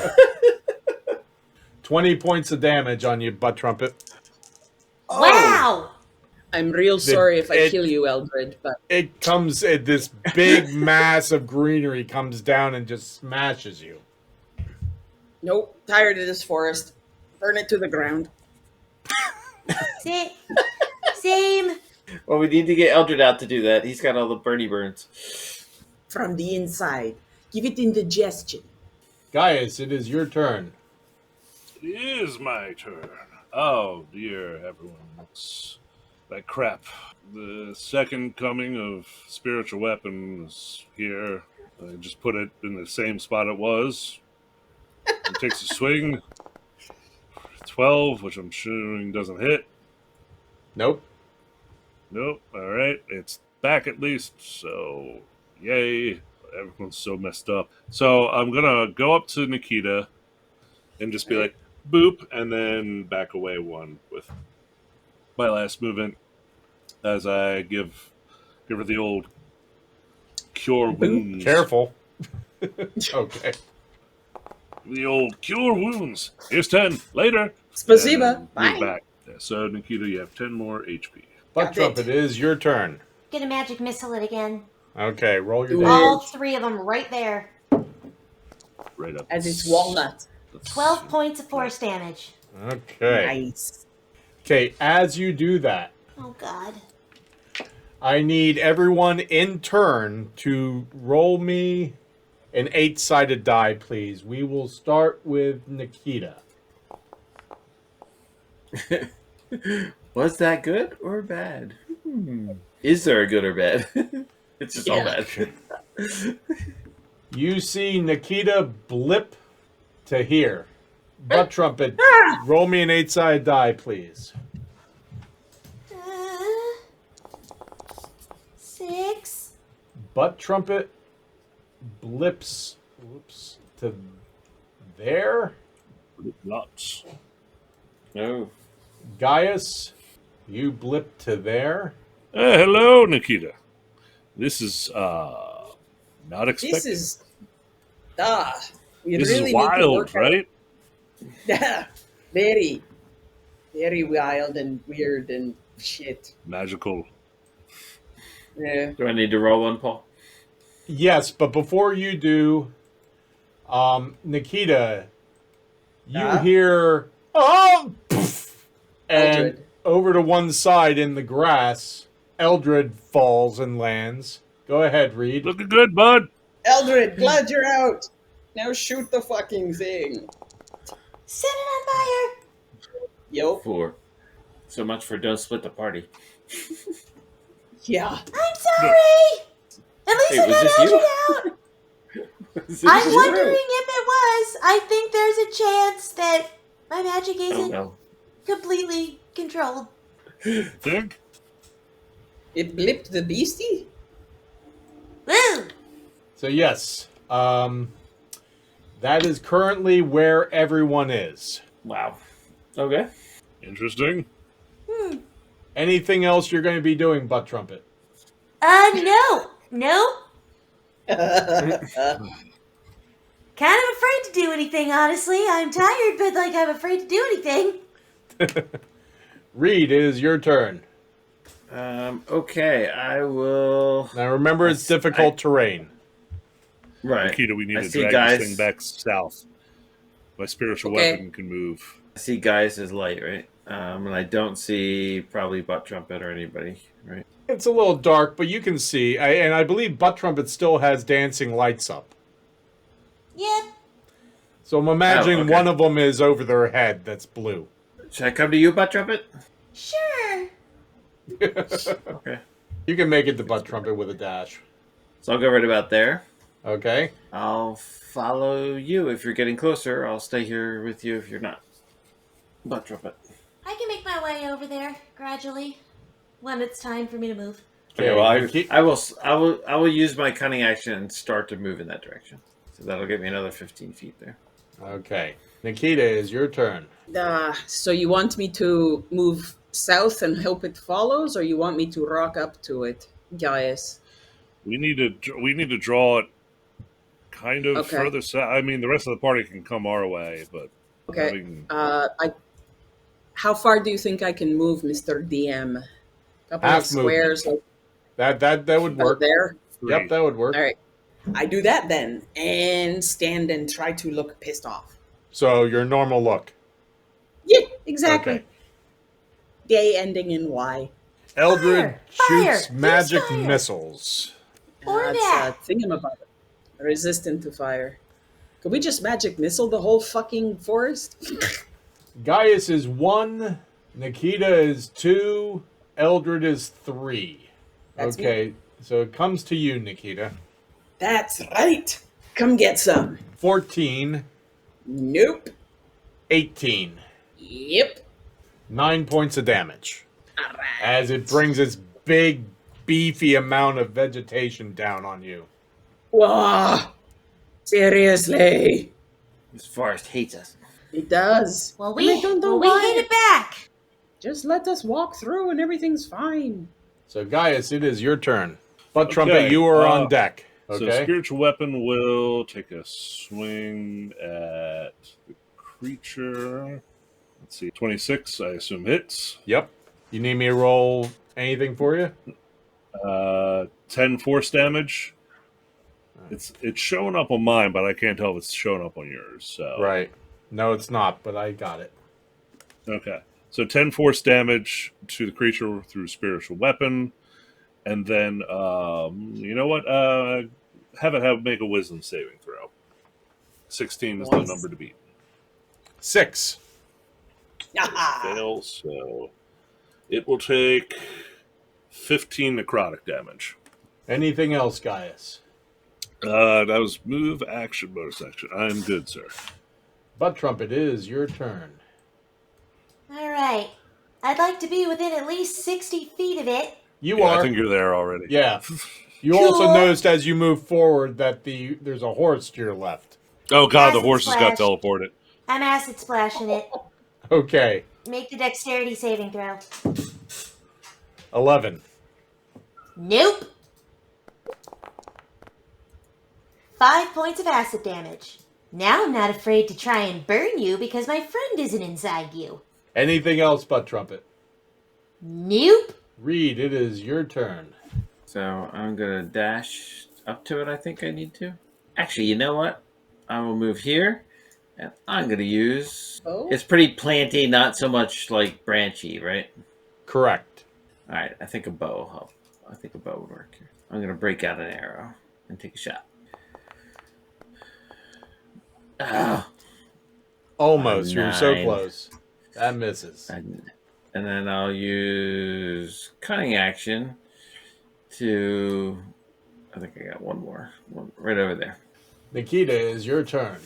20 points of damage on you, Butt Trumpet. Wow! I'm real sorry if I it- kill you, Eldred, but It comes, this big mass of greenery comes down and just smashes you. nope. Tired of this forest. Burn it to the ground. Same. Well, we need to get Eldred out to do that. He's got all the Bernie burns. From the inside. Give it indigestion. Gaius, it is your turn. It is my turn. Oh dear, everyone looks like crap. The second coming of spiritual weapons here. I just put it in the same spot it was. It takes a swing. 12, which I'm assuming doesn't hit. Nope. Nope. All right, it's back at least. So, yay! Everyone's so messed up. So I'm gonna go up to Nikita and just be like, "Boop," and then back away one with my last movement as I give her the old cure wounds. Careful. Okay. The old cure wounds. Here's 10. Later. Spasiba. And Bye. move back. Yeah, so Nikita, you have 10 more HP. Butt Got it. Trumpet, it is your turn. Gonna magic missile it again. Okay, roll your Do dice. it. All three of them right there. Right up. As it's walnut. 12 points of force damage. Okay. Nice. Okay, as you do that, Oh, God. I need everyone in turn to roll me an 8-sided die, please. We will start with Nikita. Was that good or bad? Is there a good or bad? It's just all Yeah. bad. You see Nikita blip to here. Butt trumpet, roll me an 8-sided die, please. 6. Butt trumpet blips to there. Lots. No. Gaius, you blip to there. Hello, Nikita. This is not expected. This is we This really is need to wild, work out. right? Yeah, very, very wild and weird and shit. Magical. Yeah. Do I need to roll one, Paul? Yes, but before you do, Nikita, you Yeah? hear oh, poof, and Eldred. over to one side in the grass, Eldred falls and lands. Go ahead, Reed. Looking good, bud. Eldred, glad you're out. Now shoot the fucking thing. Set it on fire. Yo. 4. So much for don't split the party. Yeah. I'm sorry. At least Hey, I was got this Eldred you? out. Is I'm this wondering if it was. I think there's a chance that my magic you? Oh, isn't no. completely controlled. Think? It blipped the beastie? Woo! So yes, that is currently where everyone is. Wow. Okay. Interesting. Anything else you're going to be doing, Butt Trumpet? No. Nope. Yeah. Kind of afraid to do anything, honestly. I'm tired, but I'm afraid to do anything. Reed, it is your turn. Okay, I will. Now remember, it's difficult terrain. Right. Nikita, we need I to see drag guys. this thing back south. My spiritual Okay. weapon can move. I see guys as light, right? And I don't see probably Butt Trumpet or anybody, right? It's a little dark, but you can see. And I believe Butt Trumpet still has dancing lights up. Yep. So I'm imagining okay. one of them is over their head that's blue. Should I come to you, Butt Trumpet? Sure. Okay. You can make it to Butt Trumpet with a dash. So I'll go right about there. Okay? I'll follow you if you're getting closer. I'll stay here with you if you're not. Butt Trumpet. I can make my way over there gradually when it's time for me to move. Okay, well, Niki- I will use my cunning action and start to move in that direction. So that'll get me another 15 feet there. Okay. Nikita, it is your turn. So you want me to move south and hope it follows, or you want me to rock up to it, Gaius? We need to draw it kind of Okay. further south. I mean, the rest of the party can come our way, but Okay. having- How far do you think I can move, Mr. DM? Couple Half of squares like That would out work. there. Yep, that would work. All right. I do that then, and stand and try to look pissed off. So your normal look. Yeah, exactly. Okay. Day ending in Y. Eldred Fire! shoots Fire! magic Use fire! missiles. Or That's that. thingamabob. Resistant to fire. Could we just magic missile the whole fucking forest? Gaius is 1, Nikita is 2, Eldred is 3. That's me. Okay, so it comes to you, Nikita. That's right. Come get some. 14, Nope. 18. Yep. 9 points of damage. All right. As it brings its big, beefy amount of vegetation down on you. Whoa. Seriously. This forest hates us. It does. Well, And I don't know why. hit it back. Just let us walk through and everything's fine. So, Gaius, it is your turn. Butt Okay, Trumpet, you are on deck. So Okay? spiritual weapon will take a swing at the creature. Let's see, 26. I assume hits. Yep. You need me to roll anything for you? 10 force damage. It's showing up on mine, but I can't tell if it's showing up on yours. So Right. No, it's not, but I got it. Okay. So 10 force damage to the creature through spiritual weapon. And then, you know what? Have it make a wisdom saving throw. 16 is the Nice. number to beat. 6. Fails, so it will take 15 necrotic damage. Anything else, Gaius? That was move, action, bonus action. I'm good, sir. Butt Trumpet, it is your turn. All right. I'd like to be within at least 60 feet of it. You Yeah, are. I think you're there already. Yeah. You Cool. also noticed as you move forward that there's a horse to your left. Oh god, the Acid horses got splash. teleported. I'm acid splashing it. Okay. Make the dexterity saving throw. 11. Nope. 5 points of acid damage. Now I'm not afraid to try and burn you because my friend isn't inside you. Anything else, Butt Trumpet? Nope. Reed, it is your turn. So I'm gonna dash up to it. I think I need to. Actually, you know what? I will move here, and I'm gonna use. Oh. It's pretty planty, not so much like branchy, right? Correct. All right. I think a bow will help. I think a bow would work here. I'm gonna break out an arrow and take a shot. Ah, Almost. You were so 9. close. That misses. and then I'll use cunning action to. I think I got one more. One right over there. Nikita, it is your turn.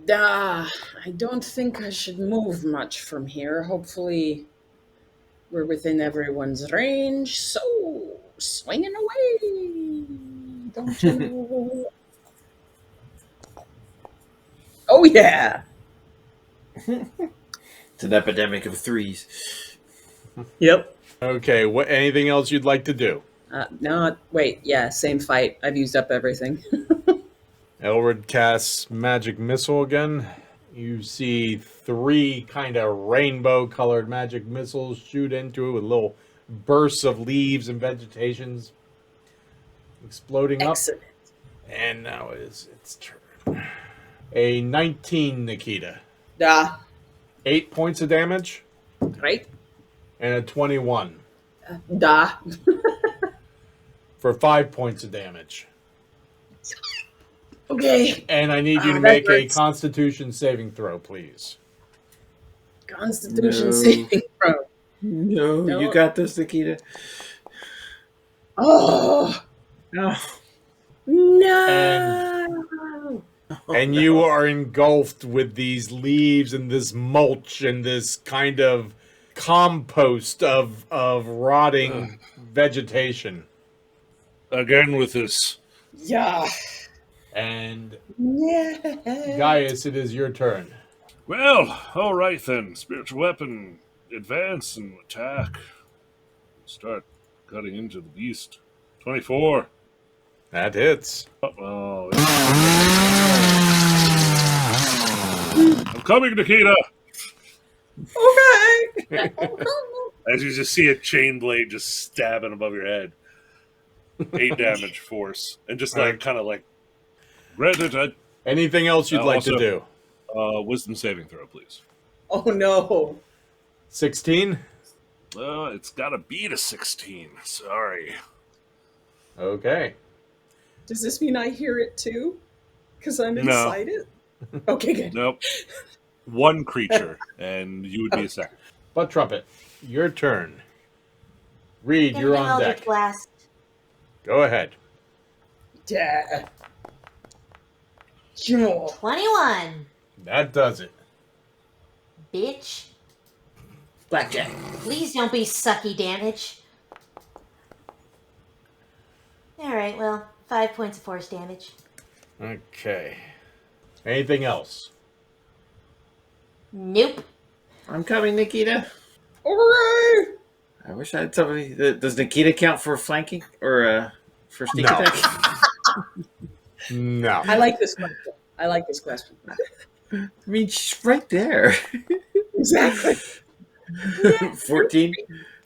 I don't think I should move much from here. Hopefully, we're within everyone's range. So, swinging away. Don't you know? Oh, yeah. It's an epidemic of threes. Yep. Okay, what? Anything else you'd like to do? No, wait. Yeah, same fight. I've used up everything. Elred casts magic missile again. You see 3 kind of rainbow-colored magic missiles shoot into it with little bursts of leaves and vegetations exploding up. Excellent. And now it's its turn. A 19, Nikita. 8 points of damage Right? and a 21 Da. for 5 points of damage. Okay. And I need you to that make a hurts. Constitution saving throw, please. Constitution No. saving throw. No, No. you got this, Nikita. Oh, No. no. And you are engulfed with these leaves and this mulch and this kind of compost of rotting vegetation. Again with this. Yeah. And Yeah. Gaius, it is your turn. Well, alright then. Spiritual weapon. Advance and attack. Start cutting into the beast. 24. That hits. Oh, I'm coming, Nikita! Okay. As you just see a chain blade just stabbing above your head. 8 damage force. And just like, kind of like, granted, Anything else you'd like to Also- do? wisdom saving throw, please. Oh no. 16? It's gotta beat a 16. Sorry. Okay. Does this mean I hear it too? Because I'm No. inside it? Okay, good. Nope. One creature, and you would be a second. Butt Trumpet, your turn. Reed, you're on Eldritch deck. Blast. Go ahead. Yeah. Yeah. 21. That does it. Bitch. Blackjack. Please don't be sucky damage. Alright, well, 5 points of force damage. Okay. Anything else? Nope. I'm coming, Nikita. Alright. I wish I had somebody. Does Nikita count for flanking or for sneak No. attack? No. I like this question. I like this question. I mean, she's right there. Exactly. 14.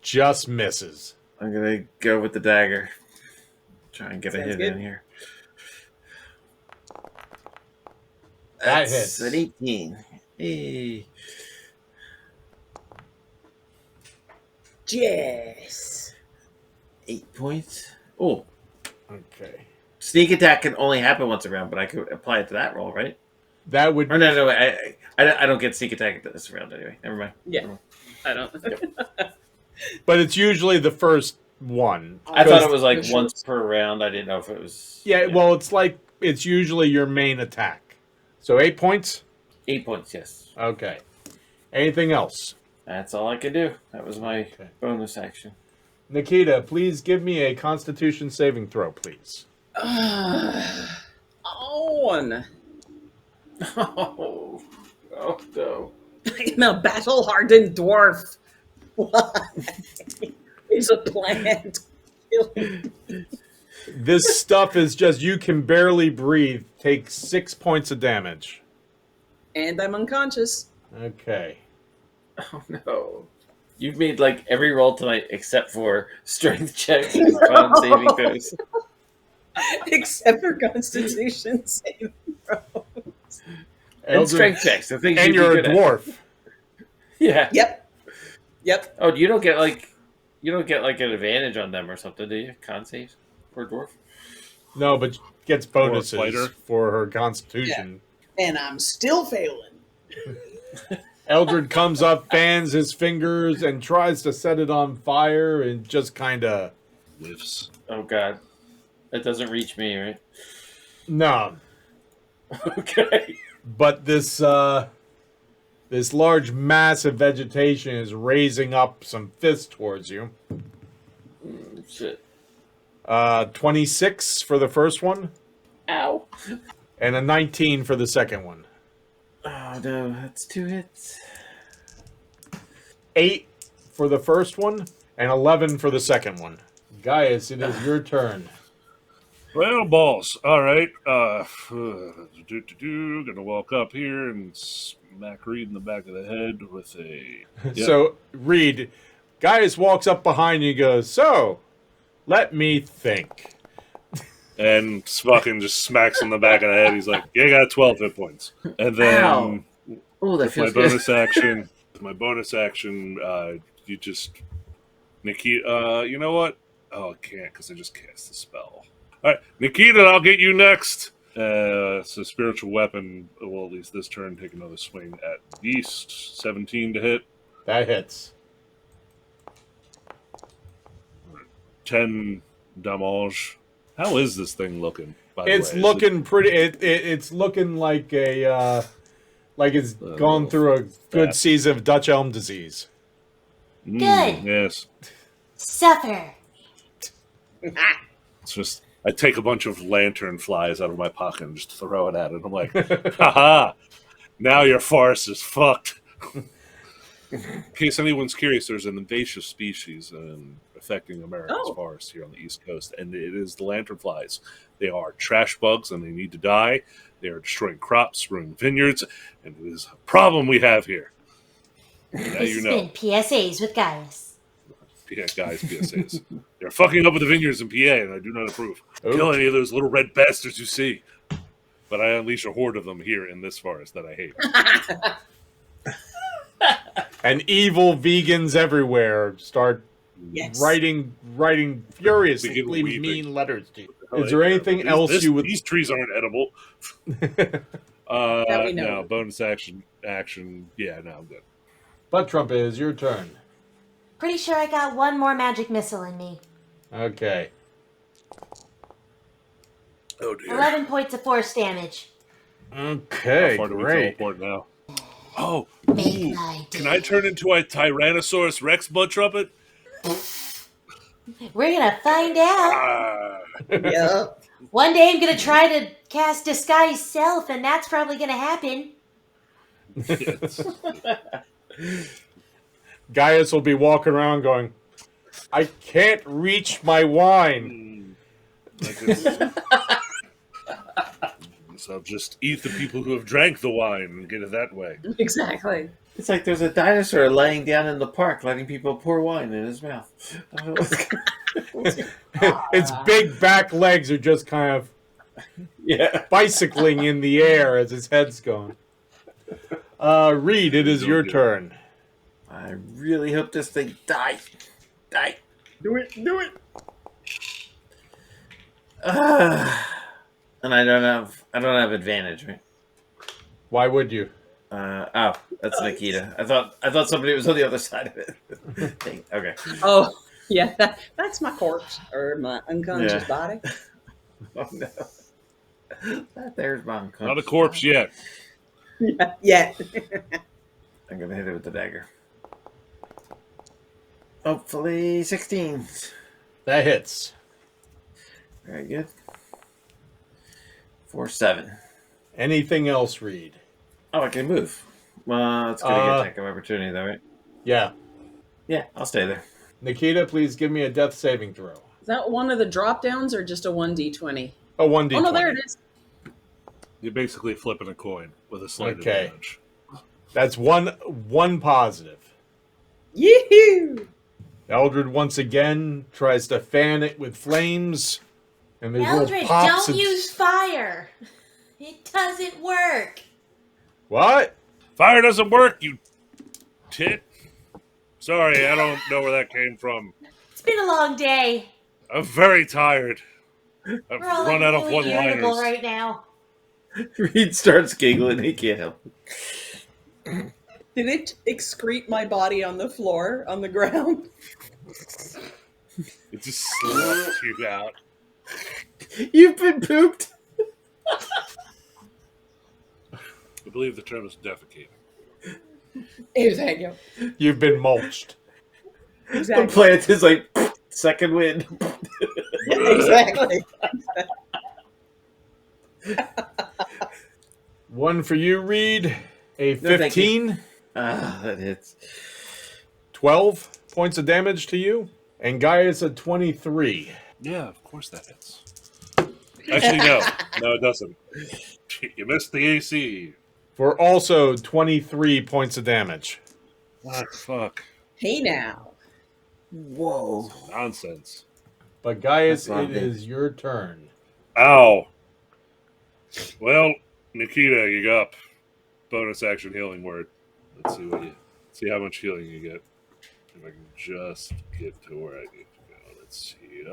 Just misses. I'm gonna go with the dagger. Try and get a Sounds hit good. in here. That That's hits. an 18. Hey. Yes. 8 points. Oh, Okay. sneak attack can only happen once a round, but I could apply it to that roll, right? That would Or no, I don't get sneak attack this round anyway. Never mind. Yeah. I don't. but it's usually the first one. I thought it Because- was like Sure. once per round. I didn't know if it was. Yeah, well, it's like it's usually your main attack. So 8 points? 8 points, yes. Okay. Anything else? That's all I could do. That was my Okay. bonus action. Nikita, please give me a Constitution saving throw, please. Oh, Oh, oh no. I'm a battle-hardened dwarf. What is a plan? This stuff is just, you can barely breathe. Take 6 points of damage. And I'm unconscious. Okay. Oh no. You've made like every roll tonight except for strength checks and con saving throws. Except for Constitution saving throw. And strength checks. The things And you'd be you're a good at. dwarf. Yeah. Yep. Oh, you don't get like an advantage on them or something, do you? Con saves for a dwarf? No, but gets fighter. bonuses for her Constitution. And I'm still failing. Eldred comes up, fans his fingers, and tries to set it on fire, and just kind of... Whiffs. Oh god. That doesn't reach me, right? No. Okay. But this large mass of vegetation is raising up some fists towards you. Shit. 26 for the first one, Ow. and a 19 for the second one. Oh no, that's 2 hits. 8 for the first one, and 11 for the second one. Gaius, it is your turn. Well, balls. All right. Gonna walk up here and smack Reed in the back of the head with a. Yep. So, Reed, Gaius walks up behind you and goes, "So, let me think." And fucking just smacks in the back of the head. He's like, "Yeah, I got 12 hit points." And then Ow. Oh, that with my feels good. bonus action, you just Nikita. You know what? Oh, I can't because I just cast the spell. All right, Nikita, I'll get you next. So spiritual weapon will at least this turn take another swing at Beast. 17 to hit. That hits. 10 damage. How is this thing looking? By the It's way? Is looking pretty. It's looking like like it's gone through a good fat. season of Dutch elm disease. Good. Yes. Suffer. It's just I take a bunch of lantern flies out of my pocket and just throw it at it. I'm like, haha! Now your forest is fucked. In case anyone's curious, there's an invasive species affecting America's forest here on the East Coast, and it is the lanternflies. They are trash bugs, and they need to die. They are destroying crops, ruining vineyards, and it is a problem we have here. Now This you has know. been PSAs with Gaius. Yeah, guys, PSAs. They're fucking up with the vineyards in PA, and I do not approve. Oh. Kill any of those little red bastards you see. But I unleash a horde of them here in this forest that I hate. And evil vegans everywhere start Yes. writing furiously Begin weeping. mean letters to you. Oh, Is there yeah. anything else you would? These trees aren't edible. That we know. No, bonus action. Yeah, no, I'm good. Butt Trumpet, it is your turn. Pretty sure I got one more magic missile in me. Okay. Oh, dear. 11 points of force damage. Okay, How far do we great. teleport now? Oh, Make ooh. my day. Can I turn into a Tyrannosaurus Rex Blood Trumpet? We're gonna find out. Ah. Yeah. One day I'm gonna try to cast Disguise Self, and that's probably gonna happen. Yes. Gaius will be walking around going, "I can't reach my wine." So I'll just eat the people who have drank the wine and get it that way. Exactly. It's like there's a dinosaur laying down in the park, letting people pour wine in his mouth. Its big back legs are just kind of Yeah. bicycling in the air as his head's going. Reed, it is your turn. I really hope this thing dies. Die. Do it. Do it. And I don't have advantage, right? Why would you? That's Nikita. I thought somebody was on the other side of it. Dang, okay. Oh, yeah. That's my corpse or my unconscious Yeah. body. Oh no. There's my unconscious. Not a corpse yet. Yeah. I'm gonna hit it with the dagger. Hopefully 16. That hits. Very good. 4-7. Anything else, Reed? Oh, I can move. Well, it's gonna get attack of opportunity though, right? Yeah. Yeah, I'll stay there. Nikita, please give me a death saving throw. Is that one of the drop downs or just a 1d20? A 1d20. Oh, no, there it is. You're basically flipping a coin with a slight Okay. advantage. That's one positive. Yee-hoo! Eldred once again tries to fan it with flames, and there's Eldred, little pops. don't use fire. It doesn't work. What? Fire doesn't work, you tit. Sorry, I don't know where that came from. It's been a long day. I'm very tired. I've We're all run like out of really irritable one-liners. right now. Reed starts giggling. He can't help it. Did it excrete my body on the floor, on the ground? It just sloughed you out. You've been pooped. I believe the term is defecating. Exactly. You've been mulched. The Exactly. plant is like second wind. Exactly. One for you, Reed. A No, thank you. 15. That hits. 12 points of damage to you. And Gaius a 23. Yeah, of course that hits. Actually, no. No, it doesn't. You missed the AC. For also 23 points of damage. What fuck? Hey now. Whoa. Nonsense. But Gaius, That's it wrong, is your turn. Ow. Well, Nikita, you got bonus action healing word. Let's see how much healing you get. If I can just get to where I need to go. Let's see.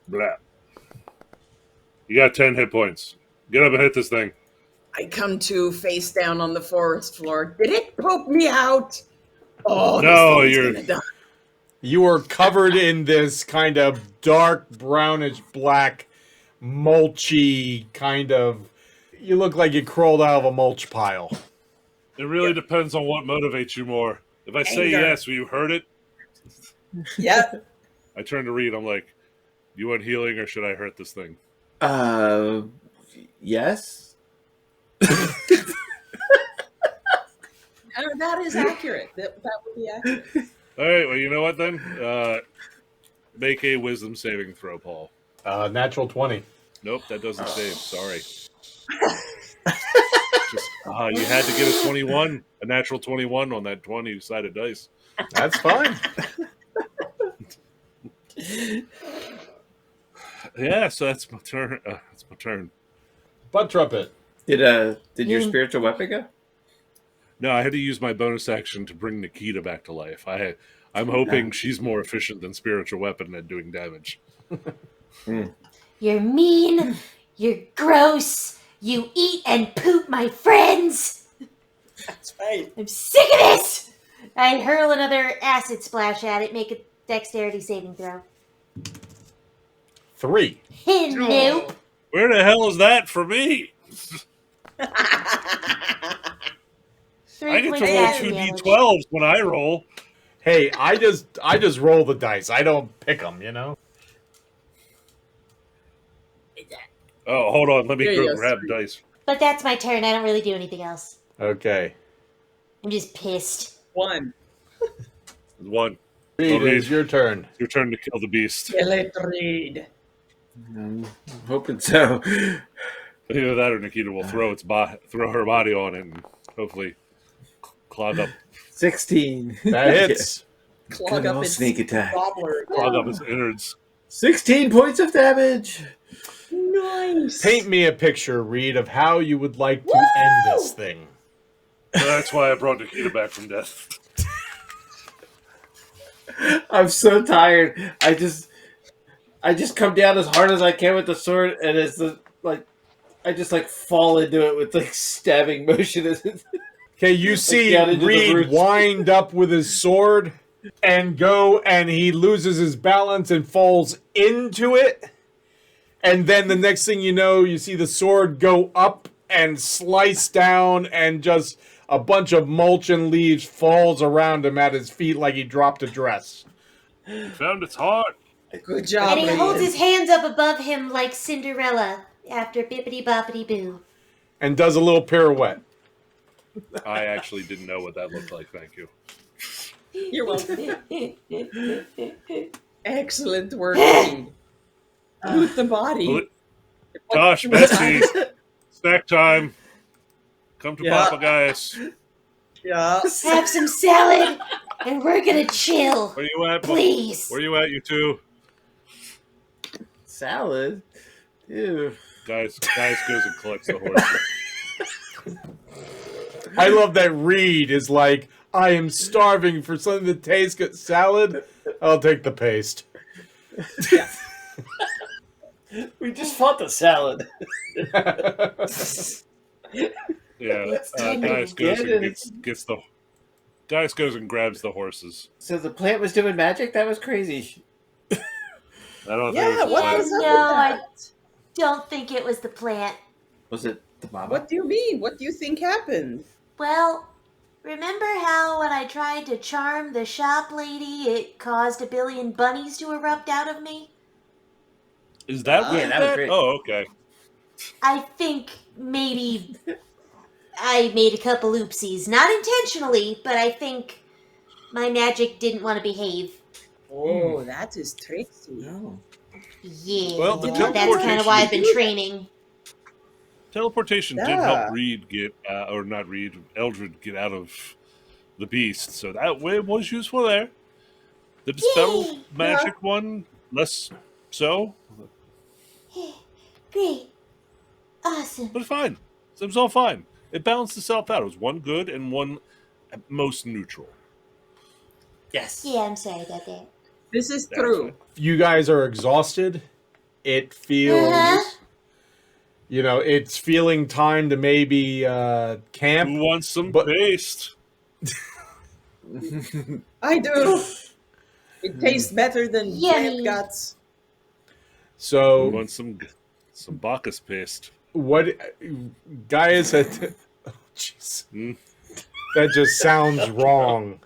Blah. You got 10 hit points. Get up and hit this thing. I come to face down on the forest floor. Did it poke me out? Oh, No, this thing's you're- gonna die. You are covered in this kind of dark brownish black mulchy kind of. You look like you crawled out of a mulch pile. It really depends on what motivates you more. If I say Anger. yes, will you hurt it? Yep. I turn to Reed. I'm like, you want healing or should I hurt this thing? Yes. That is accurate. That would be accurate. All right, well, you know what then? Make a wisdom saving throw, Paul. Natural 20. Nope, that doesn't save. Sorry. Just, you had to get a 21, a natural 21 on that 20-sided dice. That's fine. Yeah, so that's my turn. That's my turn. Butt trumpet. Did your spiritual weapon go? No, I had to use my bonus action to bring Nikita back to life. I'm hoping she's more efficient than spiritual weapon at doing damage. You're mean. You're gross. You eat and poop my friends. That's right. I'm sick of this. I hurl another acid splash at it. Make a dexterity saving throw. 3. Nope. Where the hell is that for me? 3 I get points to of roll acid two damage. d12s when I roll. Hey, I just roll the dice. I don't pick them, you know? Oh, hold on. Let me There you go, grab sorry. dice. But that's my turn. I don't really do anything else. Okay. I'm just pissed. 1. One. Reed, Reed. it's your turn. Your turn to kill the beast. Kill it, Reed. I'm hoping so. Either that or Nikita will throw throw her body on it and hopefully clog up 16. That hits. Clog Good up old its sneak attack. gobbler. his innards. 16 points of damage. Nice. Paint me a picture, Reed, of how you would like to end this thing. So that's why I brought Nikita back from death. I'm so tired. I just come down as hard as I can with the sword, and it's I just fall into it with stabbing motion. Okay, you see down into the Reed roots. wind up with his sword and go, and he loses his balance and falls into it. And then the next thing you know, you see the sword go up and slice down, and just a bunch of mulch and leaves falls around him at his feet like he dropped a dress. You found its heart. Good job, And he holds Raiden. his hands up above him like Cinderella after bippity boppity boo. And does a little pirouette. I actually didn't know what that looked like. Thank you. You're welcome. Excellent work, Reed. Loot the body. Well, Gosh, Betsy, snack time. Come to Yeah. Papa Gaius. Yeah. Have some salad, and we're gonna chill. Where you at? Please. Where you at, you two? Salad? Ew. Guys goes and collects the horses. I love that Reed is like, I am starving for something that tastes good. Salad? I'll take the paste. We just fought the salad. Yeah, tender. Gaius goes Get and it. gets the. Gaius goes and grabs the horses. So the plant was doing magic? That was crazy. I don't Yeah, think it was what a was plant. up No, with I that? don't think it was the plant. Was it the mama? What do you mean? What do you think happened? Well, remember how when I tried to charm the shop lady, it caused a billion bunnies to erupt out of me? Is that what Yeah, that was great. Oh, okay. I think maybe I made a couple oopsies. Not intentionally, but I think my magic didn't want to behave. Oh, that is tricksy. No. Yeah, Well, the that's kind teleportation- of why I've been training. Teleportation did Yeah. help Reed get, or not Reed, Eldred get out of the beast, so that way was useful there. The dispel Yay. magic one, less so, Great. Awesome. but fine. It was all fine. It balanced itself out. It was one good and one at most neutral. Yes. Yeah, I'm sorry about that. This is That's true. it. You guys are exhausted. It feels, Uh-huh. It's feeling time to maybe camp. Who wants some But- paste? I do. It tastes better than Yummy. plant guts. Who So wants some Bacchus paste? what Gaius had oh, jeez. Hmm? That just sounds wrong.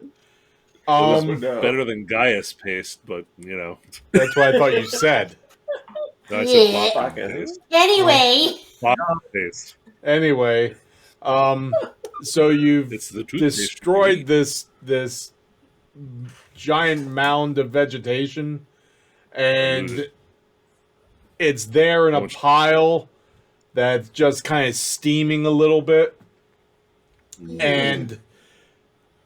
Better than Gaius paste, but That's what I thought you said. no, I said Yeah. Bacchus paste. Anyway, Bacchus paste. Anyway, so you've It's the toothpaste. destroyed this giant mound of vegetation, and it's there in a pile that's just kind of steaming a little bit. And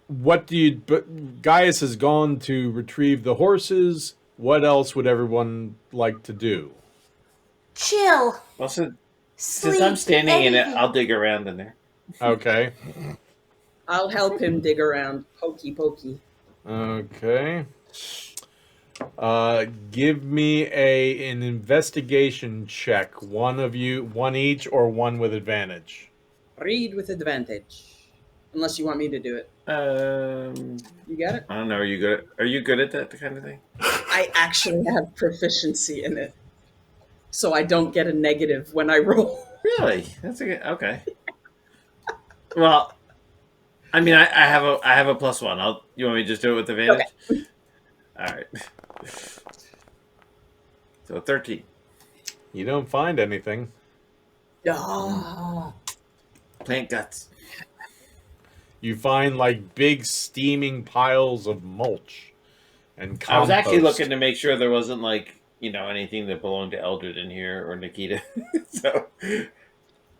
what do you? But Gaius has gone to retrieve the horses. What else would everyone like to do? chill. Well, since Sleep. I'm standing in it, anything. I'll dig around in there. Okay. I'll help him dig around. Pokey, pokey. Okay. Give me an investigation check. One of you, one each, or one with advantage. Read with advantage. Unless you want me to do it. You got it? I don't know. Are you good? Are you good at that kind of thing? I actually have proficiency in it. So I don't get a negative when I roll. Really? That's a good. Okay. Well, I mean, I have a +1. You want me to just do it with advantage? All right. So 13. You don't find anything. Ah. Plant guts. You find like big steaming piles of mulch and compost. I was actually looking to make sure there wasn't anything that belonged to Eldred in here or Nikita. So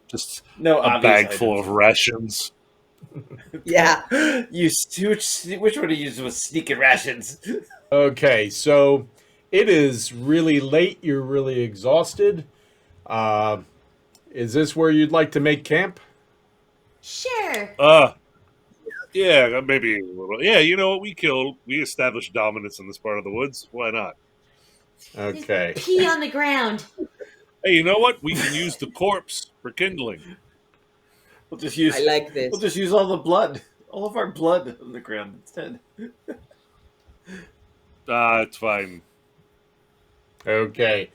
Just no a obvious bag full items. of rations. Yeah. Which one to use was sneaking rations? Okay, so it is really late. You're really exhausted. Is this where you'd like to make camp? Sure. Yeah, maybe a little. Yeah, you know what? We established dominance in this part of the woods. Why not? Okay. Pee on the ground. Hey, you know what? We can use the corpse for kindling. We'll just use. I like this. We'll just use all the blood, all of our blood on the ground instead. It's fine. Okay.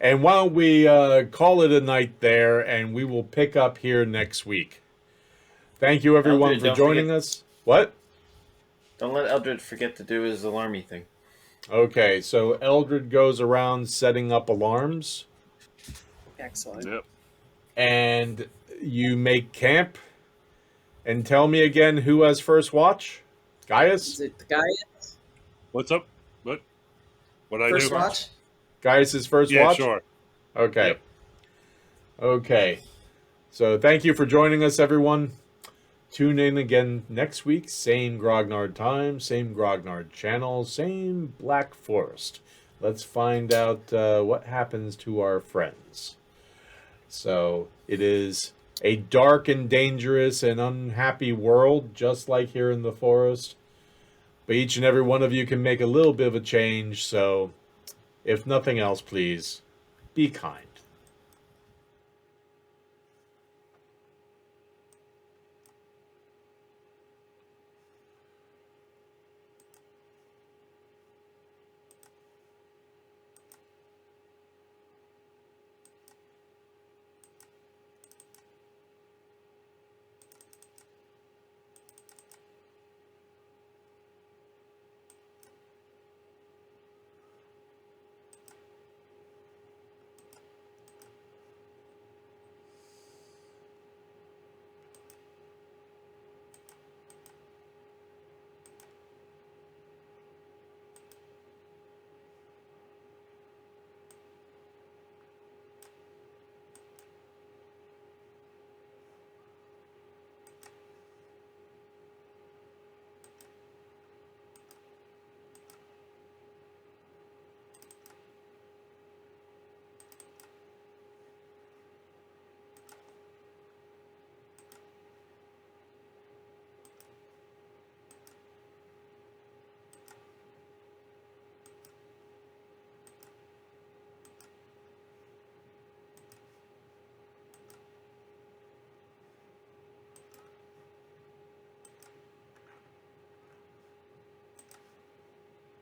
And why don't we call it a night there, and we will pick up here next week. Thank you, everyone, Eldred, for don't joining forget- us. What? Don't let Eldred forget to do his alarmy thing. Okay, so Eldred goes around setting up alarms, Excellent. Yep. and you make camp. And tell me again who has first watch? Gaius? Is it the guy What's up? What I first do? watch? Gaius is first Yeah, watch? sure. Okay. Yep. Okay. So thank you for joining us, everyone. Tune in again next week. Same Grognard time, same Grognard channel, same Black Forest. Let's find out what happens to our friends. So it is a dark and dangerous and unhappy world, just like here in the forest. But each and every one of you can make a little bit of a change. So if nothing else, please be kind.